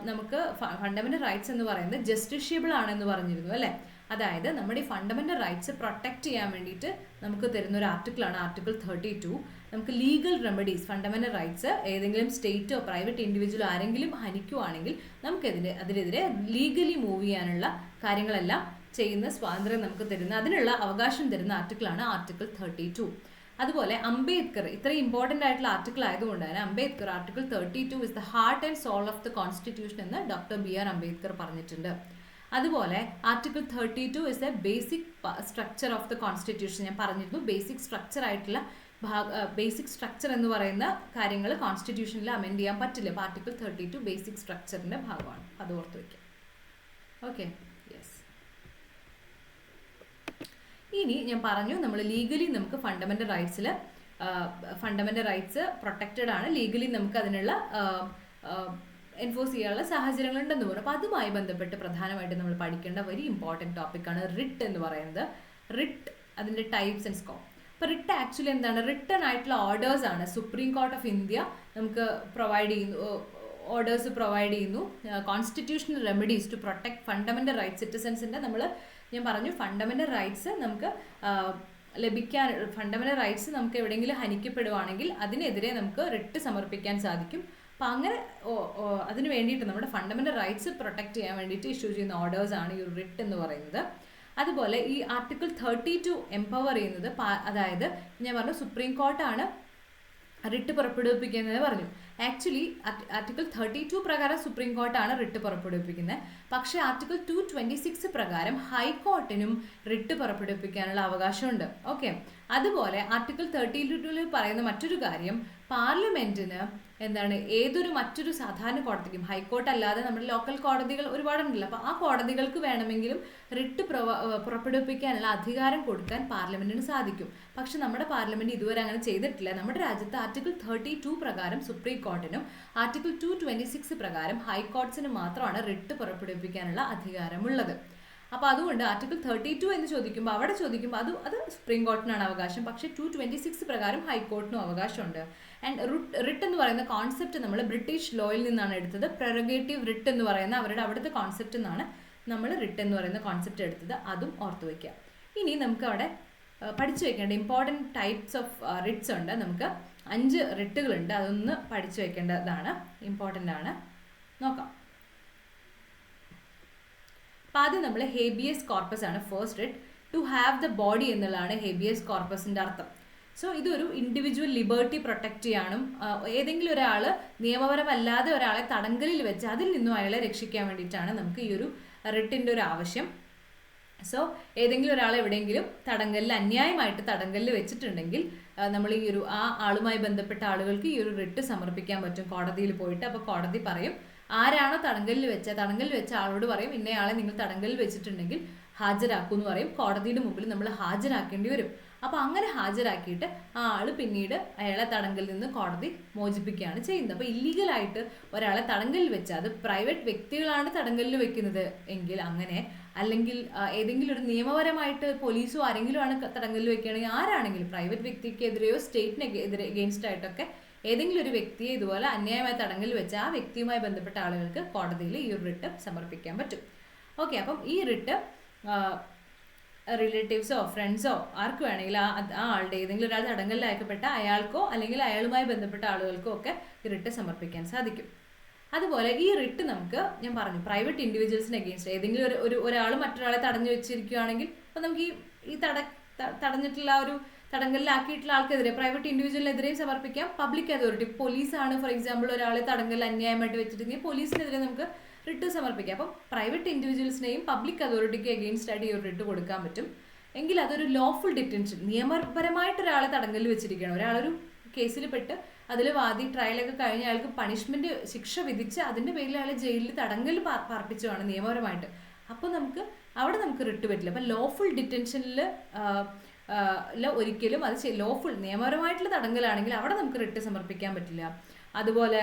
നമുക്ക് ഫണ്ടമെന്റൽ റൈറ്റ്സ് എന്ന് പറയുന്നത് ജസ്റ്റിഷ്യബിൾ ആണെന്ന് പറഞ്ഞിരുന്നു അല്ലേ. അതായത് നമ്മുടെ ഈ ഫണ്ടമെന്റൽ റൈറ്റ്സ് പ്രൊട്ടക്ട് ചെയ്യാൻ വേണ്ടിയിട്ട് നമുക്ക് തരുന്ന ഒരു ആർട്ടിക്കിളാണ് ആർട്ടിക്കിൾ 32. നമുക്ക് ലീഗൽ റെമഡീസ്, ഫണ്ടമെന്റൽ റൈറ്റ്സ് ഏതെങ്കിലും സ്റ്റേറ്റോ പ്രൈവറ്റ് ഇൻഡിവിജ്വലോ ആരെങ്കിലും ഹനിക്കുവാണെങ്കിൽ നമുക്ക് അതിനെതിരെ ലീഗലി മൂവ് ചെയ്യാനുള്ള കാര്യങ്ങളെല്ലാം ചെയ്യുന്ന സ്വാതന്ത്ര്യം നമുക്ക് തരുന്ന, അതിനുള്ള അവകാശം തരുന്ന ആർട്ടിക്കിളാണ് ആർട്ടിക്കിൾ 32. അതുപോലെ അംബേദ്കർ, ഇത്രയും ഇമ്പോർട്ടൻ്റ് ആയിട്ടുള്ള ആർട്ടിക്കിൾ ആയതുകൊണ്ട് തന്നെ Ambedkar article 32 is the heart and soul of the constitution എന്ന് ഡോക്ടർ BR അംബേദ്കർ പറഞ്ഞിട്ടുണ്ട്. അതുപോലെ article 32 is a basic structure of the constitution. ഞാൻ പറഞ്ഞിരുന്നു ബേസിക് സ്ട്രക്ചർ ആയിട്ടുള്ള ബേസിക് സ്ട്രക്ചർ എന്ന് പറയുന്ന കാര്യങ്ങൾ കോൺസ്റ്റിറ്റ്യൂഷനിൽ അമെൻഡ് ചെയ്യാൻ പറ്റില്ല. അപ്പോൾ ആർട്ടിക്കിൾ 32 ബേസിക് സ്ട്രക്ചറിൻ്റെ ഭാഗമാണ്, അത് ഓർത്ത് വയ്ക്കാം. Okay, yes. ഇനി ഞാൻ പറഞ്ഞു നമ്മൾ ലീഗലി നമുക്ക് ഫണ്ടമെന്റൽ റൈറ്റ്സ് പ്രൊട്ടക്റ്റഡ് ആണ്, ലീഗലി നമുക്ക് അതിനുള്ള എൻഫോഴ്സ് ചെയ്യാനുള്ള സാഹചര്യങ്ങളുണ്ടെന്ന് പറഞ്ഞു. അപ്പോൾ അതുമായി ബന്ധപ്പെട്ട് പ്രധാനമായിട്ട് നമ്മൾ പഠിക്കേണ്ട വെരി ഇമ്പോർട്ടൻറ്റ് ടോപ്പിക്കാണ് റിട്ട് എന്ന് പറയുന്നത്. റിട്ട്, അതിൻ്റെ ടൈപ്സ് ആൻഡ് സ്കോപ്പ്. അപ്പോൾ റിട്ട് ആക്ച്വലി എന്താണ്? റിട്ടൺ ആയിട്ടുള്ള ഓർഡേഴ്സ് ആണ്. സുപ്രീം കോർട്ട് ഓഫ് ഇന്ത്യ നമുക്ക് പ്രൊവൈഡ് ചെയ്യുന്നു, ഓർഡേഴ്സ് പ്രൊവൈഡ് ചെയ്യുന്നു. Constitutional remedies to protect fundamental rights. സിറ്റിസൻസിൻ്റെ ഞാൻ പറഞ്ഞു ഫണ്ടമെന്റൽ റൈറ്റ്സ് നമുക്ക് ലഭിക്കാൻ, ഫണ്ടമെന്റൽ റൈറ്റ്സ് നമുക്ക് എവിടെയെങ്കിലും ഹനിക്കപ്പെടുവാണെങ്കിൽ അതിനെതിരെ നമുക്ക് റിട്ട് സമർപ്പിക്കാൻ സാധിക്കും. അപ്പം അങ്ങനെ അതിന് വേണ്ടിയിട്ട് നമ്മുടെ ഫണ്ടമെന്റൽ റൈറ്റ്സ് പ്രൊട്ടക്ട് ചെയ്യാൻ വേണ്ടിയിട്ട് ഇഷ്യൂ ചെയ്യുന്ന ഓർഡേഴ്സ് ആണ് ഈ റിട്ട് എന്ന് പറയുന്നത്. അതുപോലെ ഈ ആർട്ടിക്കിൾ 32 എംപവർ ചെയ്യുന്നത്, അതായത് ഞാൻ പറഞ്ഞു സുപ്രീം കോർട്ടാണ് റിട്ട് പുറപ്പെടുവിപ്പിക്കുന്നത് പറഞ്ഞു. ആക്ച്വലി ആർട്ടിക്കിൾ 32 പ്രകാരം സുപ്രീം കോർട്ടാണ് റിട്ട് പുറപ്പെടുവിപ്പിക്കുന്നത്. പക്ഷേ ആർട്ടിക്കിൾ 226 പ്രകാരം ഹൈക്കോർട്ടിനും റിട്ട് പുറപ്പെടുവിപ്പിക്കാനുള്ള അവകാശമുണ്ട്. ഓക്കെ, അതുപോലെ ആർട്ടിക്കിൾ 32 പറയുന്ന മറ്റൊരു കാര്യം, പാർലമെന്റിന് എന്താണ് മറ്റൊരു സാധാരണ കോടതിക്കും, ഹൈക്കോർട്ട് അല്ലാതെ നമ്മുടെ ലോക്കൽ കോടതികൾ ഒരുപാടുണ്ടല്ലോ, അപ്പോൾ ആ കോടതികൾക്ക് വേണമെങ്കിലും റിട്ട് പുറപ്പെടുവിപ്പിക്കാനുള്ള അധികാരം കൊടുക്കാൻ പാർലമെന്റിന് സാധിക്കും. പക്ഷെ നമ്മുടെ പാർലമെന്റ് ഇതുവരെ അങ്ങനെ ചെയ്തിട്ടില്ല. നമ്മുടെ രാജ്യത്ത് ആർട്ടിക്കിൾ 32 പ്രകാരം സുപ്രീം കോർട്ടിനും ആർട്ടിക്കിൾ 226 പ്രകാരം ഹൈക്കോർട്സിനും മാത്രമാണ് റിട്ട് പുറപ്പെടുവിപ്പിക്കാനുള്ള അധികാരമുള്ളത്. അപ്പോൾ അതുകൊണ്ട് ആർട്ടിക്കിൾ 32 എന്ന് ചോദിക്കുമ്പോൾ അത് സുപ്രീം കോർട്ടിനാണ് അവകാശം. പക്ഷേ 226 പ്രകാരം ഹൈക്കോർട്ടിനും അവകാശമുണ്ട്. ആൻഡ് റിട്ട് എന്ന് പറയുന്ന കോൺസെപ്റ്റ് നമ്മൾ ബ്രിട്ടീഷ് ലോയിൽ നിന്നാണ് എടുത്തത്. പ്രെറഗേറ്റീവ് റിട്ട് എന്ന് പറയുന്ന അവിടുത്തെ കോൺസെപ്റ്റ് നിന്നാണ് നമ്മൾ റിട്ട് എന്ന് പറയുന്ന കോൺസെപ്റ്റ് എടുത്തത്. അതും ഓർത്ത് വയ്ക്കുക. ഇനി നമുക്ക് അവിടെ പഠിച്ചു വെക്കേണ്ട ഇമ്പോർട്ടൻറ്റ് ടൈപ്സ് ഓഫ് റിട്ട്സ് ഉണ്ട്. നമുക്ക് 5 റിട്ടുകളുണ്ട്, അതൊന്ന് പഠിച്ചു വെക്കേണ്ടതാണ്, ഇമ്പോർട്ടൻ്റ് ആണ്. നോക്കാം. അപ്പം ആദ്യം നമ്മൾ ഹേബിയസ് കോർപ്പസ് ആണ് first writ. To have the body എന്നുള്ളതാണ് ഹേബിയസ് കോർപ്പസിൻ്റെ അർത്ഥം. സോ ഇതൊരു ഇൻഡിവിജ്വൽ ലിബർട്ടി പ്രൊട്ടക്റ്റ് ചെയ്യാനും ഏതെങ്കിലും ഒരാൾ നിയമപരമല്ലാതെ ഒരാളെ തടങ്കലിൽ വെച്ച് അതിൽ നിന്നും അയാളെ രക്ഷിക്കാൻ വേണ്ടിയിട്ടാണ് നമുക്ക് ഈ ഒരു റിട്ടിൻ്റെ ഒരു ആവശ്യം. സോ ഏതെങ്കിലും ഒരാളെ എവിടെയെങ്കിലും അന്യായമായിട്ട് തടങ്കലിൽ വെച്ചിട്ടുണ്ടെങ്കിൽ നമ്മൾ ഈ ഒരു ആളുമായി ബന്ധപ്പെട്ട ആളുകൾക്ക് ഈ ഒരു റിട്ട് സമർപ്പിക്കാൻ പറ്റും കോടതിയിൽ പോയിട്ട്. അപ്പോൾ കോടതി പറയും ആരാണോ തടങ്കലിൽ വെച്ച ആളോട് പറയും ഇന്നയാളെ നിങ്ങൾ തടങ്കലിൽ വെച്ചിട്ടുണ്ടെങ്കിൽ ഹാജരാക്കൂ എന്ന് പറയും. കോടതിയുടെ മുമ്പിൽ നമ്മൾ ഹാജരാക്കേണ്ടി വരും. അപ്പോൾ അങ്ങനെ ഹാജരാക്കിയിട്ട് ആ ആൾ പിന്നീട് അയാളെ തടങ്കലിൽ നിന്ന് കോടതി മോചിപ്പിക്കുകയാണ് ചെയ്യുന്നത്. അപ്പോൾ ഇല്ലീഗലായിട്ട് ഒരാളെ തടങ്കലിൽ വെച്ചാൽ, അത് പ്രൈവറ്റ് വ്യക്തികളാണ് തടങ്കലിൽ വെക്കുന്നത് എങ്കിൽ അങ്ങനെ, അല്ലെങ്കിൽ ഏതെങ്കിലും ഒരു നിയമപരമായിട്ട് പോലീസോ ആരെങ്കിലും ആണ് തടങ്കലിൽ വെക്കുകയാണെങ്കിൽ, ആരാണെങ്കിലും പ്രൈവറ്റ് വ്യക്തിക്കെതിരെയോ സ്റ്റേറ്റിന് എഗെയിൻസ്റ്റ് ആയിട്ടൊക്കെ ഏതെങ്കിലും ഒരു വ്യക്തിയെ ഇതുപോലെ അന്യായമായി തടങ്കലിൽ വെച്ച് ആ വ്യക്തിയുമായി ബന്ധപ്പെട്ട ആളുകൾക്ക് കോടതിയിൽ ഈ ഒരു റിട്ട് സമർപ്പിക്കാൻ പറ്റും. ഓക്കെ, അപ്പം ഈ റിട്ട് റിലേറ്റീവ്സോ ഫ്രണ്ട്സോ ആർക്ക് വേണമെങ്കിൽ ആ ആളുടെ ഏതെങ്കിലും ഒരാൾ തടങ്കലിൽ അയക്കപ്പെട്ട അയാൾക്കോ അല്ലെങ്കിൽ അയാളുമായി ബന്ധപ്പെട്ട ആളുകൾക്കോ ഒക്കെ ഈ റിട്ട് സമർപ്പിക്കാൻ സാധിക്കും. അതുപോലെ ഈ റിട്ട് നമുക്ക് ഞാൻ പറഞ്ഞു പ്രൈവറ്റ് ഇൻഡിവിജ്വൽസിന് അഗെയിൻസ്റ്റ് ഏതെങ്കിലും ഒരാൾ മറ്റൊരാളെ തടഞ്ഞു വെച്ചിരിക്കുകയാണെങ്കിൽ അപ്പോൾ നമുക്ക് ഈ തടഞ്ഞിട്ടുള്ള ഒരു തടങ്കലിലാക്കിയിട്ടുള്ള ആൾക്കെതിരെ പ്രൈവറ്റ് ഇൻഡിവിജ്വലിനെതിരെയും സമർപ്പിക്കാം. പബ്ലിക് അതോറിറ്റി, പോലീസാണ് ഫോർ എക്സാമ്പിൾ ഒരാളെ തടങ്കലിൽ അന്യായമായിട്ട് വെച്ചിട്ടുണ്ടെങ്കിൽ പോലീസിനെതിരെ നമുക്ക് റിട്ട് സമർപ്പിക്കാം. അപ്പം പ്രൈവറ്റ് ഇൻഡിവിജ്വൽസിനെയും പബ്ലിക് അതോറിറ്റിക്ക് എഗെയിൻസ്റ്റ് ആയിട്ട് ഈ ഒരു റിട്ട് കൊടുക്കാൻ പറ്റും. എങ്കിൽ അതൊരു ലോഫുൾ ഡിറ്റൻഷൻ, നിയമപരമായിട്ട് ഒരാളെ തടങ്കലിൽ വെച്ചിരിക്കുകയാണ്. ഒരാളൊരു കേസിൽ പെട്ട് അതിൽ വാദി ട്രയലൊക്കെ കഴിഞ്ഞ് അയാൾക്ക് പണിഷ്മെന്റ് ശിക്ഷ വിധിച്ച് അതിന്റെ പേരിൽ അയാളെ ജയിലിൽ തടങ്കലിൽ പാർപ്പിച്ചുമാണ് നിയമപരമായിട്ട്. അപ്പോൾ അവിടെ നമുക്ക് റിട്ട് പറ്റില്ല. അപ്പം ലോഫുൾ ഡിറ്റൻഷനിൽ ഒരിക്കലും അത് ലോഫുൾ നിയമപരമായിട്ടുള്ള തടങ്കലാണെങ്കിൽ അവിടെ നമുക്ക് റിട്ട് സമർപ്പിക്കാൻ പറ്റില്ല. അതുപോലെ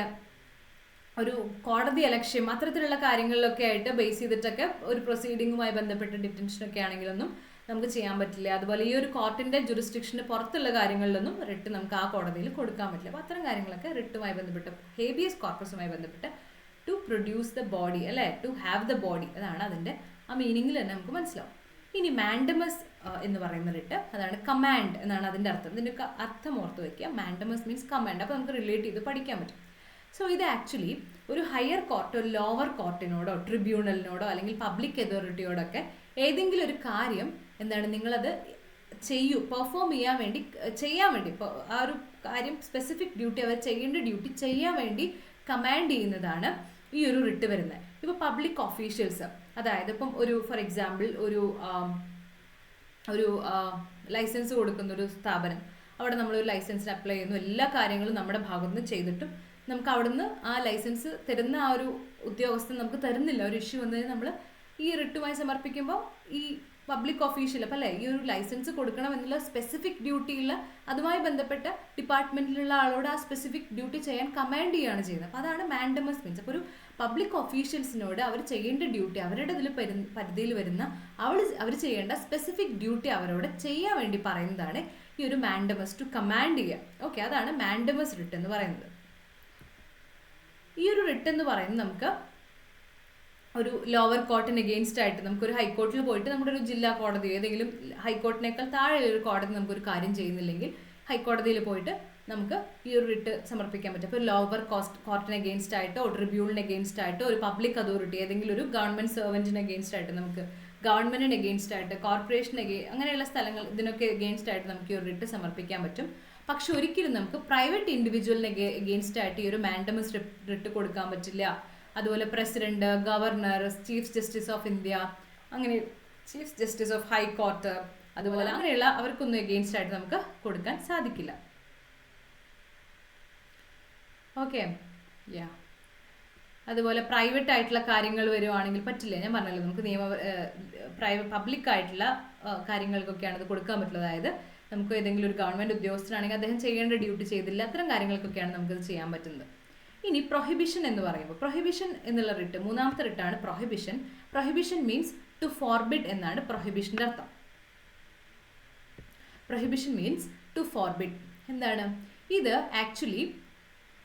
ഒരു കോടതി അലക്ഷ്യം അത്തരത്തിലുള്ള കാര്യങ്ങളിലൊക്കെ ആയിട്ട് ബേസ് ചെയ്തിട്ടൊക്കെ ഒരു പ്രൊസീഡിങ്ങുമായി ബന്ധപ്പെട്ട ഡിറ്റൻഷനൊക്കെ ആണെങ്കിലൊന്നും നമുക്ക് ചെയ്യാൻ പറ്റില്ല. അതുപോലെ ഈ ഒരു കോർട്ടിന്റെ ജുറിസ്ഡിക്ഷന് പുറത്തുള്ള കാര്യങ്ങളിലൊന്നും റിട്ട് നമുക്ക് ആ കോടതിയിൽ കൊടുക്കാൻ പറ്റില്ല. അപ്പോൾ അത്തരം കാര്യങ്ങളൊക്കെ റിട്ടുമായി ബന്ധപ്പെട്ട് ഹേബിയസ് കോർപ്പസുമായി ബന്ധപ്പെട്ട് ടു പ്രൊഡ്യൂസ് ദ ബോഡി, അല്ലെ, ടു ഹാവ് ദ ബോഡി, അതാണ് അതിന്റെ ആ മീനിങ്ങിൽ തന്നെ നമുക്ക് മനസ്സിലാവും. ഇനി മാൻഡമസ് എന്ന് പറയുന്ന റിട്ട്, അതാണ് കമാൻഡ് എന്നാണ് അതിന്റെ അർത്ഥം. ഇതിന്റെ അർത്ഥം ഓർത്ത് വയ്ക്കുക. Mandamus means command. അപ്പോൾ നമുക്ക് റിലേറ്റ് ചെയ്ത് പഠിക്കാൻ പറ്റും. സോ ഇത് ആക്ച്വലി ഒരു ഹയർ കോർട്ടോ ഒരു ലോവർ കോർട്ടിനോടോ ട്രിബ്യൂണലിനോടോ അല്ലെങ്കിൽ പബ്ലിക് അതോറിറ്റിയോടൊക്കെ ഏതെങ്കിലും ഒരു കാര്യം എന്താണ് നിങ്ങളത് പെർഫോം ചെയ്യാൻ വേണ്ടി ഇപ്പോൾ ആ ഒരു കാര്യം സ്പെസിഫിക് ഡ്യൂട്ടി അവർ ചെയ്യേണ്ട ഡ്യൂട്ടി ചെയ്യാൻ വേണ്ടി കമാൻഡ് ചെയ്യുന്നതാണ് ഈ ഒരു റിട്ട് വരുന്നത്. ഇപ്പോൾ പബ്ലിക് ഓഫീഷ്യൽസ്, അതായത് ഇപ്പം ഒരു ഫോർ എക്സാമ്പിൾ ഒരു ലൈസൻസ് കൊടുക്കുന്ന ഒരു സ്ഥാപനം, അവിടെ നമ്മളൊരു ലൈസൻസിന് അപ്ലൈ ചെയ്യുന്നു, എല്ലാ കാര്യങ്ങളും നമ്മുടെ ഭാഗത്ത് നിന്ന് ചെയ്തിട്ടും നമുക്ക് അവിടുന്ന് ആ ലൈസൻസ് തരുന്ന ആ ഒരു ഉദ്യോഗസ്ഥൻ നമുക്ക് തരുന്നില്ല. ഒരു ഇഷ്യൂ വന്നതിന് നമ്മൾ ഈ റിട്ടുമായി സമർപ്പിക്കുമ്പോൾ ഈ പബ്ലിക് ഓഫീഷ്യൽ അപ്പം അല്ലേ ഈ ഒരു ലൈസൻസ് കൊടുക്കണം എന്നുള്ള സ്പെസിഫിക് ഡ്യൂട്ടിയുള്ള അതുമായി ബന്ധപ്പെട്ട ഡിപ്പാർട്ട്മെന്റിലുള്ള ആളോട് ആ സ്പെസിഫിക് ഡ്യൂട്ടി ചെയ്യാൻ കമാൻഡ് ചെയ്യുകയാണ് ചെയ്യുന്നത്. അപ്പോൾ അതാണ് മാൻഡമസ് മീൻസ്. അപ്പോൾ ഒരു പബ്ലിക് ഓഫീഷ്യൽസിനോട് അവർ ചെയ്യേണ്ട ഡ്യൂട്ടി, അവരുടെ ഇതിൽ പരിധിയിൽ വരുന്ന അവർ ചെയ്യേണ്ട സ്പെസിഫിക് ഡ്യൂട്ടി അവരോട് ചെയ്യാൻ വേണ്ടി പറയുന്നതാണ് ഈ ഒരു മാൻഡമസ്, ടു കമാൻഡ് ചെയ്യുക. ഓക്കെ, അതാണ് മാൻഡമസ് റിട്ട് എന്ന് പറയുന്നത്. ഈ ഒരു റിട്ട് എന്ന് പറയുന്നത് നമുക്ക് ഒരു ലോവർ കോർട്ടിന് എഗെയിൻസ്റ്റ് ആയിട്ട് നമുക്കൊരു ഹൈക്കോർട്ടിൽ പോയിട്ട് നമ്മുടെ ഒരു ജില്ലാ കോടതി ഏതെങ്കിലും ഹൈക്കോർട്ടിനേക്കാൾ താഴെ ഒരു കോടതി നമുക്കൊരു കാര്യം ചെയ്യുന്നില്ലെങ്കിൽ ഹൈക്കോടതിയിൽ പോയിട്ട് നമുക്ക് ഈ ഒരു റിട്ട് സമർപ്പിക്കാൻ പറ്റും. ഇപ്പോൾ ലോവർ കോർട്ടിന് എഗെയിൻസ്റ്റ് ആയിട്ടോ ട്രിബ്യൂണലിന് എഗെയിൻസ്റ്റ് ആയിട്ടോ ഒരു പബ്ലിക് അതോറിറ്റി ഏതെങ്കിലും ഒരു ഗവൺമെന്റ് സെർവൻറ്റിന് എഗെയിൻസ്റ്റ് ആയിട്ട് നമുക്ക് ഗവൺമെന്റിന് എഗെയിൻസ്റ്റ് ആയിട്ട് കോർപ്പറേഷന് അങ്ങനെയുള്ള സ്ഥലങ്ങൾ ഇതിനൊക്കെ എഗെയിൻസ്റ്റ് ആയിട്ട് നമുക്ക് ഈ ഒരു റിട്ട് സമർപ്പിക്കാൻ പറ്റും. പക്ഷെ ഒരിക്കലും നമുക്ക് പ്രൈവറ്റ് ഇൻഡിവിജ്വലിന് എഗെയിൻസ്റ്റ് ആയിട്ട് ഈ ഒരു മാൻഡമസ് റിട്ട് കൊടുക്കാൻ പറ്റില്ല. അതുപോലെ president, governor, chief justice of India, അങ്ങനെ ചീഫ് ജസ്റ്റിസ് ഓഫ് ഹൈക്കോർട്ട്, അതുപോലെ അങ്ങനെയുള്ള അവർക്കൊന്നും എഗെയിൻസ്റ്റ് ആയിട്ട് നമുക്ക് കൊടുക്കാൻ സാധിക്കില്ല. ഓക്കെ, അതുപോലെ പ്രൈവറ്റ് ആയിട്ടുള്ള കാര്യങ്ങൾ വരുവാണെങ്കിൽ പറ്റില്ല. ഞാൻ പറഞ്ഞല്ലോ നമുക്ക് പബ്ലിക് ആയിട്ടുള്ള കാര്യങ്ങൾക്കൊക്കെയാണ് ഇത് കൊടുക്കാൻ പറ്റുള്ളത്. അതായത് നമുക്ക് ഏതെങ്കിലും ഒരു ഗവൺമെന്റ് ഉദ്യോഗസ്ഥനാണെങ്കിൽ അദ്ദേഹം ചെയ്യേണ്ട ഡ്യൂട്ടി ചെയ്തില്ല, അത്തരം കാര്യങ്ങൾക്കൊക്കെയാണ് നമുക്കിത് ചെയ്യാൻ പറ്റുന്നത്. ഇനി പ്രൊഹിബിഷൻ എന്ന് പറയുമ്പോൾ പ്രൊഹിബിഷൻ എന്നുള്ള റിട്ട് മൂന്നാമത്തെ റിട്ടാണ് prohibition. Prohibition means to forbid എന്നാണ് പ്രൊഹിബിഷന്റെ അർത്ഥം. Prohibition means to forbid. എന്താണ് ഇത്? ആക്ച്വലി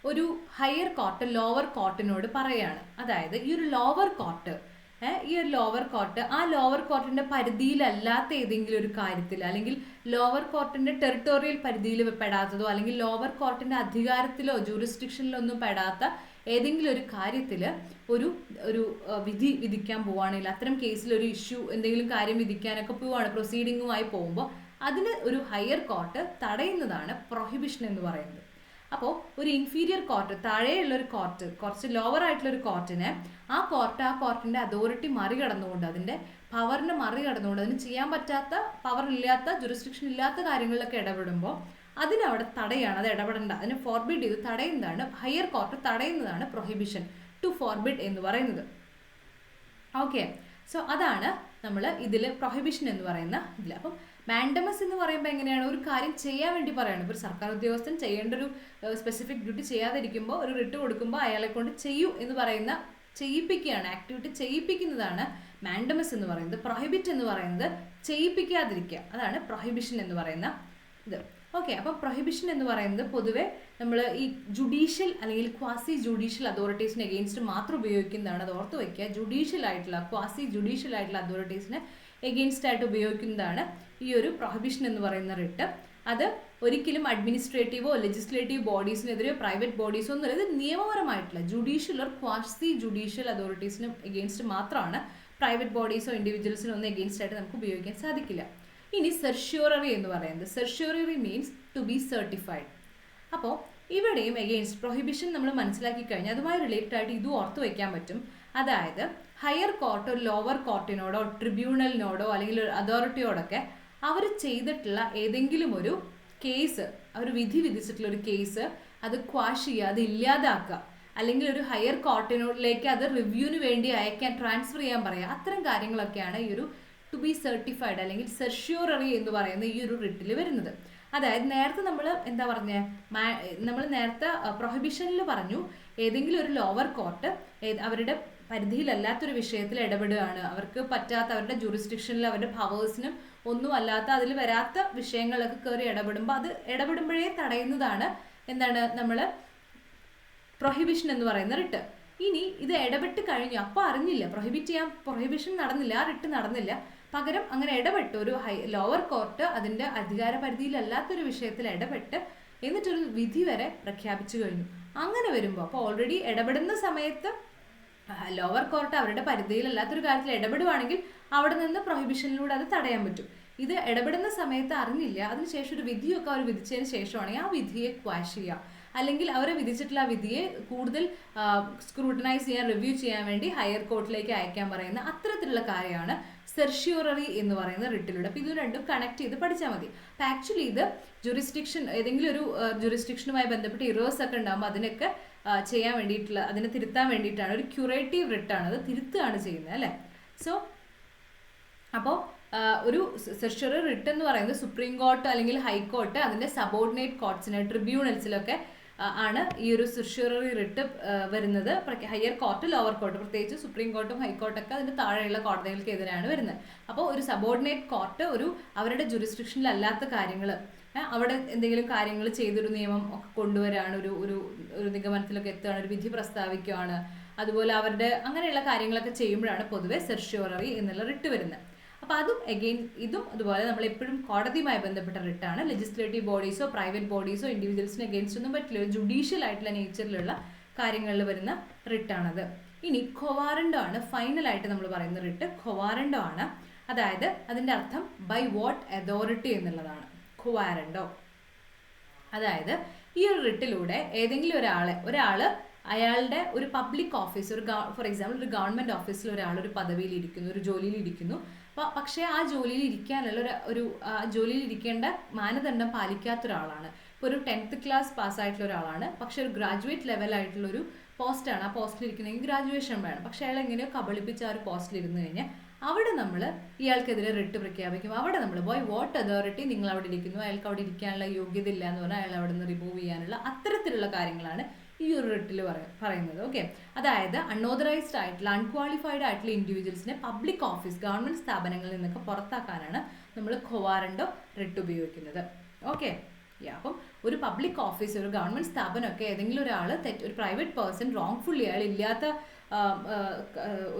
ഒരു ഹയർ കോർട്ട് ലോവർ കോർട്ടിനോട് പറയാണ്. അതായത് ഈ ഒരു ലോവർ കോർട്ട് ആ ലോവർ കോർട്ടിന്റെ പരിധിയിലല്ലാത്ത ഏതെങ്കിലും ഒരു കാര്യത്തിൽ, അല്ലെങ്കിൽ ലോവർ കോർട്ടിന്റെ ടെറിട്ടോറിയൽ പരിധിയിൽ പെടാത്തതോ അല്ലെങ്കിൽ ലോവർ കോർട്ടിന്റെ അധികാരത്തിലോ ജൂറിസ്ഡിക്ഷനിലോ ഒന്നും പെടാത്ത ഏതെങ്കിലും ഒരു കാര്യത്തിൽ ഒരു വിധി വിധിക്കാൻ പോവുകയാണെങ്കിൽ, അത്തരം കേസിൽ ഒരു ഇഷ്യൂ എന്തെങ്കിലും കാര്യം വിധിക്കാനൊക്കെ പോവുകയാണ്, പ്രൊസീഡിങ്ങുമായി പോകുമ്പോൾ അതിന് ഒരു ഹയർ കോർട്ട് തടയുന്നതാണ് പ്രൊഹിബിഷൻ എന്ന് പറയുന്നത്. അപ്പോൾ ഒരു ഇൻഫീരിയർ കോർട്ട്, താഴെയുള്ള ഒരു കോർട്ട്, കുറച്ച് ലോവർ ആയിട്ടുള്ള ഒരു കോർട്ടിനെ ആ കോർട്ടിന്റെ അതോറിറ്റി മറികടന്നുകൊണ്ട്, അതിന്റെ പവറിനെ മറികടന്നുകൊണ്ട്, അതിന് ചെയ്യാൻ പറ്റാത്ത പവർ ഇല്ലാത്ത ജുറിസ്ഡിക്ഷൻ ഇല്ലാത്ത കാര്യങ്ങളിലൊക്കെ ഇടപെടുമ്പോൾ അതിനവിടെ തടയാണ്, അത് ഇടപെടേണ്ട, അതിന് ഫോർബിഡ് ചെയ്ത് തടയുന്നതാണ് ഹയർ കോർട്ട് തടയുന്നതാണ് പ്രൊഹിബിഷൻ, ടു ഫോർബിഡ് എന്ന് പറയുന്നത്. ഓക്കെ, സോ അതാണ് നമ്മൾ ഇതിൽ പ്രൊഹിബിഷൻ എന്ന് പറയുന്ന ഇതിൽ. അപ്പം മാൻഡമസ് എന്ന് പറയുമ്പോൾ എങ്ങനെയാണ്? ഒരു കാര്യം ചെയ്യാൻ വേണ്ടി പറയാണ്. ഇപ്പോൾ ഒരു സർക്കാർ ഉദ്യോഗസ്ഥൻ ചെയ്യേണ്ട ഒരു സ്പെസിഫിക് ഡ്യൂട്ടി ചെയ്യാതിരിക്കുമ്പോൾ ഒരു റിട്ട് കൊടുക്കുമ്പോൾ അയാളെ കൊണ്ട് ചെയ്യൂ എന്ന് പറയുന്ന, ചെയ്യിപ്പിക്കുകയാണ്, ആക്ടിവിറ്റി ചെയ്യിപ്പിക്കുന്നതാണ് മാൻഡമസ് എന്ന് പറയുന്നത്. പ്രൊഹിബിറ്റ് എന്ന് പറയുന്നത് ചെയ്യിപ്പിക്കാതിരിക്കുക, അതാണ് പ്രൊഹിബിഷൻ എന്ന് പറയുന്ന ഇത്. ഓക്കെ, അപ്പം പ്രൊഹിബിഷൻ എന്ന് പറയുന്നത് പൊതുവെ നമ്മൾ ഈ ജുഡീഷ്യൽ അല്ലെങ്കിൽ ക്വാസി ജുഡീഷ്യൽ അതോറിറ്റീസിന് എഗെയിൻസ്റ്റ് മാത്രം ഉപയോഗിക്കുന്നതാണ്. അത് ഓർത്ത് വയ്ക്കുക. ക്വാസി ജുഡീഷ്യൽ ആയിട്ടുള്ള അതോറിറ്റീസിന് എഗെയിൻസ്റ്റ് ആയിട്ട് ഉപയോഗിക്കുന്നതാണ് ഈ ഒരു പ്രൊഹിബിഷൻ എന്ന് പറയുന്ന റിട്ട്. അത് ഒരിക്കലും അഡ്മിനിസ്ട്രേറ്റീവോ ലെജിസ്ലേറ്റീവ് ബോഡീസിനെതിരെയോ പ്രൈവറ്റ് ബോഡീസോ ഒന്നുമില്ല. ഇത് നിയമപരമായിട്ടുള്ള ജുഡീഷ്യൽ ഓർ ക്വാസി ജുഡീഷ്യൽ അതോറിറ്റീസിനും എഗെയിൻസ്റ്റ് മാത്രമാണ്. പ്രൈവറ്റ് ബോഡീസോ ഇൻഡിവിജ്വൽസിനോ ഒന്നും എഗെയിൻസ്റ്റ് ആയിട്ട് നമുക്ക് ഉപയോഗിക്കാൻ സാധിക്കില്ല. ഇനി സെർഷ്യൂററി എന്ന് പറയുന്നത്, certiorari means to be certified. അപ്പോൾ ഇവിടെയും എഗെയിൻസ്റ്റ് പ്രൊഹിബിഷൻ നമ്മൾ മനസ്സിലാക്കി കഴിഞ്ഞാൽ അതുമായി റിലേറ്റഡ് ആയിട്ട് ഇതും ഓർത്ത് വയ്ക്കാൻ പറ്റും. അതായത് ഹയർ കോർട്ടോ ലോവർ കോർട്ടിനോടോ ട്രിബ്യൂണലിനോടോ അല്ലെങ്കിൽ ഒരു അതോറിറ്റിയോടൊക്കെ അവർ ചെയ്തിട്ടുള്ള ഏതെങ്കിലും ഒരു കേസ്, അവർ വിധി വിധിച്ചിട്ടുള്ള ഒരു കേസ് അത് ക്വാഷ് ചെയ്യുക, അത് ഇല്ലാതാക്കുക, അല്ലെങ്കിൽ ഒരു ഹയർ കോർട്ടിനോടിലേക്ക് അത് റിവ്യൂവിന് വേണ്ടി അയക്കാൻ ട്രാൻസ്ഫർ ചെയ്യാൻ പറയുക, അത്തരം കാര്യങ്ങളൊക്കെയാണ് ഈ ഒരു ടു ബി സർട്ടിഫൈഡ് അല്ലെങ്കിൽ സെർഷ്യൂററി എന്ന് പറയുന്ന ഈ ഒരു റിട്ടിൽ വരുന്നത്. അതായത് നേരത്തെ നമ്മൾ എന്താ പറഞ്ഞത്, നമ്മൾ നേരത്തെ പ്രൊഹിബിഷനിൽ പറഞ്ഞു ഏതെങ്കിലും ഒരു ലോവർ കോർട്ട് അവരുടെ പരിധിയിലല്ലാത്തൊരു വിഷയത്തിൽ ഇടപെടുകയാണ്, അവർക്ക് പറ്റാത്ത, അവരുടെ ജൂറിസ്ഡിക്ഷനിൽ അവരുടെ പവേഴ്സിനും ഒന്നും അല്ലാത്ത, അതിൽ വരാത്ത വിഷയങ്ങളൊക്കെ കയറി ഇടപെടുമ്പോൾ അത് ഇടപെടുമ്പോഴേ തടയുന്നതാണ് എന്താണ് നമ്മൾ പ്രൊഹിബിഷൻ എന്ന് പറയുന്ന റിട്ട്. ഇനി ഇത് ഇടപെട്ട് കഴിഞ്ഞു, അപ്പോൾ അറിഞ്ഞില്ല, പ്രൊഹിബിഷൻ നടന്നില്ല, ആ റിട്ട് നടന്നില്ല, പകരം അങ്ങനെ ഇടപെട്ട് ഒരു ലോവർ കോർട്ട് അതിൻ്റെ അധികാര പരിധിയിലല്ലാത്തൊരു വിഷയത്തിൽ ഇടപെട്ട് എന്നിട്ടൊരു വിധി വരെ പ്രഖ്യാപിച്ചു കഴിഞ്ഞു. അങ്ങനെ വരുമ്പോൾ അപ്പോൾ ഓൾറെഡി ഇടപെടുന്ന സമയത്ത് ലോവർ കോർട്ട് അവരുടെ പരിധിയിലല്ലാത്തൊരു കാര്യത്തിൽ ഇടപെടുവാണെങ്കിൽ അവിടെ നിന്ന് പ്രൊഹിബിഷനിലൂടെ അത് തടയാൻ പറ്റും. ഇത് ഇടപെടുന്ന സമയത്ത് അറിഞ്ഞില്ല, അതിനുശേഷം ഒരു വിധിയൊക്കെ അവർ വിധിച്ചതിന് ശേഷമാണെങ്കിൽ ആ വിധിയെ ക്വാഷ് ചെയ്യുക, അല്ലെങ്കിൽ അവരെ വിധിച്ചിട്ടുള്ള ആ വിധിയെ കൂടുതൽ സ്ക്രൂട്ടനൈസ് ചെയ്യാൻ, റിവ്യൂ ചെയ്യാൻ വേണ്ടി ഹയർ കോർട്ടിലേക്ക് അയക്കാൻ പറയുന്ന അത്തരത്തിലുള്ള കാര്യമാണ് സെർഷ്യൂററി എന്ന് പറയുന്ന റിട്ടിലൂടെ. അപ്പോൾ ഇത് രണ്ടും കണക്ട് ചെയ്ത് പഠിച്ചാൽ മതി. അപ്പോൾ ആക്ച്വലി ഇത് ജുറിസ്ഡിക്ഷൻ, ഏതെങ്കിലും ഒരു ജുറിസ്ഡിക്ഷനുമായി ബന്ധപ്പെട്ട് ഇറേഴ്സ് ഒക്കെ ഉണ്ടാകുമ്പോൾ അതിനൊക്കെ ചെയ്യാൻ വേണ്ടിയിട്ടുള്ള, അതിനെ തിരുത്താൻ വേണ്ടിയിട്ടാണ്, ഒരു ക്യൂറേറ്റീവ് റിട്ടാണ്, അത് തിരുത്തുകയാണ് ചെയ്യുന്നത് അല്ലേ. സോ അപ്പോൾ ഒരു സെർഷ്യൂററി റിട്ട് എന്ന് പറയുന്നത് സുപ്രീം കോർട്ട് അല്ലെങ്കിൽ ഹൈക്കോർട്ട് അതിൻ്റെ സബോർഡിനേറ്റ് കോർട്സിന്, ട്രിബ്യൂണൽസിലൊക്കെ ആണ് ഈ ഒരു സെർഷ്യൂററി റിട്ട് വരുന്നത്. ഹയർ കോർട്ട്, ലോവർ കോർട്ട്, പ്രത്യേകിച്ച് സുപ്രീം കോർട്ടും ഹൈക്കോർട്ടൊക്കെ അതിൻ്റെ താഴെയുള്ള കോടതികൾക്ക് എതിരാണ് വരുന്നത്. അപ്പോൾ ഒരു സബോർഡിനേറ്റ് കോർട്ട് ഒരു അവരുടെ ജുറിസ്ഡിക്ഷനിലല്ലാത്ത കാര്യങ്ങൾ, അവിടെ എന്തെങ്കിലും കാര്യങ്ങൾ ചെയ്തൊരു നിയമം ഒക്കെ കൊണ്ടുവരാണ്, ഒരു നിഗമനത്തിലൊക്കെ എത്തുകയാണ്, ഒരു വിധി പ്രസ്താവിക്കുകയാണ്, അതുപോലെ അവരുടെ അങ്ങനെയുള്ള കാര്യങ്ങളൊക്കെ ചെയ്യുമ്പോഴാണ് പൊതുവെ സെർഷ്യൂററി എന്നുള്ള റിട്ട് വരുന്നത്. അപ്പോൾ അതും ഇതും അതുപോലെ നമ്മൾ എപ്പോഴും കോടതിയുമായി ബന്ധപ്പെട്ട റിട്ടാണ്. ലെജിസ്ലേറ്റീവ് ബോഡീസോ പ്രൈവറ്റ് ബോഡീസോ ഇൻഡിവിജ്വൽസിന് അഗെയിൻസ്റ്റ് ഒന്നും പറ്റില്ല, ഒരു ജുഡീഷ്യൽ ആയിട്ടുള്ള നേച്ചറിലുള്ള കാര്യങ്ങളിൽ വരുന്ന റിട്ടാണത്. ഇനി ഖൊവാറൻഡോ ആണ് ഫൈനലായിട്ട് നമ്മൾ പറയുന്ന റിട്ട്. ഖൊവാറൻഡോ ആണ്, അതായത് അതിൻ്റെ അർത്ഥം ബൈ വാട്ട് അതോറിറ്റി എന്നുള്ളതാണ് ഖൊവാറൻഡോ. അതായത് ഈ ഒരു റിട്ടിലൂടെ ഏതെങ്കിലും ഒരാൾ അയാളുടെ ഒരു പബ്ലിക് ഓഫീസ്, ഫോർ എക്സാമ്പിൾ ഒരു ഗവൺമെൻറ് ഓഫീസിൽ ഒരാൾ ഒരു പദവിയിൽ ഇരിക്കുന്നു, ഒരു ജോലിയിൽ ഇരിക്കുന്നു. പക്ഷേ ആ ജോലിയിൽ ഇരിക്കാനുള്ള ജോലിയിൽ ഇരിക്കേണ്ട മാനദണ്ഡം പാലിക്കാത്ത ഒരാളാണ്. ഇപ്പോൾ ഒരു 10th ക്ലാസ് പാസ്സായിട്ടുള്ള ഒരാളാണ്, പക്ഷെ ഒരു ഗ്രാജുവേറ്റ് ലെവലായിട്ടുള്ളൊരു പോസ്റ്റാണ്, ആ പോസ്റ്റിൽ ഇരിക്കണമെങ്കിൽ ഗ്രാജുവേഷൻ വേണം. പക്ഷേ അയാൾ എങ്ങനെയോ കബളിപ്പിച്ച് ആ ഒരു പോസ്റ്റിൽ ഇരുന്ന് കഴിഞ്ഞാൽ അവിടെ നമ്മൾ ഇയാൾക്കെതിരെ റിട്ട് പ്രഖ്യാപിക്കും. അവിടെ നമ്മൾ ബൈ വാട്ട് അതോറിറ്റി നിങ്ങൾ അവിടെ ഇരിക്കുന്നു, അയാൾക്ക് അവിടെ ഇരിക്കാനുള്ള യോഗ്യത ഇല്ല എന്ന് പറഞ്ഞാൽ അയാൾ അവിടെ നിന്ന് റിമൂവ് ചെയ്യാനുള്ള അത്തരത്തിലുള്ള കാര്യങ്ങളാണ് ഈ ഒരു റിട്ടിൽ പറയുന്നത്. ഓക്കെ, അതായത് അൺഓതറൈസ്ഡ് ആയിട്ടുള്ള, അൺക്വാളിഫൈഡ് ആയിട്ടുള്ള ഇൻഡിവിജ്വൽസിനെ പബ്ലിക് ഓഫീസ്, ഗവൺമെൻറ് സ്ഥാപനങ്ങളിൽ നിന്നൊക്കെ പുറത്താക്കാനാണ് നമ്മൾ ഖൊവാറൻഡോ റിട്ട് ഉപയോഗിക്കുന്നത്. ഓക്കെ, അപ്പം ഒരു പബ്ലിക് ഓഫീസ്, ഒരു ഗവൺമെൻറ് സ്ഥാപനമൊക്കെ ഏതെങ്കിലും ഒരു പ്രൈവറ്റ് പേഴ്സൺ റോങ്ഫുള്ളി അയാൾ ഇല്ലാത്ത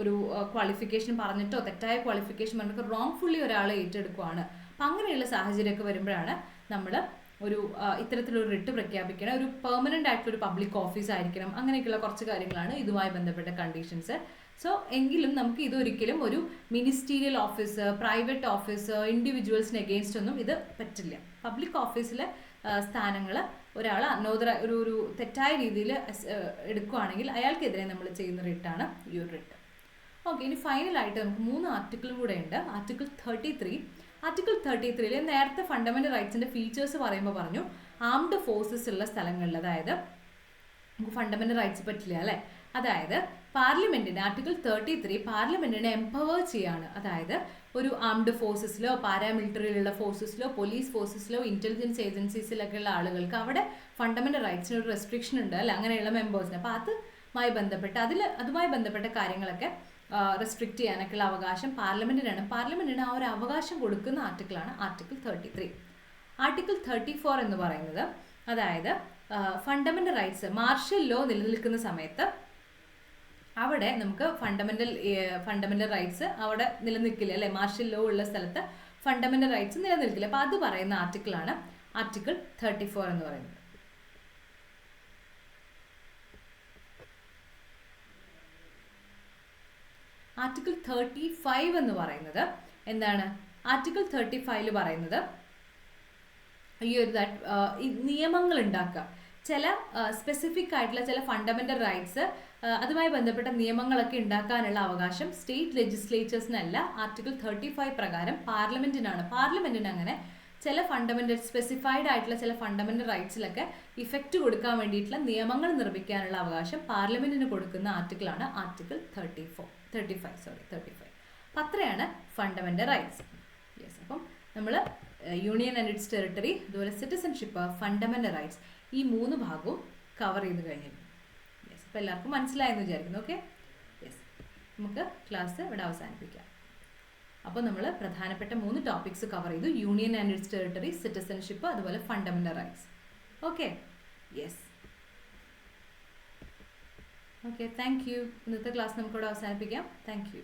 ഒരു ക്വാളിഫിക്കേഷൻ പറഞ്ഞിട്ടോ തെറ്റായ ക്വാളിഫിക്കേഷൻ പറഞ്ഞിട്ടോ റോങ്ഫുള്ളി ഒരാളെ ഏറ്റെടുക്കുകയാണ്. അപ്പം അങ്ങനെയുള്ള സാഹചര്യമൊക്കെ വരുമ്പോഴാണ് നമ്മൾ ഒരു ഇത്തരത്തിലൊരു റിട്ട് പ്രഖ്യാപിക്കണം. ഒരു പെർമനൻ്റ് ആയിട്ടുള്ളൊരു പബ്ലിക് ഓഫീസ് ആയിരിക്കണം. അങ്ങനെയൊക്കെയുള്ള കുറച്ച് കാര്യങ്ങളാണ് ഇതുമായി ബന്ധപ്പെട്ട കണ്ടീഷൻസ്. സോ എങ്കിലും നമുക്ക് ഇതൊരിക്കലും ഒരു മിനിസ്റ്റീരിയൽ ഓഫീസ്, പ്രൈവറ്റ് ഓഫീസ്, ഇൻഡിവിജ്വൽസിന് അഗെയിൻസ്റ്റ് ഒന്നും ഇത് പറ്റില്ല. പബ്ലിക് ഓഫീസിലെ സ്ഥാനങ്ങൾ ഒരാൾ ഒരു തെറ്റായ രീതിയിൽ എടുക്കുകയാണെങ്കിൽ അയാൾക്കെതിരെ നമ്മൾ ചെയ്യുന്ന റിട്ടാണ് ഈ ഒരു റിട്ട്. ഓക്കെ, ഇനി ഫൈനലായിട്ട് നമുക്ക് 3 ആർട്ടിക്കിളും കൂടെ ഉണ്ട്. ആർട്ടിക്കിൾ 33 നേരത്തെ ഫണ്ടമെൻ്റൽ റൈറ്റ്സിൻ്റെ ഫീച്ചേഴ്സ് പറയുമ്പോൾ പറഞ്ഞു ആംഡ് ഫോഴ്സസ് ഉള്ള സ്ഥലങ്ങളിൽ, അതായത് നമുക്ക് ഫണ്ടമെൻ്റൽ റൈറ്റ്സ് പറ്റില്ല അല്ലേ. അതായത് പാർലമെൻറ്റിന്, ആർട്ടിക്കിൾ 33 പാർലമെൻറ്റിനെ എംപവർ ചെയ്യാണ്. അതായത് ഒരു ആംഡ് ഫോഴ്സസിലോ പാരാമിലിറ്ററിയിലുള്ള ഫോഴ്സസിലോ പോലീസ് ഫോഴ്സസിലോ ഇൻ്റലിജൻസ് ഏജൻസീസിലൊക്കെ ഉള്ള ആളുകൾക്ക് അവിടെ ഫണ്ടമെൻ്റൽ റൈറ്റ്സിന് ഒരു റെസ്ട്രിക്ഷൻ ഉണ്ട് അല്ലേ, അങ്ങനെയുള്ള മെമ്പേഴ്സിന്. അപ്പോൾ അതുമായി ബന്ധപ്പെട്ട കാര്യങ്ങളൊക്കെ റെസ്ട്രിക്റ്റ് ചെയ്യാനൊക്കെയുള്ള അവകാശം പാർലമെൻറ്റിനാണ് ആ ഒരു അവകാശം കൊടുക്കുന്ന ആർട്ടിക്കിളാണ് ആർട്ടിക്കിൾ 33. ആർട്ടിക്കിൾ 34 എന്ന് പറയുന്നത്, അതായത് ഫണ്ടമെൻ്റൽ റൈറ്റ്സ്, മാർഷ്യൽ ലോ നിലനിൽക്കുന്ന സമയത്ത് അവിടെ നമുക്ക് ഫണ്ടമെൻ്റൽ റൈറ്റ്സ് അവിടെ നിലനിൽക്കില്ല അല്ലേ. മാർഷ്യൽ ലോ ഉള്ള സ്ഥലത്ത് ഫണ്ടമെൻ്റൽ റൈറ്റ്സ് നിലനിൽക്കില്ല. അപ്പോൾ അത് പറയുന്ന ആർട്ടിക്കിളാണ് ആർട്ടിക്കിൾ 34 എന്ന് പറയുന്നത്. ആർട്ടിക്കിൾ 35 എന്ന് പറയുന്നത് എന്താണ്, ആർട്ടിക്കിൾ 35 പറയുന്നത് ഈ ഒരു നിയമങ്ങൾ ഉണ്ടാക്കുക, ചില സ്പെസിഫിക് ആയിട്ടുള്ള ചില ഫണ്ടമെന്റൽ റൈറ്റ്സ് അതുമായി ബന്ധപ്പെട്ട നിയമങ്ങളൊക്കെ ഉണ്ടാക്കാനുള്ള അവകാശം സ്റ്റേറ്റ് ലെജിസ്ലേച്ചേഴ്സിനല്ല, ആർട്ടിക്കിൾ 35 പ്രകാരം പാർലമെന്റിനാണ്. പാർലമെന്റിന് അങ്ങനെ ചില ഫണ്ടമെന്റൽ സ്പെസിഫൈഡ് ആയിട്ടുള്ള ചില ഫണ്ടമെന്റൽ റൈറ്റ്സിലൊക്കെ ഇഫക്റ്റ് കൊടുക്കാൻ വേണ്ടിയിട്ടുള്ള നിയമങ്ങൾ നിർമ്മിക്കാനുള്ള അവകാശം പാർലമെന്റിന് കൊടുക്കുന്ന ആർട്ടിക്കിളാണ് ആർട്ടിക്കിൾ 35. അപ്പം അത്രയാണ് ഫണ്ടമെന്റൽ റൈറ്റ്സ്. യെസ്, അപ്പം നമ്മൾ യൂണിയൻ ആൻഡ് ഇറ്റ്സ് ടെറിട്ടറി, അതുപോലെ സിറ്റിസൺഷിപ്പ്, ഫണ്ടമെന്റൽ റൈറ്റ്സ്, ഈ 3 ഭാഗവും കവർ ചെയ്ത് കഴിഞ്ഞിരുന്നു. യെസ്, അപ്പോൾ എല്ലാവർക്കും മനസ്സിലായെന്ന് വിചാരിക്കുന്നു. ഓക്കെ, യെസ്, നമുക്ക് ക്ലാസ് ഇവിടെ അവസാനിപ്പിക്കാം. അപ്പോൾ നമ്മൾ പ്രധാനപ്പെട്ട 3 ടോപ്പിക്സ് കവർ ചെയ്തു: union and its territory, citizenship, അതുപോലെ fundamental rights. Okay, yes, okay, thank you. ഇന്നത്തെ ക്ലാസ് നമുക്കിവിടെ അവസാനിപ്പിക്കാം. Thank U.